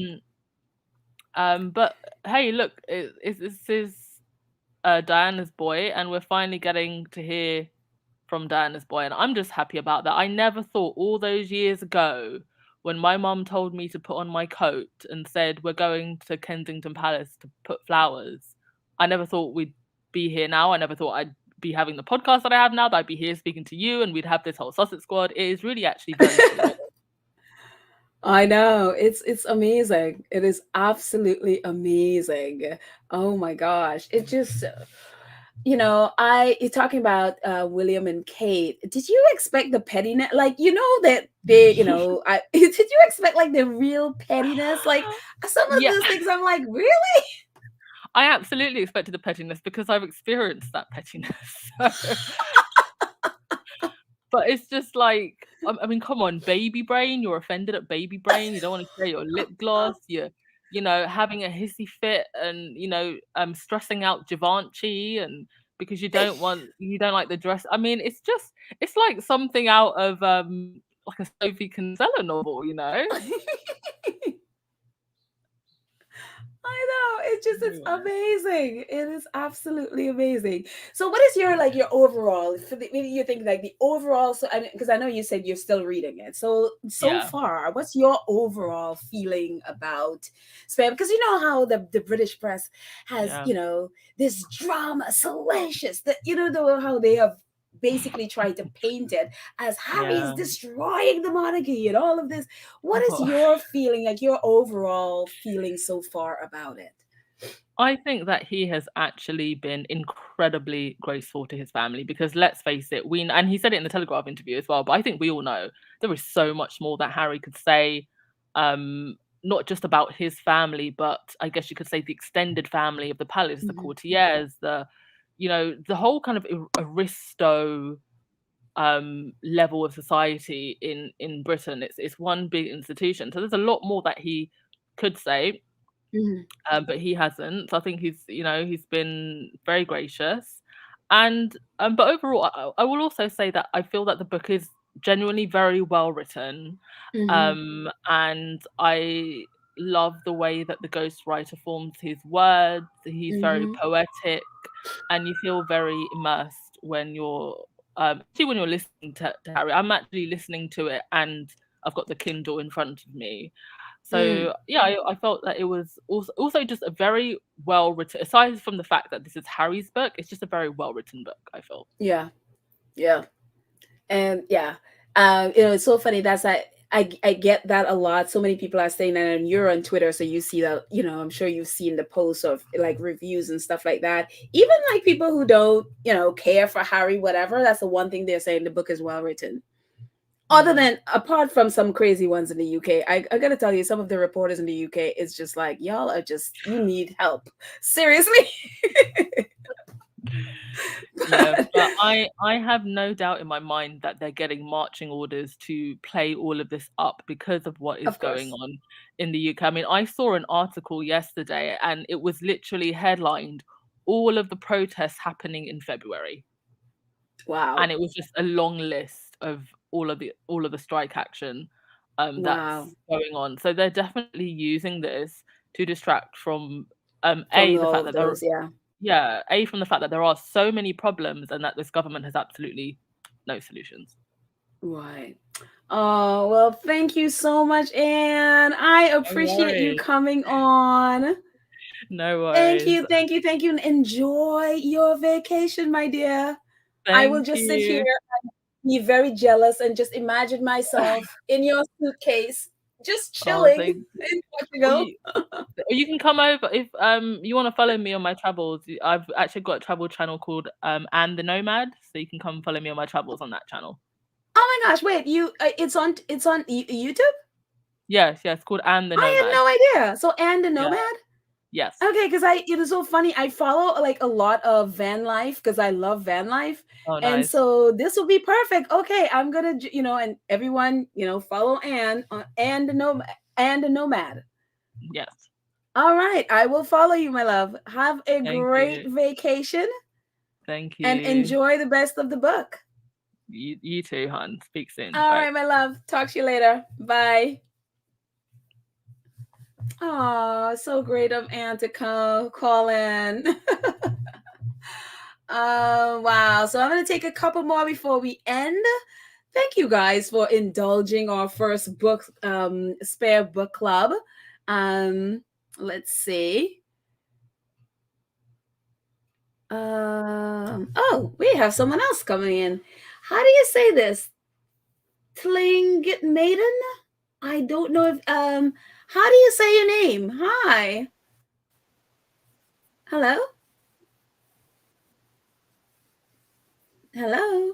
Speaker 5: but hey, look, this is Diana's boy, and we're finally getting to hear from Diana's boy, and I'm just happy about that. I never thought all those years ago, when my mum told me to put on my coat and said we're going to Kensington Palace to put flowers, I never thought we'd be here now. I never thought I'd be having the podcast that I have now, that I'd be here speaking to you, and we'd have this whole Sussex squad. It is really actually very cool.
Speaker 1: I know, it's amazing. It is absolutely amazing. Oh my gosh, it just, you're talking about William and Kate. Did you expect the pettiness? Like, that they, did you expect like the real pettiness? Like some of those things, I'm like, really?
Speaker 5: I absolutely expected the pettiness because I've experienced that pettiness. But it's just like, I mean, come on, baby brain. You're offended at baby brain. You don't want to share your lip gloss. You're, having a hissy fit and, stressing out Givenchy, and because you don't like the dress. I mean, it's like something out of like a Sophie Kinsella novel,
Speaker 1: I know, it's amazing. It is absolutely amazing. So what is your overall, maybe you think like the overall, so because I know you said you're still reading it, so far, what's your overall feeling about Spam? Because you know how the British press has this drama salacious, that how they have basically tried to paint it as Harry's destroying the monarchy and all of this. What is your feeling, like your overall feeling so far about it?
Speaker 5: I think that he has actually been incredibly graceful to his family, because let's face it, and he said it in the Telegraph interview as well, but I think we all know there is so much more that Harry could say, not just about his family, but I guess you could say the extended family of the palace, the courtiers, the whole kind of aristo level of society in Britain. It's one big institution, so there's a lot more that he could say, but he hasn't. So I think he's been very gracious, and but overall, I will also say that I feel that the book is genuinely very well written, and I love the way that the ghostwriter forms his words. He's very poetic, and you feel very immersed when you're listening to Harry. I'm actually listening to it, and I've got the Kindle in front of me. So I felt that it was also just a very well written. Aside from the fact that this is Harry's book, it's just a very well written book, I felt.
Speaker 1: Yeah, and it's so funny. That's I get that a lot. So many people are saying that, and you're on Twitter, so you see that. I'm sure you've seen the posts of like reviews and stuff like that. Even like people who don't care for Harry, whatever. That's the one thing they're saying: the book is well written. Apart from some crazy ones in the UK, I gotta tell you, some of the reporters in the UK is just like, y'all are you need help. Seriously.
Speaker 5: But I have no doubt in my mind that they're getting marching orders to play all of this up because of what is going on in the UK. I mean, I saw an article yesterday and it was literally headlined, all of the protests happening in February.
Speaker 1: Wow.
Speaker 5: And it was just a long list of all of the strike action that's going on. So they're definitely using this to distract from from the fact that there are so many problems and that this government has absolutely no solutions.
Speaker 1: Right. Oh, well, thank you so much, Anne. I appreciate you coming on.
Speaker 5: No worries.
Speaker 1: Thank you. And enjoy your vacation, my dear. I will just sit here and be very jealous and just imagine myself in your suitcase, just chilling in Portugal.
Speaker 5: You can come over if you want to follow me on my travels. I've actually got a travel channel called Anne the Nomad, so you can come follow me on my travels on that channel.
Speaker 1: Oh my gosh! Wait, it's on YouTube.
Speaker 5: Yes, it's called And the
Speaker 1: I had
Speaker 5: Nomad.
Speaker 1: no idea. So And the Nomad.
Speaker 5: Yes.
Speaker 1: Okay, because it was so funny. I follow like a lot of van life because I love van life.
Speaker 5: Oh,
Speaker 1: And
Speaker 5: nice.
Speaker 1: so this will be perfect. Okay, I'm gonna, and everyone, follow Anne and the Nomad.
Speaker 5: Yes.
Speaker 1: All right, I will follow you, my love. Have a great vacation.
Speaker 5: Thank you.
Speaker 1: And enjoy the best of the book.
Speaker 5: You too, hon. Speak soon.
Speaker 1: All right, my love. Talk to you later. Bye. Oh, so great of Anne to call in. Wow. So I'm going to take a couple more before we end. Thank you guys for indulging our first book, spare book club. Let's see. Oh, we have someone else coming in. How do you say this? Tlingit Maiden? I don't know if how do you say your name? Hi. Hello? Hello?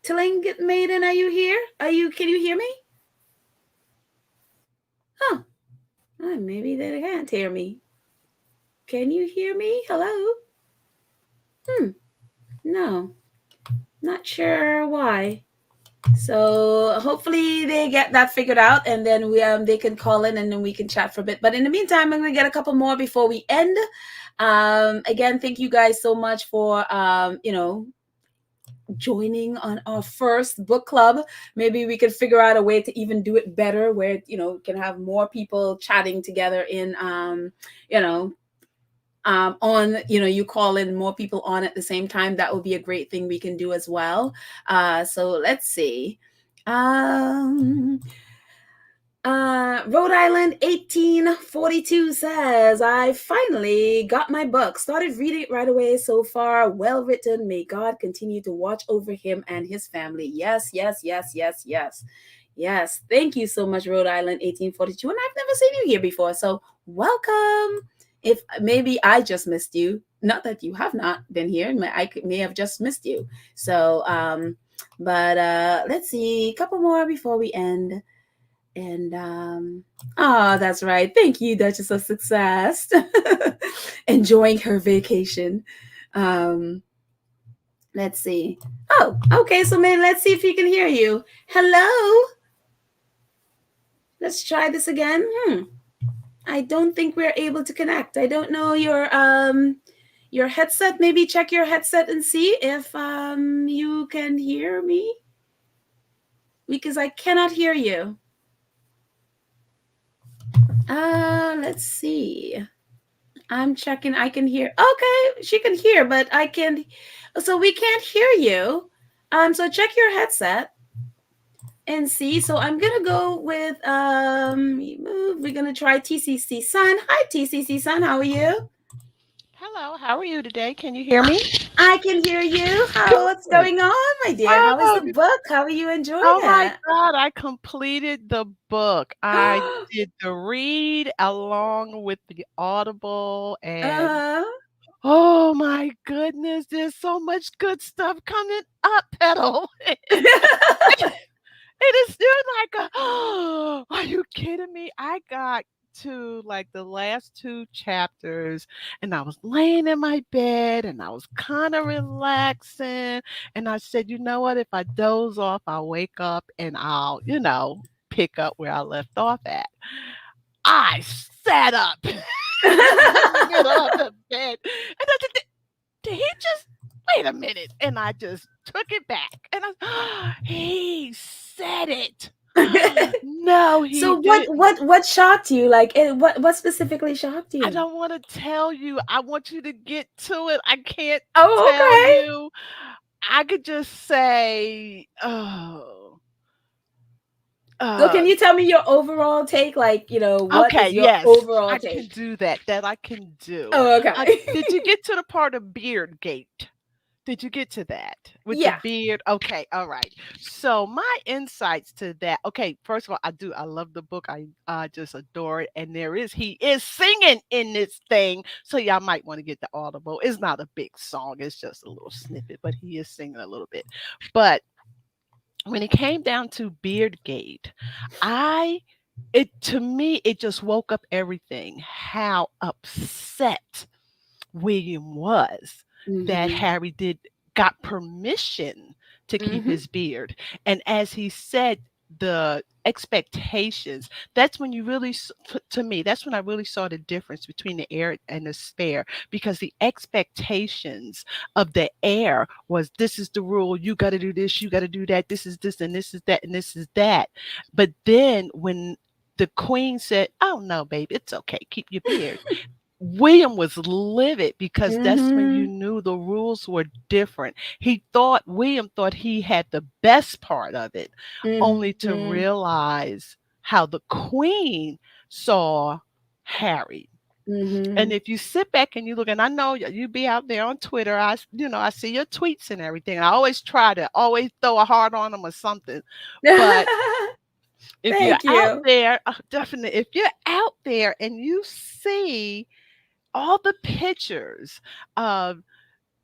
Speaker 1: Tlingit Maiden, are you here? Can you hear me? Huh. Oh, maybe they can't hear me. Can you hear me? Hello? No. Not sure why. So hopefully they get that figured out, and then they can call in and then we can chat for a bit. But in the meantime, I'm going to get a couple more before we end. Again, thank you guys so much for joining on our first book club. Maybe we could figure out a way to even do it better, where can have more people chatting together in on you call in more people on at the same time. That would be a great thing we can do as well. So let's see. Rhode Island 1842 says, I finally got my book, started reading it right away. So far, well written. May God continue to watch over him and his family. Yes. Thank you so much, Rhode Island 1842. And I've never seen you here before, so welcome. If maybe I just missed you, not that you have not been here, I may have just missed you. So but let's see, a couple more before we end. And that's right. Thank you, Duchess of Success. Enjoying her vacation. Let's see. Oh, okay. So man, let's see if he can hear you. Hello. Let's try this again. I don't think we're able to connect. I don't know your headset. Maybe check your headset and see if you can hear me, because I cannot hear you. Let's see. I'm checking. I can hear. Okay, she can hear, but I can. So we can't hear you. So check your headset and see. So I'm gonna go with we're gonna try TCC Sun. Hi, TCC Sun. How are you?
Speaker 6: Hello. How are you today? Can you hear me?
Speaker 1: I can hear you. What's going on, my dear? How is the book? How are you enjoying it?
Speaker 6: Oh my God! I completed the book. I did the read along with the Audible, and oh my goodness, there's so much good stuff coming up, Petal. It is still like are you kidding me? I got to like the last 2 chapters and I was laying in my bed and I was kind of relaxing, and I said, you know what, if I doze off, I'll wake up and I'll pick up where I left off at. I sat up in the middle of the bed and I said, did he just wait a minute? And I just took it back and he said it. No, he
Speaker 1: So
Speaker 6: didn't.
Speaker 1: what shocked you? Like what specifically shocked you?
Speaker 6: I don't want to tell you. I want you to get to it. I can't
Speaker 1: tell
Speaker 6: you. I could just say,
Speaker 1: so can you tell me your overall take? Like, what is your overall take?
Speaker 6: I can do that. That I can do.
Speaker 1: Oh, okay.
Speaker 6: Did you get to the part of Beardgate? Did you get to that with the
Speaker 1: Yeah.
Speaker 6: beard? Okay, all right. So my insights to that. Okay, first of all, I love the book. I just adore it. And he is singing in this thing. So y'all might want to get the Audible. It's not a big song. It's just a little snippet, but he is singing a little bit. But when it came down to Beardgate, to me it just woke up everything. How upset William was that
Speaker 1: Mhm.
Speaker 6: Harry got permission to keep
Speaker 1: Mhm.
Speaker 6: his beard. And as he said, the expectations, that's when to me, that's when I really saw the difference between the heir and the spare, because the expectations of the heir was, this is the rule, you got to do this, you got to do that, this is this and this is that and this is that. But then when the queen said, oh no, babe, it's okay, keep your beard, William was livid, because that's when you
Speaker 1: Mhm.
Speaker 6: knew the rules were different. William thought he had the best part of it, only to
Speaker 1: Mhm.
Speaker 6: realize how the queen saw Harry. And
Speaker 1: Mhm.
Speaker 6: if you sit back and you look, and I know you be out there on Twitter, I see your tweets and everything. I always try to always throw a heart on them or something. But if you're
Speaker 1: Thank
Speaker 6: out
Speaker 1: you.
Speaker 6: there, definitely, if you're out there and you see all the pictures of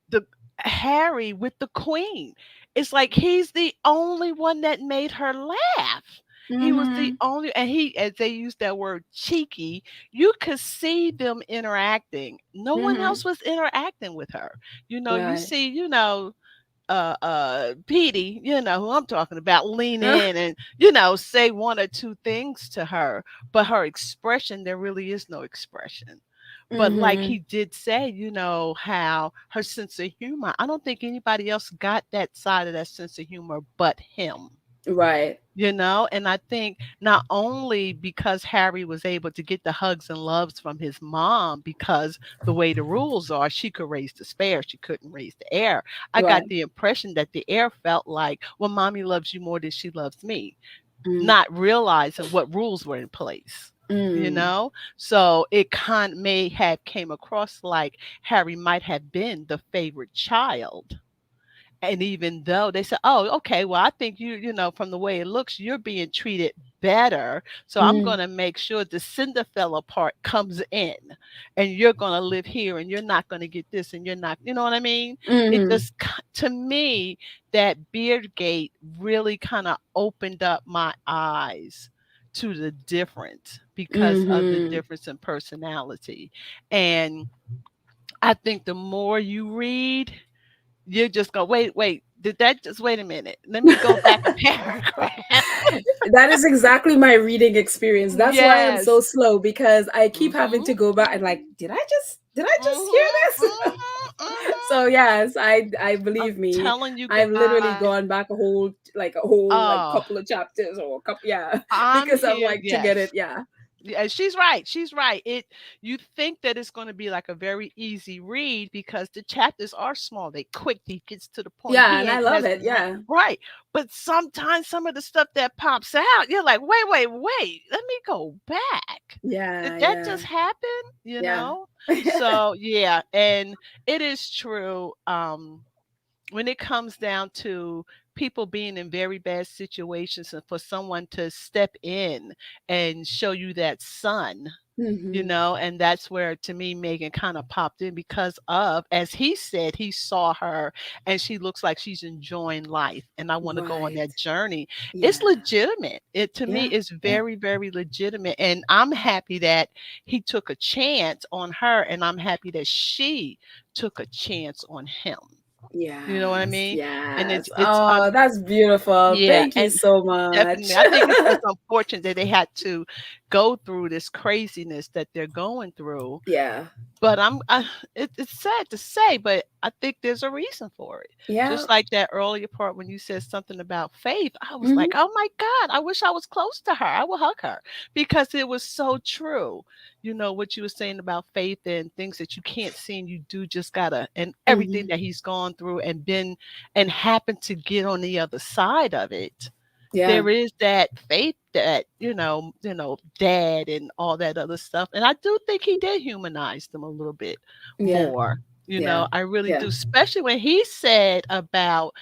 Speaker 6: the Harry with the queen, it's like he's the only one that made her laugh. He was the
Speaker 1: Mhm.
Speaker 6: only, and as they use that word cheeky, you could see them interacting. No one else
Speaker 1: Mhm.
Speaker 6: was interacting with her. You
Speaker 1: Right.
Speaker 6: see, Petey, who I'm talking about, lean in and, say one or two things to her, but her expression, there really is no expression. But like he
Speaker 1: Mhm.
Speaker 6: did say, how her sense of humor, I don't think anybody else got that side of that sense of humor but him.
Speaker 1: Right.
Speaker 6: And I think not only because Harry was able to get the hugs and loves from his mom, because the way the rules are, she could raise the spare, she couldn't raise the heir. I got
Speaker 1: Right.
Speaker 6: the impression that the heir felt like, well, mommy loves you more than she loves me,
Speaker 1: Mm.
Speaker 6: not realizing what rules were in place.
Speaker 1: Mm.
Speaker 6: So it may have came across like Harry might have been the favorite child. And even though they said, oh, okay, well, I think from the way it looks, you're being treated better. So I'm going
Speaker 1: Mm.
Speaker 6: to make sure the Cinderella part comes in, and you're going to live here, and you're not going to get this, and you're not, you know what I mean? It
Speaker 1: Mhm.
Speaker 6: just, to me, that Beardgate really kind of opened up my eyes to the difference, because of the
Speaker 1: Mhm.
Speaker 6: difference in personality. And I think the more you read, you just go, wait, did that just, wait a minute. Let me go back a paragraph.
Speaker 1: That is exactly my reading experience. That's why I'm so
Speaker 6: Yes.
Speaker 1: slow, because I keep having
Speaker 6: Mhm.
Speaker 1: to go back and like, did I just hear
Speaker 6: Mhm.
Speaker 1: this?
Speaker 6: Mhm.
Speaker 1: So yes, I
Speaker 6: I'm
Speaker 1: believe me.
Speaker 6: telling you
Speaker 1: I've literally
Speaker 6: guys.
Speaker 1: gone back a whole
Speaker 6: Oh,
Speaker 1: couple of chapters or a couple, yeah,
Speaker 6: I'm
Speaker 1: because I'm
Speaker 6: here.
Speaker 1: like to get it,
Speaker 6: Yes.
Speaker 1: yeah.
Speaker 6: Yeah, she's right. She's right. You think that it's going to be like a very easy read because the chapters are small. They quick. He gets to the point.
Speaker 1: Yeah,
Speaker 6: He
Speaker 1: and I
Speaker 6: ain't
Speaker 1: love
Speaker 6: messing
Speaker 1: it.
Speaker 6: around.
Speaker 1: Yeah.
Speaker 6: Right. But sometimes some of the stuff that pops out, you're like, wait. Let me go back. Did
Speaker 1: Yeah,
Speaker 6: that just
Speaker 1: yeah.
Speaker 6: happen?
Speaker 1: Yeah.
Speaker 6: So yeah, and it is true. When it comes down to people being in very bad situations, and for someone to step in and show you that sun,
Speaker 1: Mhm.
Speaker 6: and that's where, to me, Megan kind of popped in, because of, as he said, he saw her and she looks like she's enjoying life, and I want to go on
Speaker 1: Right.
Speaker 6: that journey. It's
Speaker 1: Yeah.
Speaker 6: legitimate. It, to me,
Speaker 1: Yeah.
Speaker 6: is
Speaker 1: Yeah.
Speaker 6: very, very legitimate, and I'm happy that he took a chance on her, and I'm happy that she took a chance on him. You know what I
Speaker 1: Yes.
Speaker 6: mean? And
Speaker 1: Yes.
Speaker 6: it's
Speaker 1: Oh, that's beautiful.
Speaker 6: yeah,
Speaker 1: Thank you
Speaker 6: and
Speaker 1: so much.
Speaker 6: definitely, I think it's just unfortunate that they had to go through this craziness that they're going through.
Speaker 1: Yeah.
Speaker 6: But it's sad to say, but I think there's a reason for it.
Speaker 1: Yeah.
Speaker 6: Just like that earlier part when you said something about Faith, I was
Speaker 1: Mhm.
Speaker 6: like, oh my God, I wish I was close to her. I will hug her, because it was so true. What you were saying about Faith and things that you can't see, and you do just gotta, and everything
Speaker 1: Mhm.
Speaker 6: that he's gone through and been and happened to get on the other side of it.
Speaker 1: Yeah.
Speaker 6: There is that faith that, dad and all that other stuff. And I do think he did humanize them a little bit
Speaker 1: Yeah.
Speaker 6: more, You know, I really
Speaker 1: Yeah.
Speaker 6: do. Especially when he said about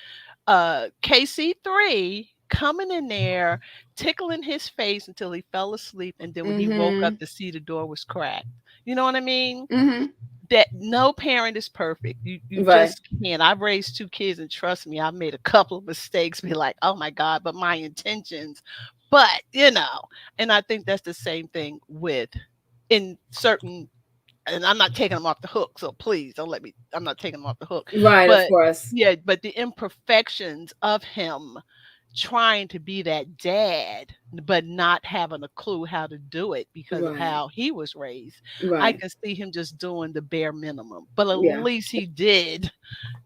Speaker 6: KC3 coming in there, tickling his face until he fell asleep, and then when he woke up to see the door was cracked. You know what I mean? That no parent is perfect. You
Speaker 1: Right.
Speaker 6: just can't. I've raised 2 kids, and trust me, I've made a couple of mistakes. Be like, oh my God, but my intentions. But you know, and I think that's the same thing with in certain. And I'm not taking them off the hook, so please don't let me. I'm not taking them off the hook.
Speaker 1: Right,
Speaker 6: But
Speaker 1: of course.
Speaker 6: yeah, but the imperfections of him trying to be that dad, but not having a clue how to do it because of
Speaker 1: Right.
Speaker 6: how he was raised. I
Speaker 1: Right.
Speaker 6: can see him just doing the bare minimum, but at
Speaker 1: Yeah.
Speaker 6: least he did,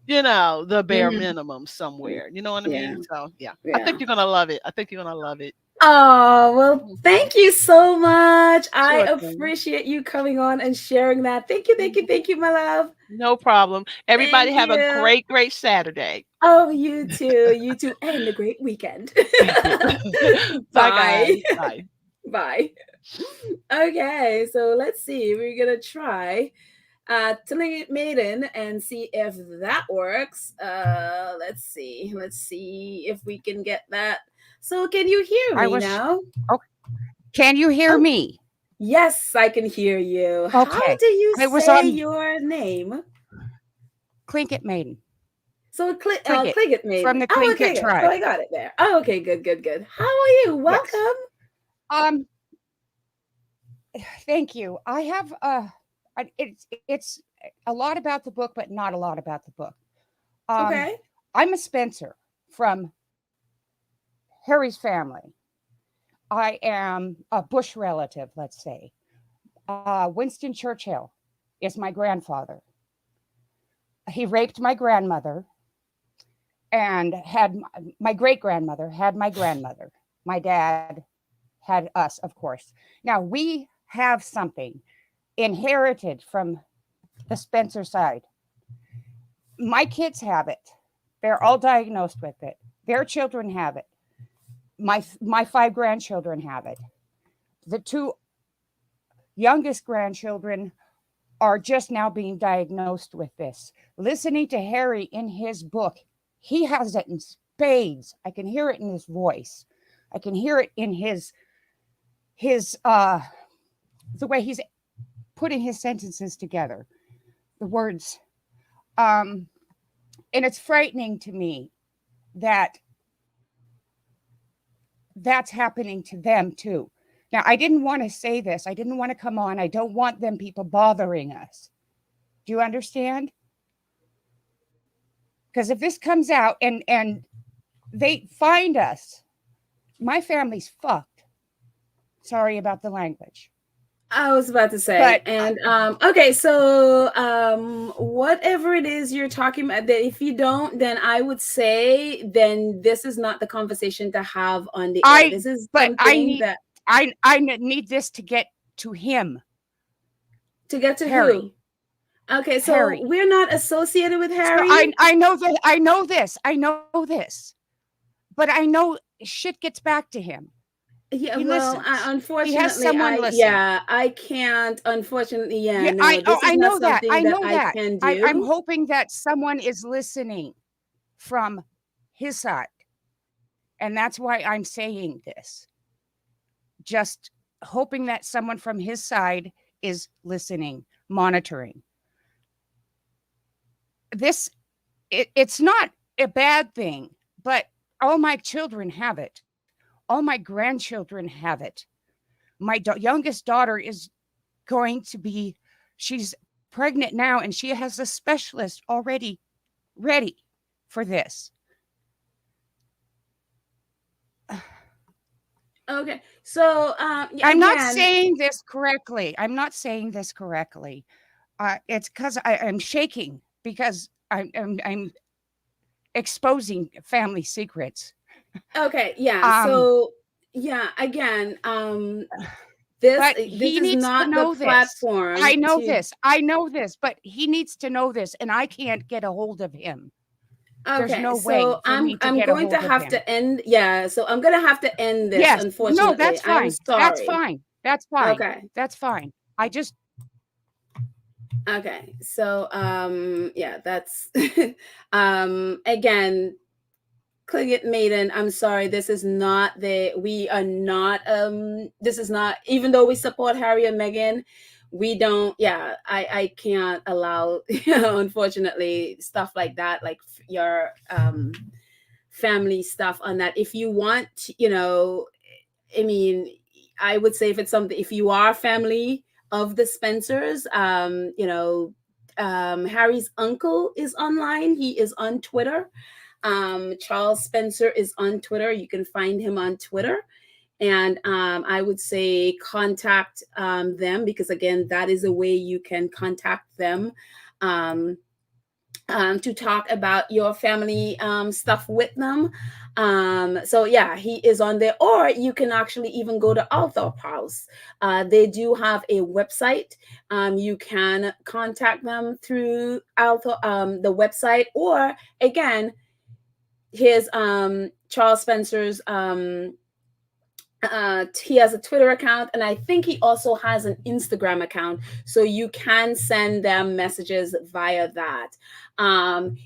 Speaker 6: you know, the bare
Speaker 1: Mhm.
Speaker 6: minimum somewhere. You know what I
Speaker 1: Yeah.
Speaker 6: mean? So yeah, I
Speaker 1: Yeah.
Speaker 6: think you're gonna love it. I think you're gonna love it.
Speaker 1: Oh, well, thank you so much. I
Speaker 6: Sure thing.
Speaker 1: appreciate you coming on and sharing that. Thank you, thank you, thank you, my love.
Speaker 6: No problem. Everybody
Speaker 1: Thank
Speaker 6: have a
Speaker 1: you.
Speaker 6: great, great Saturday.
Speaker 1: Oh, you too, and a great weekend.
Speaker 6: Thank you. Bye,
Speaker 1: Bye.
Speaker 6: guys. Bye.
Speaker 1: Bye. Okay, so let's see. We're gonna try Telling It Maiden and see if that works. Let's see. Let's see if we can get that. So can you hear me now?
Speaker 7: Oh, can you hear me?
Speaker 1: Yes, I can hear you. How
Speaker 7: Okay.
Speaker 1: do you
Speaker 7: I was
Speaker 1: say
Speaker 7: on
Speaker 1: your name?
Speaker 7: Clink It Maiden.
Speaker 1: So
Speaker 7: Click
Speaker 1: it Maiden.
Speaker 7: from the
Speaker 1: Oh,
Speaker 7: Clink
Speaker 1: okay,
Speaker 7: It
Speaker 1: good.
Speaker 7: tribe.
Speaker 1: So I got it there. Oh, okay, good. How are you? Welcome.
Speaker 7: Thank you. I have it's a lot about the book, but not a lot about the book.
Speaker 1: Okay.
Speaker 7: I'm a Spencer from Harry's family. I am a Bush relative, let's say. Winston Churchill is my grandfather. He raped my grandmother and had my great-grandmother had my grandmother. My dad had us, of course. Now we have something inherited from the Spencer side. My kids have it. They're all diagnosed with it. Their children have it. My 5 grandchildren have it. The 2 youngest grandchildren are just now being diagnosed with this. Listening to Harry in his book, he has it in spades. I can hear it in his voice. I can hear it in his the way he's putting his sentences together, the words. And it's frightening to me that that's happening to them too. Now, I didn't want to say this. I didn't want to come on. I don't want them people bothering us. Do you understand? Because if this comes out and they find us, my family's fucked. Sorry about the language.
Speaker 1: I was about to say,
Speaker 7: But
Speaker 1: and okay, so whatever it is you're talking about, that if you don't, then I would say, then this is not the conversation to have on the air. This is something
Speaker 7: I need this to get to him.
Speaker 1: To get to
Speaker 7: Harry.
Speaker 1: Who? Okay, so
Speaker 7: Harry.
Speaker 1: we're not associated with Harry.
Speaker 7: So I know that I know this, but I know shit gets back to him.
Speaker 1: Yeah,
Speaker 7: he
Speaker 1: well,
Speaker 7: listens.
Speaker 1: Unfortunately,
Speaker 7: He has someone listen.
Speaker 1: Yeah, I can't. Unfortunately, yeah, no,
Speaker 7: I know that. I know
Speaker 1: that. I can do.
Speaker 7: I'm hoping that someone is listening from his side, and that's why I'm saying this. Just hoping that someone from his side is listening, monitoring. It's not a bad thing, but all my children have it. All my grandchildren have it. My youngest daughter is going to be, she's pregnant now, and she has a specialist already ready for this.
Speaker 1: Okay, so
Speaker 7: I'm not saying this correctly. It's because I'm shaking because I'm exposing family secrets.
Speaker 1: Okay, yeah. So yeah, again, this is not the platform.
Speaker 7: I know this, but he needs to know this, and I can't get a hold of him.
Speaker 1: Okay,
Speaker 7: there's no
Speaker 1: so
Speaker 7: way
Speaker 1: I'm going to have to end. Yeah, so I'm going to have to end this.
Speaker 7: Yes,
Speaker 1: unfortunately,
Speaker 7: no, that's fine.
Speaker 1: I'm sorry.
Speaker 7: That's fine.
Speaker 1: Okay,
Speaker 7: that's fine. I just
Speaker 1: Okay, so yeah, that's again, Cliggett Maiden, I'm sorry, this is not we are not this is not, even though we support Harry and Meghan, we don't, yeah, I can't allow, unfortunately, stuff like that, like your family stuff on that. If you want, I mean, I would say if it's something, if you are family of the Spencers, Harry's uncle is online. He is on Twitter. Charles Spencer is on Twitter. You can find him on Twitter. And I would say contact them, because again, that is a way you can contact them. To talk about your family stuff with them. So yeah, he is on there. Or you can actually even go to Althorp House. They do have a website. You can contact them through the website. Or again, here's Charles Spencer's he has a Twitter account, and I think he also has an Instagram account, so you can send them messages via that.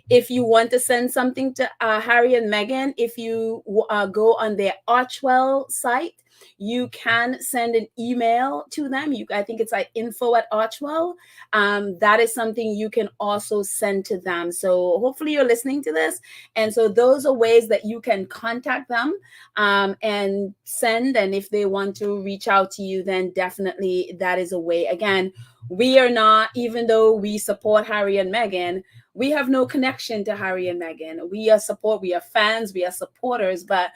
Speaker 1: If you want to send something to Harry and Meghan, if you go on their Archwell site, you can send an email to them. I think it's like info@Archwell. That is something you can also send to them. So hopefully you're listening to this. And so those are ways that you can contact them and send. And if they want to reach out to you, then definitely that is a way. Again, we are not, even though we support Harry and Meghan, we have no connection to Harry and Meghan. We are fans, we are supporters, but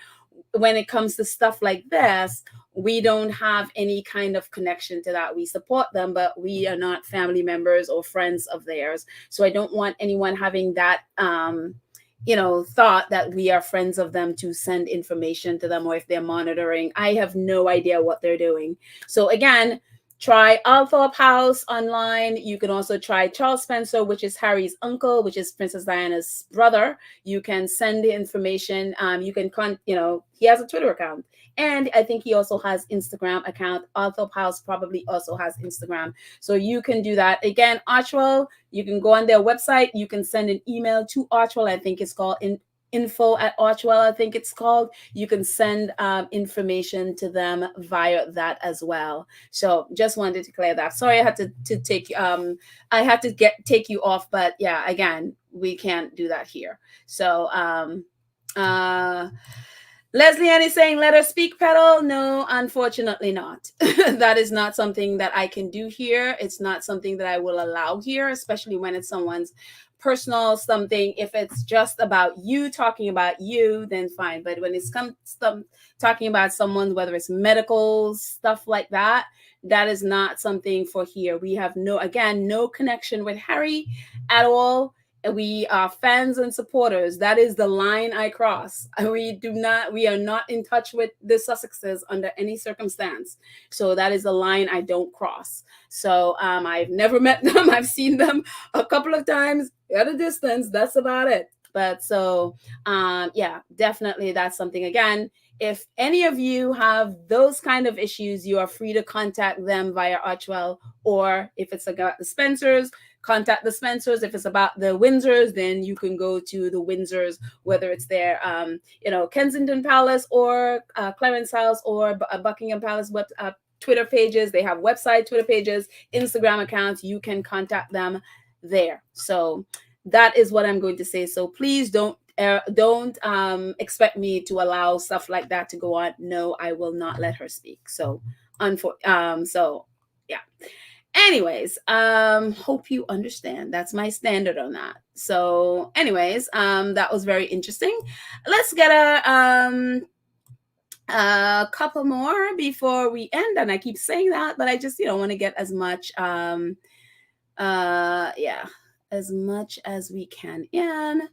Speaker 1: when it comes to stuff like this, we don't have any kind of connection to that. We support them, but we are not family members or friends of theirs. So I don't want anyone having that thought that we are friends of them to send information to them, or if they're monitoring. I have no idea what they're doing. So again, try Althorp House online. You can also try Charles Spencer, which is Harry's uncle, which is Princess Diana's brother. You can send the information. You can he has a Twitter account, and I think he also has Instagram account. Althorp House probably also has Instagram, so you can do that. Again, Archwell, you can go on their website. You can send an email to Archwell. I think it's called info@Archwell, I think it's called. You can send information to them via that as well. So just wanted to clear that. Sorry, I had to take take you off, but yeah, again, we can't do that here. So Leslie Ann is saying, let her speak, Petal. No, unfortunately not. That is not something that I can do here. It's not something that I will allow here, especially when it's someone's personal something. If it's just about you, talking about you, then fine. But when it's talking about someone, whether it's medical stuff like that, that is not something for here. We have no connection with Harry at all. We are fans and supporters. That is the line I cross. We are not in touch with the Sussexes under any circumstance. So that is the line I don't cross. So I've never met them. I've seen them a couple of times at a distance. That's about it. But so, yeah, definitely that's something. Again, if any of you have those kind of issues, you are free to contact them via Archwell, or if it's about the Spencers, contact the Spencers. If it's about the Windsors, then you can go to the Windsors, whether it's their, Kensington Palace or Clarence House or Buckingham Palace Twitter pages. They have website Twitter pages, Instagram accounts. You can contact them there. So that is what I'm going to say. So please don't expect me to allow stuff like that to go on. No, I will not let her speak. So, so yeah. Anyways, hope you understand. That's my standard on that. So anyways, that was very interesting. Let's get a couple more before we end. And I keep saying that, but I just, want to get as much, as much as we can in.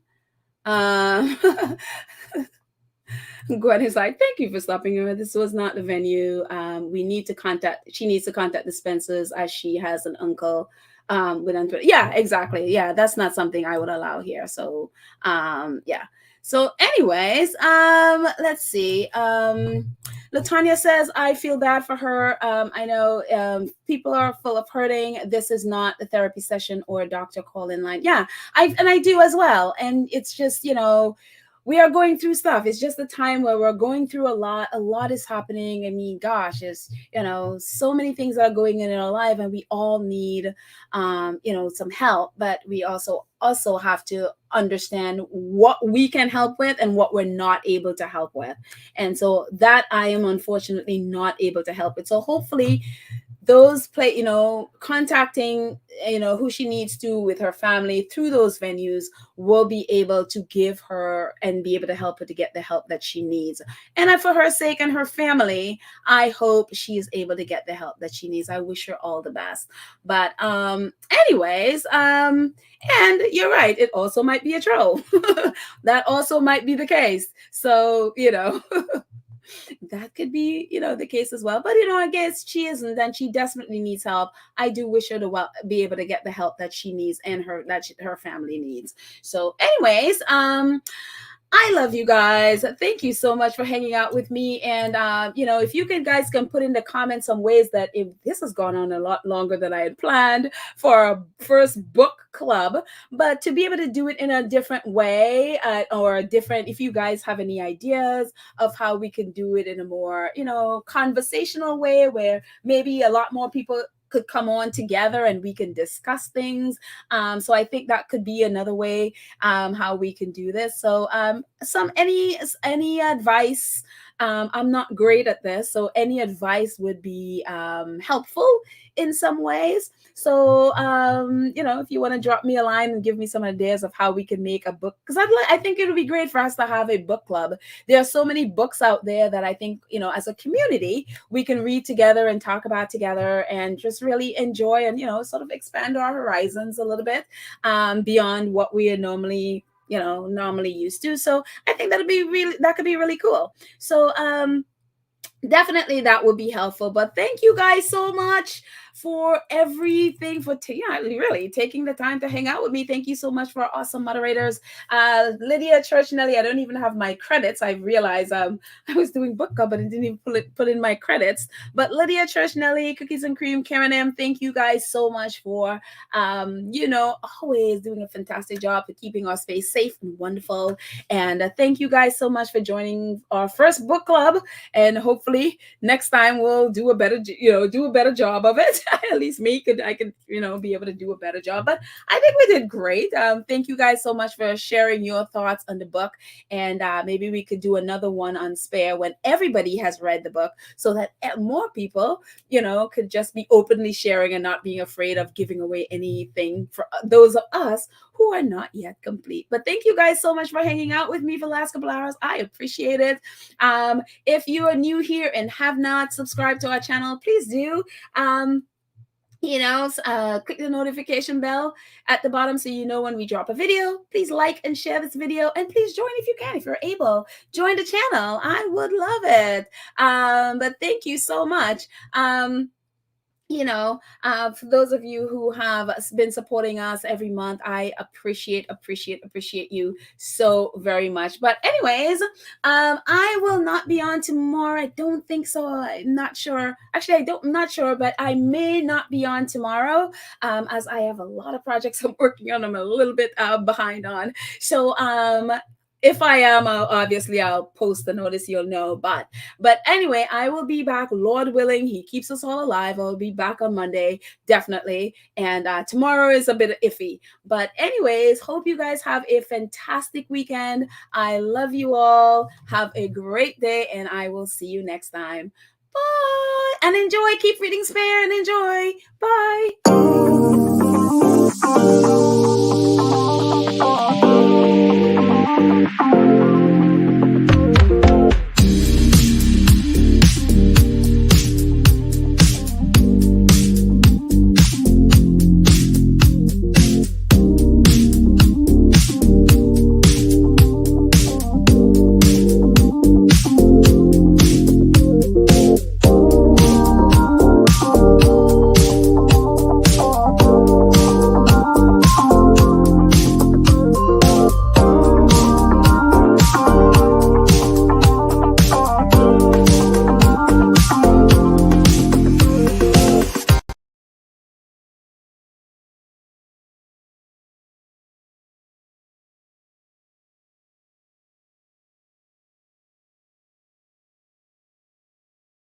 Speaker 1: Gwen is like, thank you for stopping her. This was not the venue. She needs to contact the Spencers, as she has an uncle with Twitter. Yeah, exactly. Yeah, that's not something I would allow here. So yeah. So anyways, let's see. Latanya says, I feel bad for her. I know people are full of hurting. This is not a therapy session or a doctor call-in line. Yeah, I do as well. And it's just, you know, we are going through stuff. It's just a time where we're going through a lot. A lot is happening. I mean, gosh, it's, you know, so many things that are going in our life, and we all need, you know, some help. But we also have to understand what we can help with and what we're not able to help with. And so that I am unfortunately not able to help with. So hopefully those you know, contacting, you know, who she needs to with her family through those venues will be able to give her and be able to help her to get the help that she needs. And for her sake and her family, I hope she is able to get the help that she needs. I wish her all the best. But anyways, and you're right, it also might be a troll. That also might be the case. So, you know, that could be, you know, the case as well. But, you know, I guess she isn't, and she desperately needs help. I do wish her to be able to get the help that she needs and her family needs. So anyways, I love you guys. Thank you so much for hanging out with me. And, you know, if you guys can put in the comments some ways that if this has gone on a lot longer than I had planned for our first book club, but to be able to do it in a different way or different, if you guys have any ideas of how we can do it in a more, you know, conversational way where maybe a lot more people could come on together and we can discuss things. So I think that could be another way how we can do this. So any advice? I'm not great at this, so any advice would be helpful in some ways. So you know, if you want to drop me a line and give me some ideas of how we can make a book, because I think it would be great for us to have a book club. There are so many books out there that I think, you know, as a community we can read together and talk about together and just really enjoy and, you know, sort of expand our horizons a little bit beyond what we are normally used to. So I think that could be really cool. So definitely that would be helpful. But thank you guys so much for everything, for really taking the time to hang out with me. Thank you so much for our awesome moderators. Lydia, Church, Nelly, I don't even have my credits. I realized I was doing book club, but I didn't even put in my credits. But Lydia, Church, Nelly, Cookies and Cream, Karen M, thank you guys so much for you know, always doing a fantastic job for keeping our space safe and wonderful. And thank you guys so much for joining our first book club. And hopefully next time we'll do a better job of it. At least I could, you know, be able to do a better job. But I think we did great. Thank you guys so much for sharing your thoughts on the book. And maybe we could do another one on Spare when everybody has read the book, so that more people, you know, could just be openly sharing and not being afraid of giving away anything for those of us who are not yet complete. But thank you guys so much for hanging out with me for the last couple hours. I appreciate it. If you are new here and have not subscribed to our channel, please do. You know, click the notification bell at the bottom so you know when we drop a video. Please like and share this video, and please join if you can, if you're able. Join the channel. I would love it. But thank you so much. You know, for those of you who have been supporting us every month, I appreciate you so very much. But anyways, I will not be on tomorrow. I don't think so. I'm not sure. Actually, I'm not sure, but I may not be on tomorrow as I have a lot of projects I'm working on. I'm a little bit behind on. So, if I am, I'll post the notice, you'll know. But anyway, I will be back, Lord willing. He keeps us all alive. I'll be back on Monday, definitely. And tomorrow is a bit iffy. But anyways, hope you guys have a fantastic weekend. I love you all. Have a great day, and I will see you next time. Bye. And enjoy. Keep reading Spare and enjoy. Bye.